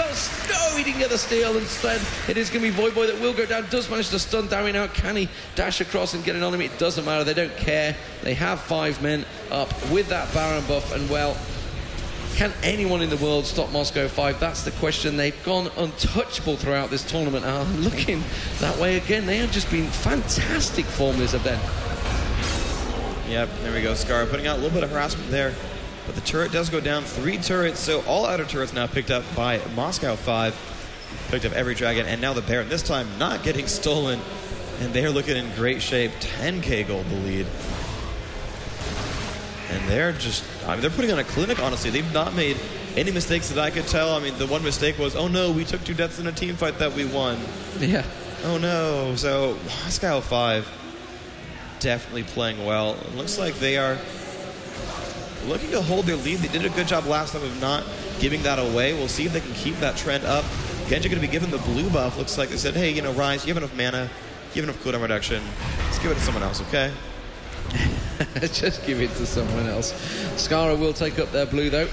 He didn't get the steal. Instead, it is going to be Voyboy that will go down. Does manage to stun Darien out. Can he dash across and get it on him? It doesn't matter. They don't care. They have 5 men up with that Baron buff, and well, can anyone in the world stop Moscow 5? That's the question. They've gone untouchable throughout this tournament. Looking that way again, they have just been fantastic form this event. Yep, there we go. Scar putting out a little bit of harassment there, but the turret does go down. 3 turrets, so all outer turrets now picked up by Moscow 5. Picked up every dragon, and now the Baron, this time not getting stolen, and they're looking in great shape. 10k gold the lead. And they're just, I mean, they're putting on a clinic, honestly. They've not made any mistakes that I could tell. I mean, the one mistake was, oh no, we took 2 deaths in a team fight that we won. Yeah. Oh no. So, Moscow 5 definitely playing well. It looks like they are looking to hold their lead. They did a good job last time of not giving that away. We'll see if they can keep that trend up. Genji going to be given the blue buff. Looks like they said, hey, you know, Rise, you have enough mana, you have enough cooldown reduction. Let's give it to someone else, okay? Just give it to someone else. Skara will take up their blue though,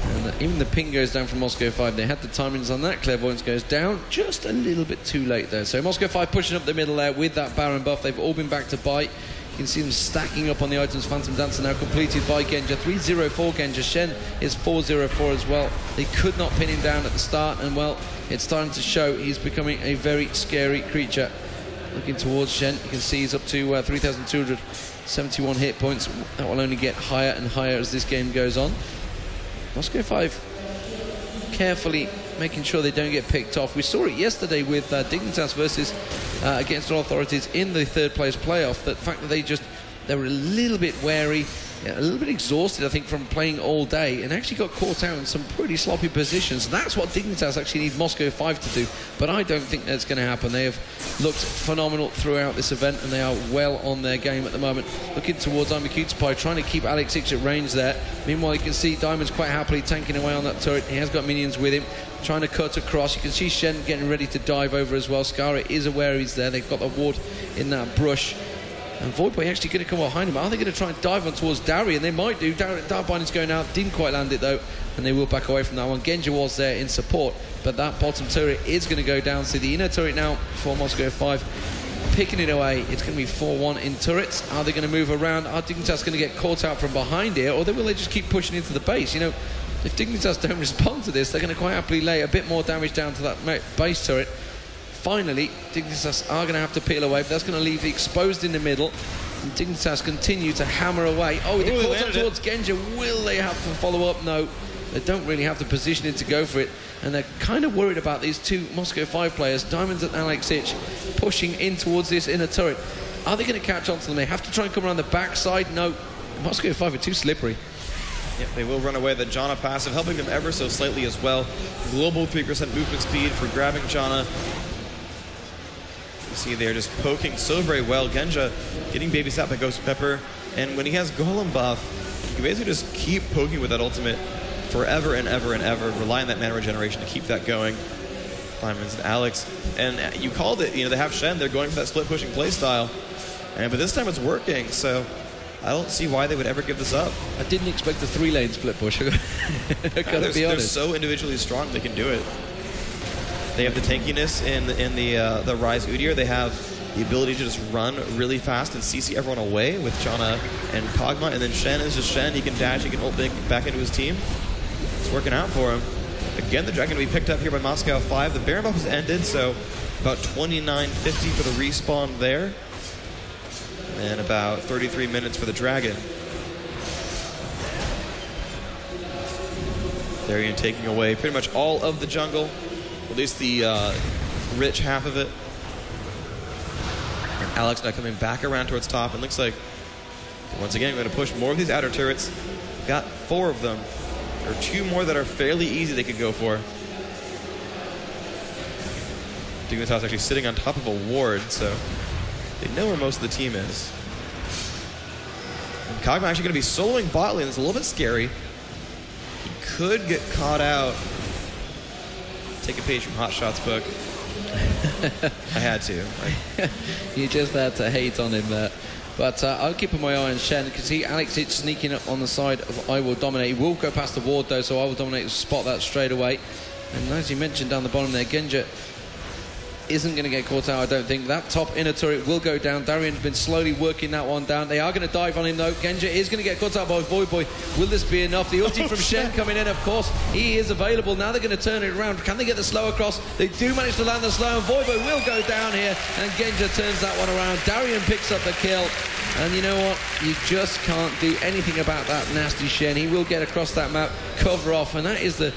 and even the ping goes down from Moscow 5. They had the timings on that. Clairvoyance goes down just a little bit too late though. So Moscow 5 pushing up the middle there with that Baron buff. They've all been back to bite. You can see them stacking up on the items. Phantom Dancer now completed by Genja. 304 Genja. Shen is 404 as well. They could not pin him down at the start, and well, it's starting to show. He's becoming a very scary creature. Looking towards Shen, you can see he's up to 3,271 hit points. That will only get higher and higher as this game goes on. Moscow 5 carefully making sure they don't get picked off. We saw it yesterday with Dignitas versus Against All Authorities in the 3rd place playoff. The fact that they were a little bit wary, a little bit exhausted, I think, from playing all day, and actually got caught out in some pretty sloppy positions. That's what Dignitas actually need Moscow 5 to do, but I don't think that's going to happen. They have looked phenomenal throughout this event, and they are well on their game at the moment. Looking towards Armacute's trying to keep Alex 6 at range there. Meanwhile, you can see Diamond's quite happily tanking away on that turret. He has got minions with him, trying to cut across. You can see Shen getting ready to dive over as well. Skara is aware he's there. They've got the ward in that brush. And Voidboy actually going to come behind him. Are they going to try and dive on towards Darien? They might do. Darbind is going out. Didn't quite land it though. And they will back away from that one. Genja was there in support. But that bottom turret is going to go down. So the inner turret now for Moscow 5. Picking it away. It's going to be 4-1 in turrets. Are they going to move around? Are Dignitas going to get caught out from behind here? Or will they just keep pushing into the base? You know, if Dignitas don't respond to this, they're going to quite happily lay a bit more damage down to that base turret. Finally, Dignitas are going to have to peel away, but that's going to leave the exposed in the middle. And Dignitas continue to hammer away. Oh, they caught up towards Genja. Will they have to follow up? No. They don't really have the positioning to go for it. And they're kind of worried about these 2 Moscow 5 players, Diamonds and Alex Hitch, pushing in towards this inner turret. Are they going to catch on to them? They have to try and come around the backside. No. Moscow 5 are too slippery. Yep, they will run away. The Janna passive helping them ever so slightly as well. Global 3% movement speed for grabbing Janna. You see they're just poking so very well. Genja getting babysat by Ghost Pepper, and when he has Golem buff, you can basically just keep poking with that ultimate forever and ever and ever, rely on that mana regeneration to keep that going. Diamonds and Alex, and you called it, you know, they have Shen, they're going for that split pushing play style, but this time it's working, so I don't see why they would ever give this up. I didn't expect a 3-lane split push. Gotta be honest. They're so individually strong, they can do it. They have the tankiness in the Rise Udyr. They have the ability to just run really fast and CC everyone away with Janna and Kog'Maw, and then Shen is just Shen. He can dash, he can ult back into his team. It's working out for him. Again, the Dragon will be picked up here by Moscow 5. The Baron buff has ended, so about 29.50 for the respawn there. And about 33 minutes for the Dragon. Therian taking away pretty much all of the jungle, at least the rich half of it. And Alex now coming back around towards top, and looks like, once again, we're going to push more of these outer turrets. Got 4 of them. There are 2 more that are fairly easy they could go for. Dignitas actually sitting on top of a ward, so they know where most of the team is. And Kog'Maw actually going to be soloing bot lane. It's a little bit scary. He could get caught out. Take a page from Hot Shot's book. I had to. You just had to hate on him there. But I'll keep my eye on Shen, because see Alex it's sneaking up on the side of I Will Dominate. He will go past the ward though, so I Will Dominate will spot that straight away. And as you mentioned down the bottom there, Genja isn't going to get caught out, I don't think. That top inner turret will go down. Darian's been slowly working that one down. They are going to dive on him though. Genja is going to get caught out by Voyboy. Will this be enough? The ulti from Shen coming in, of course. He is available. Now they're going to turn it around. Can they get the slow across? They do manage to land the slow, and Voyboy will go down here, and Genja turns that one around. Darian picks up the kill. And you know what? You just can't do anything about that nasty Shen. He will get across that map, cover off, and that is the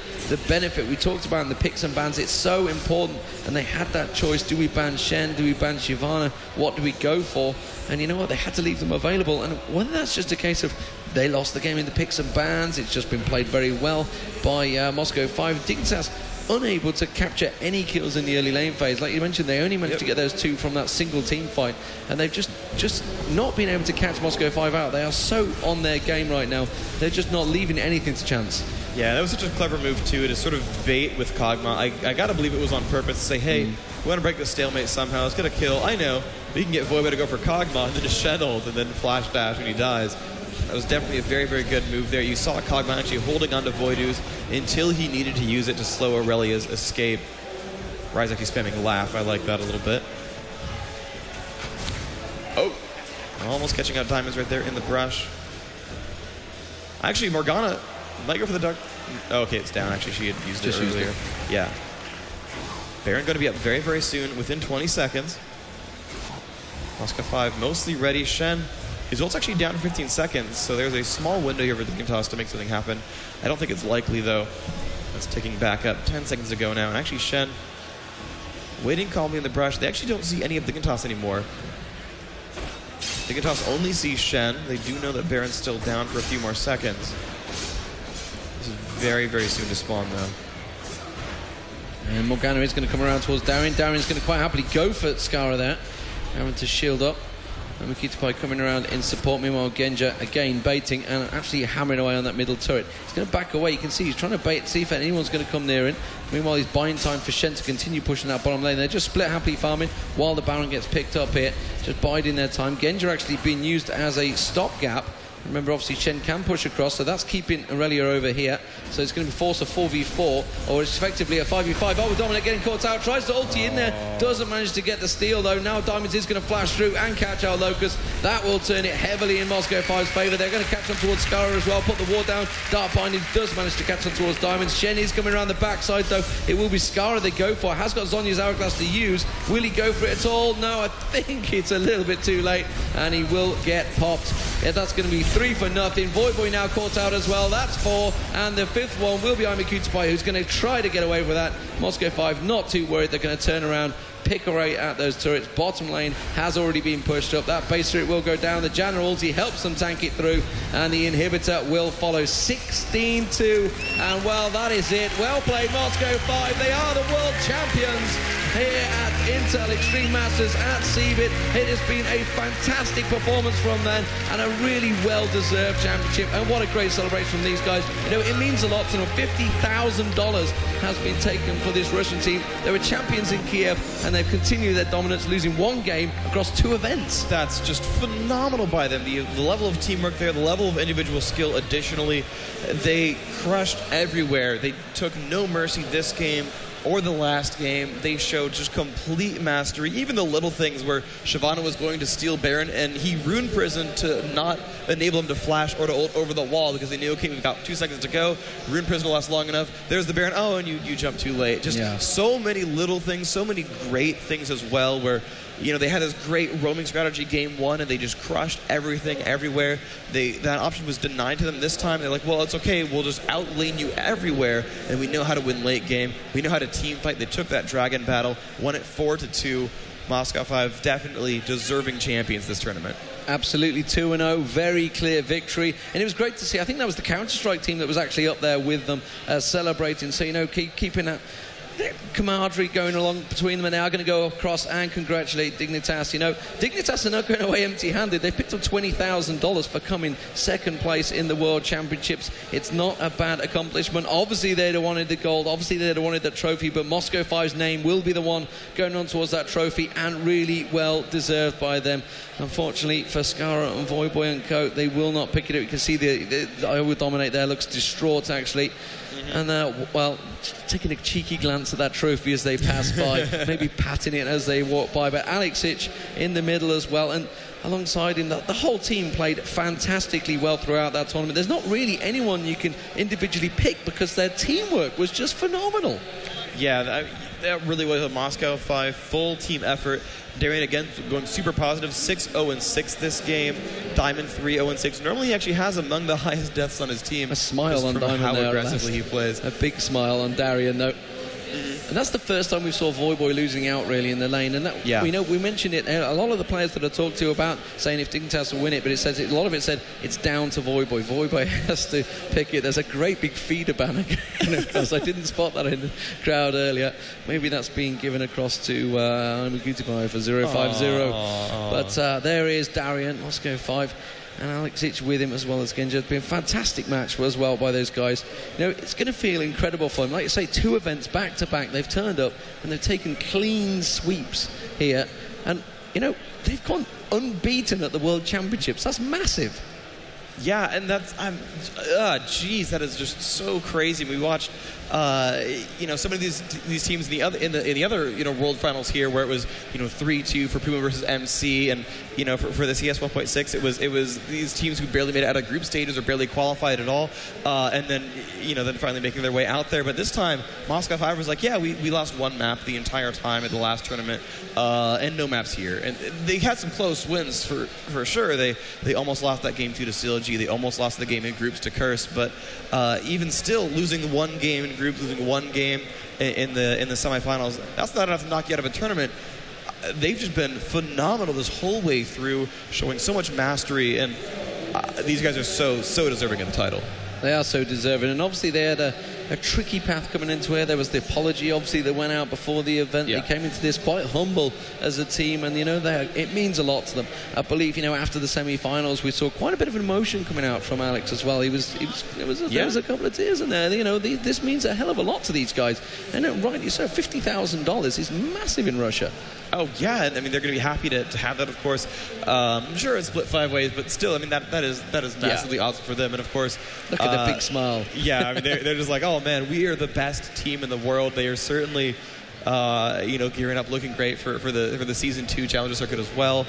benefit we talked about in the picks and bans. It's so important, and they had that choice. Do we ban Shen? Do we ban Shyvana? What do we go for? And you know what? They had to leave them available, and whether that's just a case of they lost the game in the picks and bans, it's just been played very well by Moscow 5. Dignitas unable to capture any kills in the early lane phase. Like you mentioned, they only managed to get those 2 from that single team fight, and they've just not been able to catch Moscow 5 out. They are so on their game right now. They're just not leaving anything to chance. Yeah, that was such a clever move too, to sort of bait with Kog'Maw. I gotta believe it was on purpose to say, hey, we want to break the stalemate somehow. Let's get a kill. I know, but you can get Voyboy to go for Kog'Maw and then just Shen ult and then flash dash when he dies. That was definitely a very, very good move there. You saw Kog'Maw actually holding onto Voidoo's until he needed to use it to slow Aurelia's escape. Ryze actually spamming Laugh. I like that a little bit. Oh, almost catching out Diamonds right there in the brush. Actually, Morgana might go for the dark. Oh, okay, it's down. Actually, she had used it earlier. Yeah. Baron going to be up very, very soon, within 20 seconds. Moscow 5 mostly ready. Shen, his ult's actually down for 15 seconds, so there's a small window here for Dignitas to make something happen. I don't think it's likely, though. That's ticking back up 10 seconds ago now. And actually, Shen waiting calmly in the brush. They actually don't see any of Dignitas anymore. Dignitas only sees Shen. They do know that Baron's still down for a few more seconds. This is very, very soon to spawn, though. And Morgana is going to come around towards Darian. Darian's going to quite happily go for Skara there, having to shield up. And Makitapai coming around in support. Meanwhile, Genja again baiting and actually hammering away on that middle turret. He's going to back away. You can see he's trying to bait, see if anyone's going to come near him. Meanwhile, he's buying time for Shen to continue pushing that bottom lane. They're just split happily farming while the Baron gets picked up here. Just biding their time. Genja actually being used as a stopgap. Remember, obviously, Shen can push across, so that's keeping Aurelia over here. So it's going to be force a 4v4, or it's effectively a 5v5. Oh, Dominic getting caught out, tries to ulti in there, doesn't manage to get the steal, though. Now Diamonds is going to flash through and catch out Locust. That will turn it heavily in Moscow 5's favour. They're going to catch on towards Skara as well, put the ward down. Dark Binding does manage to catch on towards Diamonds. Shen is coming around the backside, though. It will be Skara they go for. Has got Zhonya's Hourglass to use. Will he go for it at all? No, I think it's a little bit too late, and he will get popped. Yeah, that's going to be 3 for nothing. Voyboy now caught out as well. That's 4. And the 5th one will be Makitapai, who's going to try to get away with that. Moscow 5 not too worried. They're going to turn around, pick away at those turrets. Bottom lane has already been pushed up. That base turret will go down. The Janna ulti helps them tank it through. And the inhibitor will follow 16-2. And well, that is it. Well played, Moscow 5. They are the world champions here at Intel Extreme Masters at CeBIT. It has been a fantastic performance from them and a really well-deserved championship. And what a great celebration from these guys. You know, it means a lot to them. $50,000 has been taken for this Russian team. They were champions in Kiev, and they've continued their dominance, losing 1 game across 2 events. That's just phenomenal by them. The level of teamwork there, the level of individual skill additionally, they crushed everywhere. They took no mercy this game. or the last game, they showed just complete mastery. Even the little things where Shyvana was going to steal Baron, and he Rune Prison to not enable him to flash or to ult over the wall because they knew, okay, we've got 2 seconds to go. Rune Prison will last long enough. There's the Baron. Oh, and you jump too late. Just so many little things, so many great things as well where, you know, they had this great roaming strategy game 1, and they just crushed everything everywhere. That option was denied to them this time. They're like, well, it's okay. We'll just outlane you everywhere, and we know how to win late game. We know how to team fight. They took that dragon battle, won it 4-2. Moscow 5 definitely deserving champions this tournament. Absolutely 2-0, very clear victory, and it was great to see. I think that was the Counter-Strike team that was actually up there with them celebrating. So, you know, keeping that camaraderie going along between them, and they are going to go across and congratulate Dignitas. You know, Dignitas are not going away empty-handed. They've picked up $20,000 for coming second place in the World Championships. It's not a bad accomplishment. Obviously, they'd have wanted the gold. Obviously, they'd have wanted that trophy, but Moscow 5's name will be the one going on towards that trophy, and really well deserved by them. Unfortunately for Skara and Voyboy and Co, they will not pick it up. You can see the I Will Dominate there looks distraught, actually. And, well, taking a cheeky glance at that trophy as they pass by, maybe patting it as they walk by. But Alexic in the middle as well. And alongside him, the whole team played fantastically well throughout that tournament. There's not really anyone you can individually pick because their teamwork was just phenomenal. Yeah, that really was a Moscow 5 full team effort. Darian again going super positive, 6-0-6 this game. Diamond 3-0-6. Normally he actually has among the highest deaths on his team. A smile on Diamond how there, aggressively he plays. A big smile on Darian though. And that's the first time we saw Voyboy losing out really in the lane. And that, we know we mentioned it. A lot of the players that I talked to about saying if Dignitas will win it, but a lot of it said it's down to Voyboy. Voyboy has to pick it. There's a great big feeder banner because I didn't spot that in the crowd earlier. Maybe that's being given across to I'm Gutibai for 050. But there is Darian, Moscow 5. And Alexic with him as well as Genja. It's been a fantastic match as well by those guys. You know, it's going to feel incredible for them. Like you say, 2 events back to back. They've turned up and they've taken clean sweeps here. And, you know, they've gone unbeaten at the World Championships. That's massive. Yeah, and that's, geez, that is just so crazy. We watched, you know, some of these teams in the other you know World Finals here, where it was 3-2 for Puma versus MC, and for the CS 1.6, it was these teams who barely made it out of group stages or barely qualified at all, and then then finally making their way out there. But this time, Moscow 5 was like, yeah, we lost 1 map the entire time at the last tournament, and no maps here, and they had some close wins for sure. They almost lost that game 2 to CLG. They almost lost the game in groups to Curse, but even still, losing 1 game in groups, losing 1 game in the semifinals, that's not enough to knock you out of a tournament. They've just been phenomenal this whole way through, showing so much mastery, and these guys are so deserving of the title. They are so deserving, and obviously they had a tricky path coming into here. There was the apology, obviously, that went out before the event. They came into this quite humble as a team, and it means a lot to them. I believe after the semi-finals, we saw quite a bit of emotion coming out from Alex as well. There was a couple of tears in there. This means a hell of a lot to these guys, and rightly so. $50,000 is massive in Russia. Oh yeah, and I mean they're going to be happy to have that, of course. I'm sure it's split 5 ways, but still, I mean that is massively awesome for them, and of course, look at the big smile. Yeah, I mean they're just like, oh man, we are the best team in the world. They are certainly, gearing up, looking great for the season 2 Challenger circuit as well.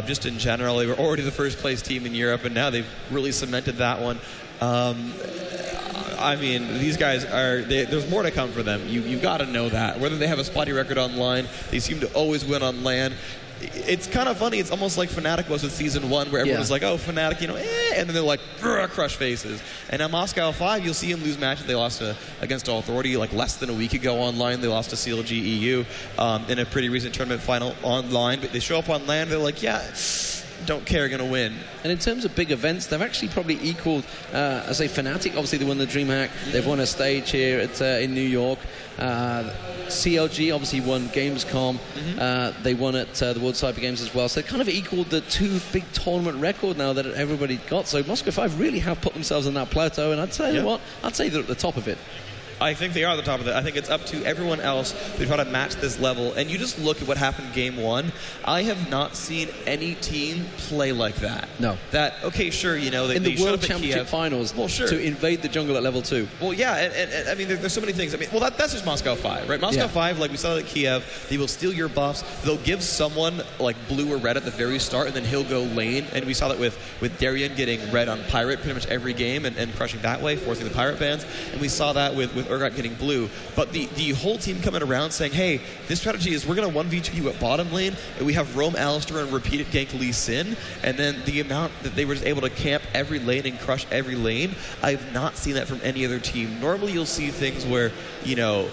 Just in general, they were already the first place team in Europe, and now they've really cemented that one. I mean, these guys there's more to come for them. You've got to know that. Whether they have a spotty record online, they seem to always win on LAN. It's kind of funny. It's almost like Fnatic was with Season 1, where everyone was like, oh, Fnatic, and then they're like, crush faces. And at Moscow 5, you'll see them lose matches. They lost against All Authority like less than a week ago online. They lost to CLG EU in a pretty recent tournament final online. But they show up on LAN, they're like, yeah, don't care, going to win. And in terms of big events, they've actually probably equaled, as a Fnatic. Obviously, they won the DreamHack. They've won a stage here in New York. CLG obviously won Gamescom. They won at the World Cyber Games as well. So they kind of equaled the 2 big tournament record now that everybody got. So Moscow 5 really have put themselves on that plateau. And I'd say what? I'd say they're at the top of it. I think they are the top of it. I think it's up to everyone else to try to match this level. And you just look at what happened game 1. I have not seen any team play like that. No. That, okay, sure, you know, in they the World showed up at Championship Kiev. finals, well, sure, to invade the jungle at level 2. Well, yeah, and I mean, there's so many things. I mean, well, that's just Moscow 5, right? Moscow 5, like we saw at Kiev, they will steal your buffs. They'll give someone like blue or red at the very start, and then he'll go lane. And we saw that with Darien getting red on Pirate pretty much every game and crushing that way, forcing the Pirate bans. And we saw that with Urgot getting blue. But the whole team coming around saying, hey, this strategy is we're going to 1v2 you at bottom lane, and we have Roam Alistair and repeated gank Lee Sin. And then the amount that they were just able to camp every lane and crush every lane, I've not seen that from any other team. Normally you'll see things where, you know,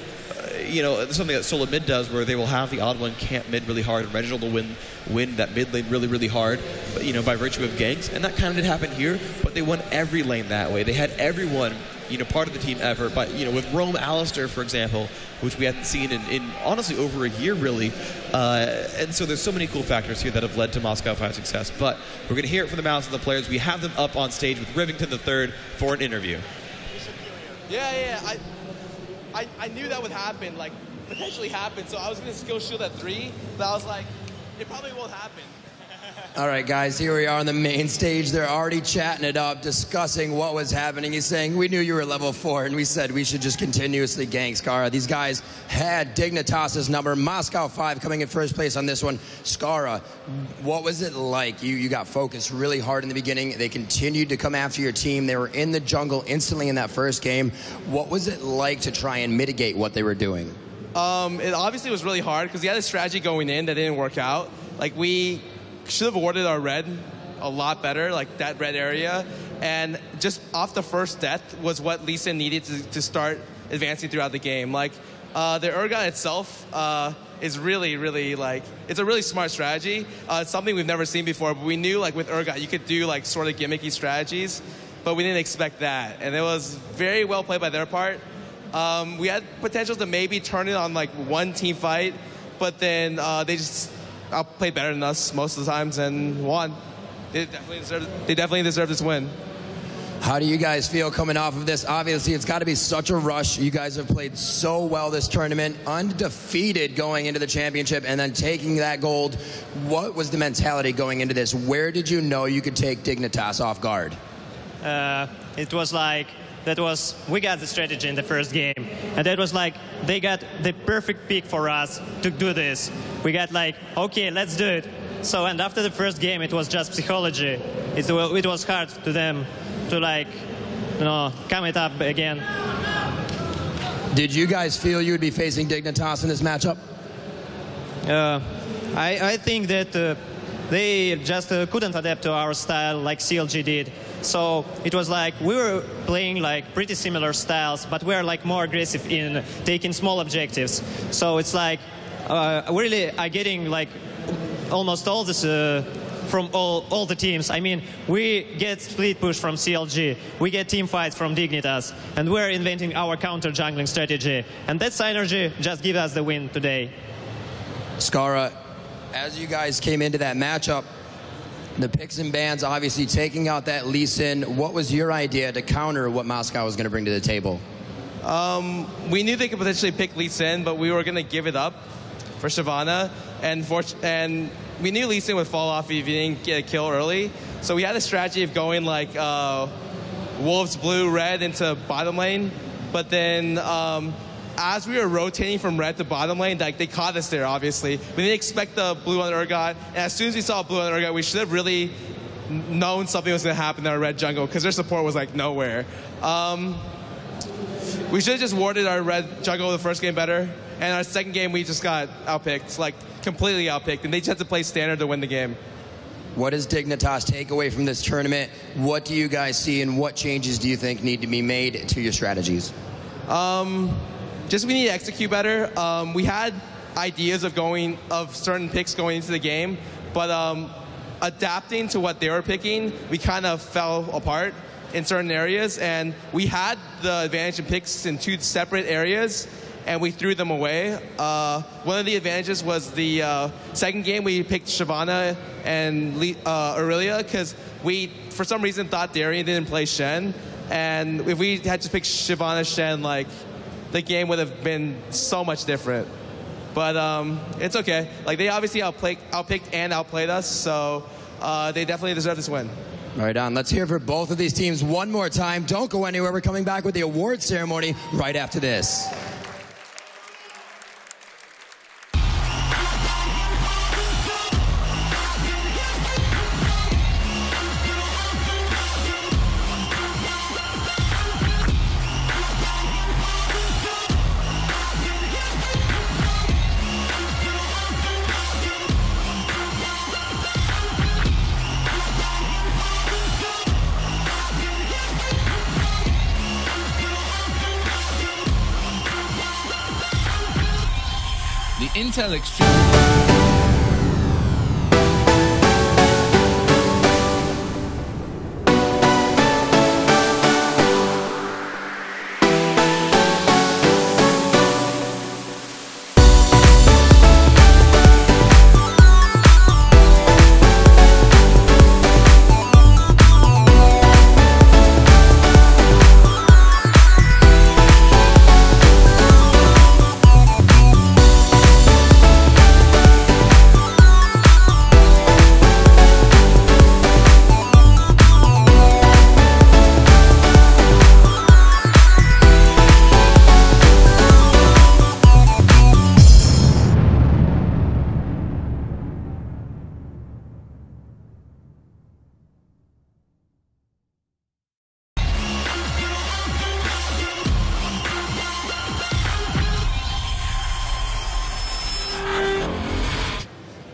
something that Solo mid does where they will have the odd one camp mid really hard and Reginald will win that mid lane really, really hard, but, you know, by virtue of ganks. And that kind of did happen here, but they won every lane that way. They had everyone, you know, part of the team effort. But, you know, with Roam Alistair, for example, which we hadn't seen in honestly over a year, really. And so there's so many cool factors here that have led to Moscow 5's success. But we're going to hear it from the mouths of the players. We have them up on stage with Rivington III for an interview. Yeah. I knew that would happen, like, potentially happen. So I was going to skill shield at 3, but I was like, it probably won't happen. All right, guys, here we are on the main stage. They're already chatting it up, discussing what was happening. He's saying, we knew you were level 4, and we said we should just continuously gank Skara. These guys had Dignitas' number. Moscow 5 coming in first place on this one. Skara, what was it like? You got focused really hard in the beginning. They continued to come after your team. They were in the jungle instantly in that first game. What was it like to try and mitigate what they were doing? It obviously was really hard because we had a strategy going in that didn't work out. Like, we should have awarded our red a lot better, like that red area. And just off the first death was what Lee Sin needed to start advancing throughout the game. Like, the Urgot itself is really, really, like, it's a really smart strategy. It's something we've never seen before, but we knew, like, with Urgot, you could do, like, sort of gimmicky strategies, but we didn't expect that. And it was very well played by their part. We had potential to maybe turn it on, like, one team fight, but then they just played better than us most of the times and won. They definitely deserve this win. How do you guys feel coming off of this? Obviously, it's got to be such a rush. You guys have played so well this tournament, undefeated going into the championship, and then taking that gold. What was the mentality going into this? Where did you know you could take Dignitas off guard? It was like, we got the strategy in the first game, and that was like, they got the perfect pick for us to do this. We got like, okay, let's do it. So, and after the first game, it was just psychology. It was hard to them to, like, you know, come it up again. Did you guys feel you would be facing Dignitas in this matchup? I think that they just couldn't adapt to our style like CLG did. So it was like we were playing like pretty similar styles, but we're like more aggressive in taking small objectives. So it's like really are getting like almost all this from all the teams. I mean, we get split push from CLG, we get team fights from Dignitas, and we're inventing our counter jungling strategy. And that synergy just gives us the win today. Skara, as you guys came into that matchup, the picks and bans obviously taking out that Lee Sin. What was your idea to counter what Moscow was going to bring to the table? We knew they could potentially pick Lee Sin, but we were going to give it up for Shyvana. And we knew Lee Sin would fall off if he didn't get a kill early. So we had a strategy of going like Wolves blue, red into bottom lane. But then as we were rotating from red to bottom lane, like, they caught us there, obviously. We didn't expect the blue on Urgot. And as soon as we saw blue on Urgot, we should have really known something was going to happen in our red jungle because their support was, like, nowhere. We should have just warded our red jungle the first game better. And our second game, we just got outpicked, like, completely outpicked. And they just had to play standard to win the game. What does Dignitas take away from this tournament? What do you guys see, and what changes do you think need to be made to your strategies? Just we need to execute better. We had ideas of certain picks going into the game, but adapting to what they were picking, we kind of fell apart in certain areas, and we had the advantage in picks in 2 separate areas, and we threw them away. One of the advantages was the second game we picked Shyvana and Aurelia because we, for some reason, thought Darien didn't play Shen, and if we had to pick Shyvana, Shen, like, the game would have been so much different. But it's okay. Like, they obviously outpicked and outplayed us, so they definitely deserve this win. Right on. Let's hear for both of these teams one more time. Don't go anywhere. We're coming back with the award ceremony right after this. The Intel Extreme.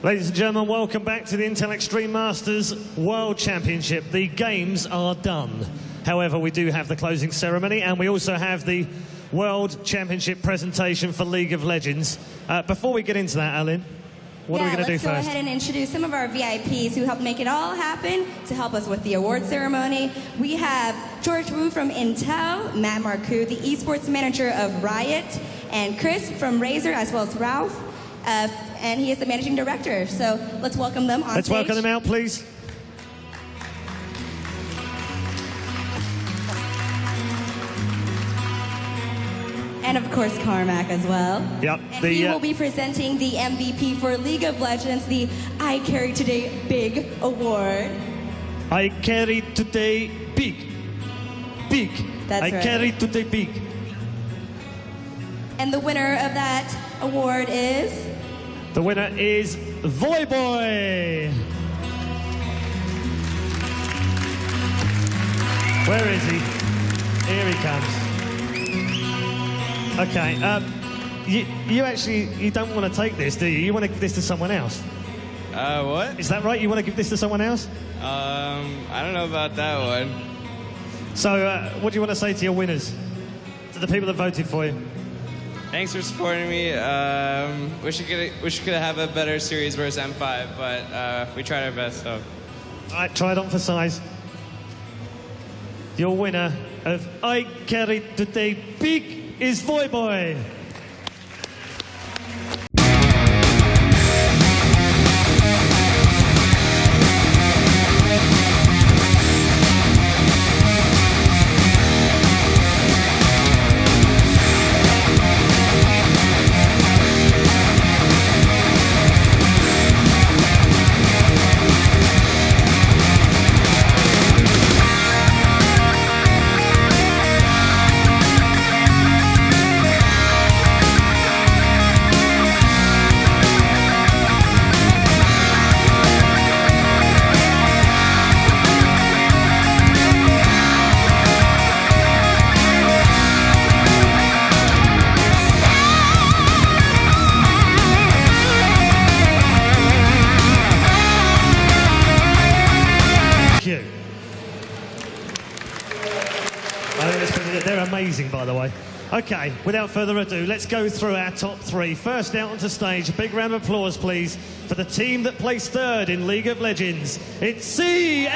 Ladies and gentlemen, welcome back to the Intel Extreme Masters World Championship. The games are done. However, we do have the closing ceremony, and we also have the World Championship presentation for League of Legends. Before we get into that, Alan, what are we going to do first? Let's go ahead and introduce some of our VIPs who helped make it all happen to help us with the award ceremony. We have George Wu from Intel, Matt Marcoux, the esports manager of Riot, and Chris from Razer, as well as Ralph. And he is the managing director. So let's welcome them on stage. Let's welcome them out, please. And of course, Carmack as well. Yep. And he will be presenting the MVP for League of Legends, the I Carry Today Big Award. I carry today big. Big. That's I right. carry today big. And the winner of that award is? The winner is Voyboy. Where is he? Here he comes. Okay, you don't want to take this, do you? You want to give this to someone else? What? Is that right? You want to give this to someone else? I don't know about that one. So, what do you want to say to your winners? To the people that voted for you? Thanks for supporting me. Wish we could have a better series versus M5, but we tried our best, so. All right, try it on for size. Your winner of I Carry Today Big is Voyboy. They're amazing, by the way. Okay, without further ado, let's go through our top three. First out onto stage, a big round of applause, please, for the team that placed third in League of Legends. It's CLG!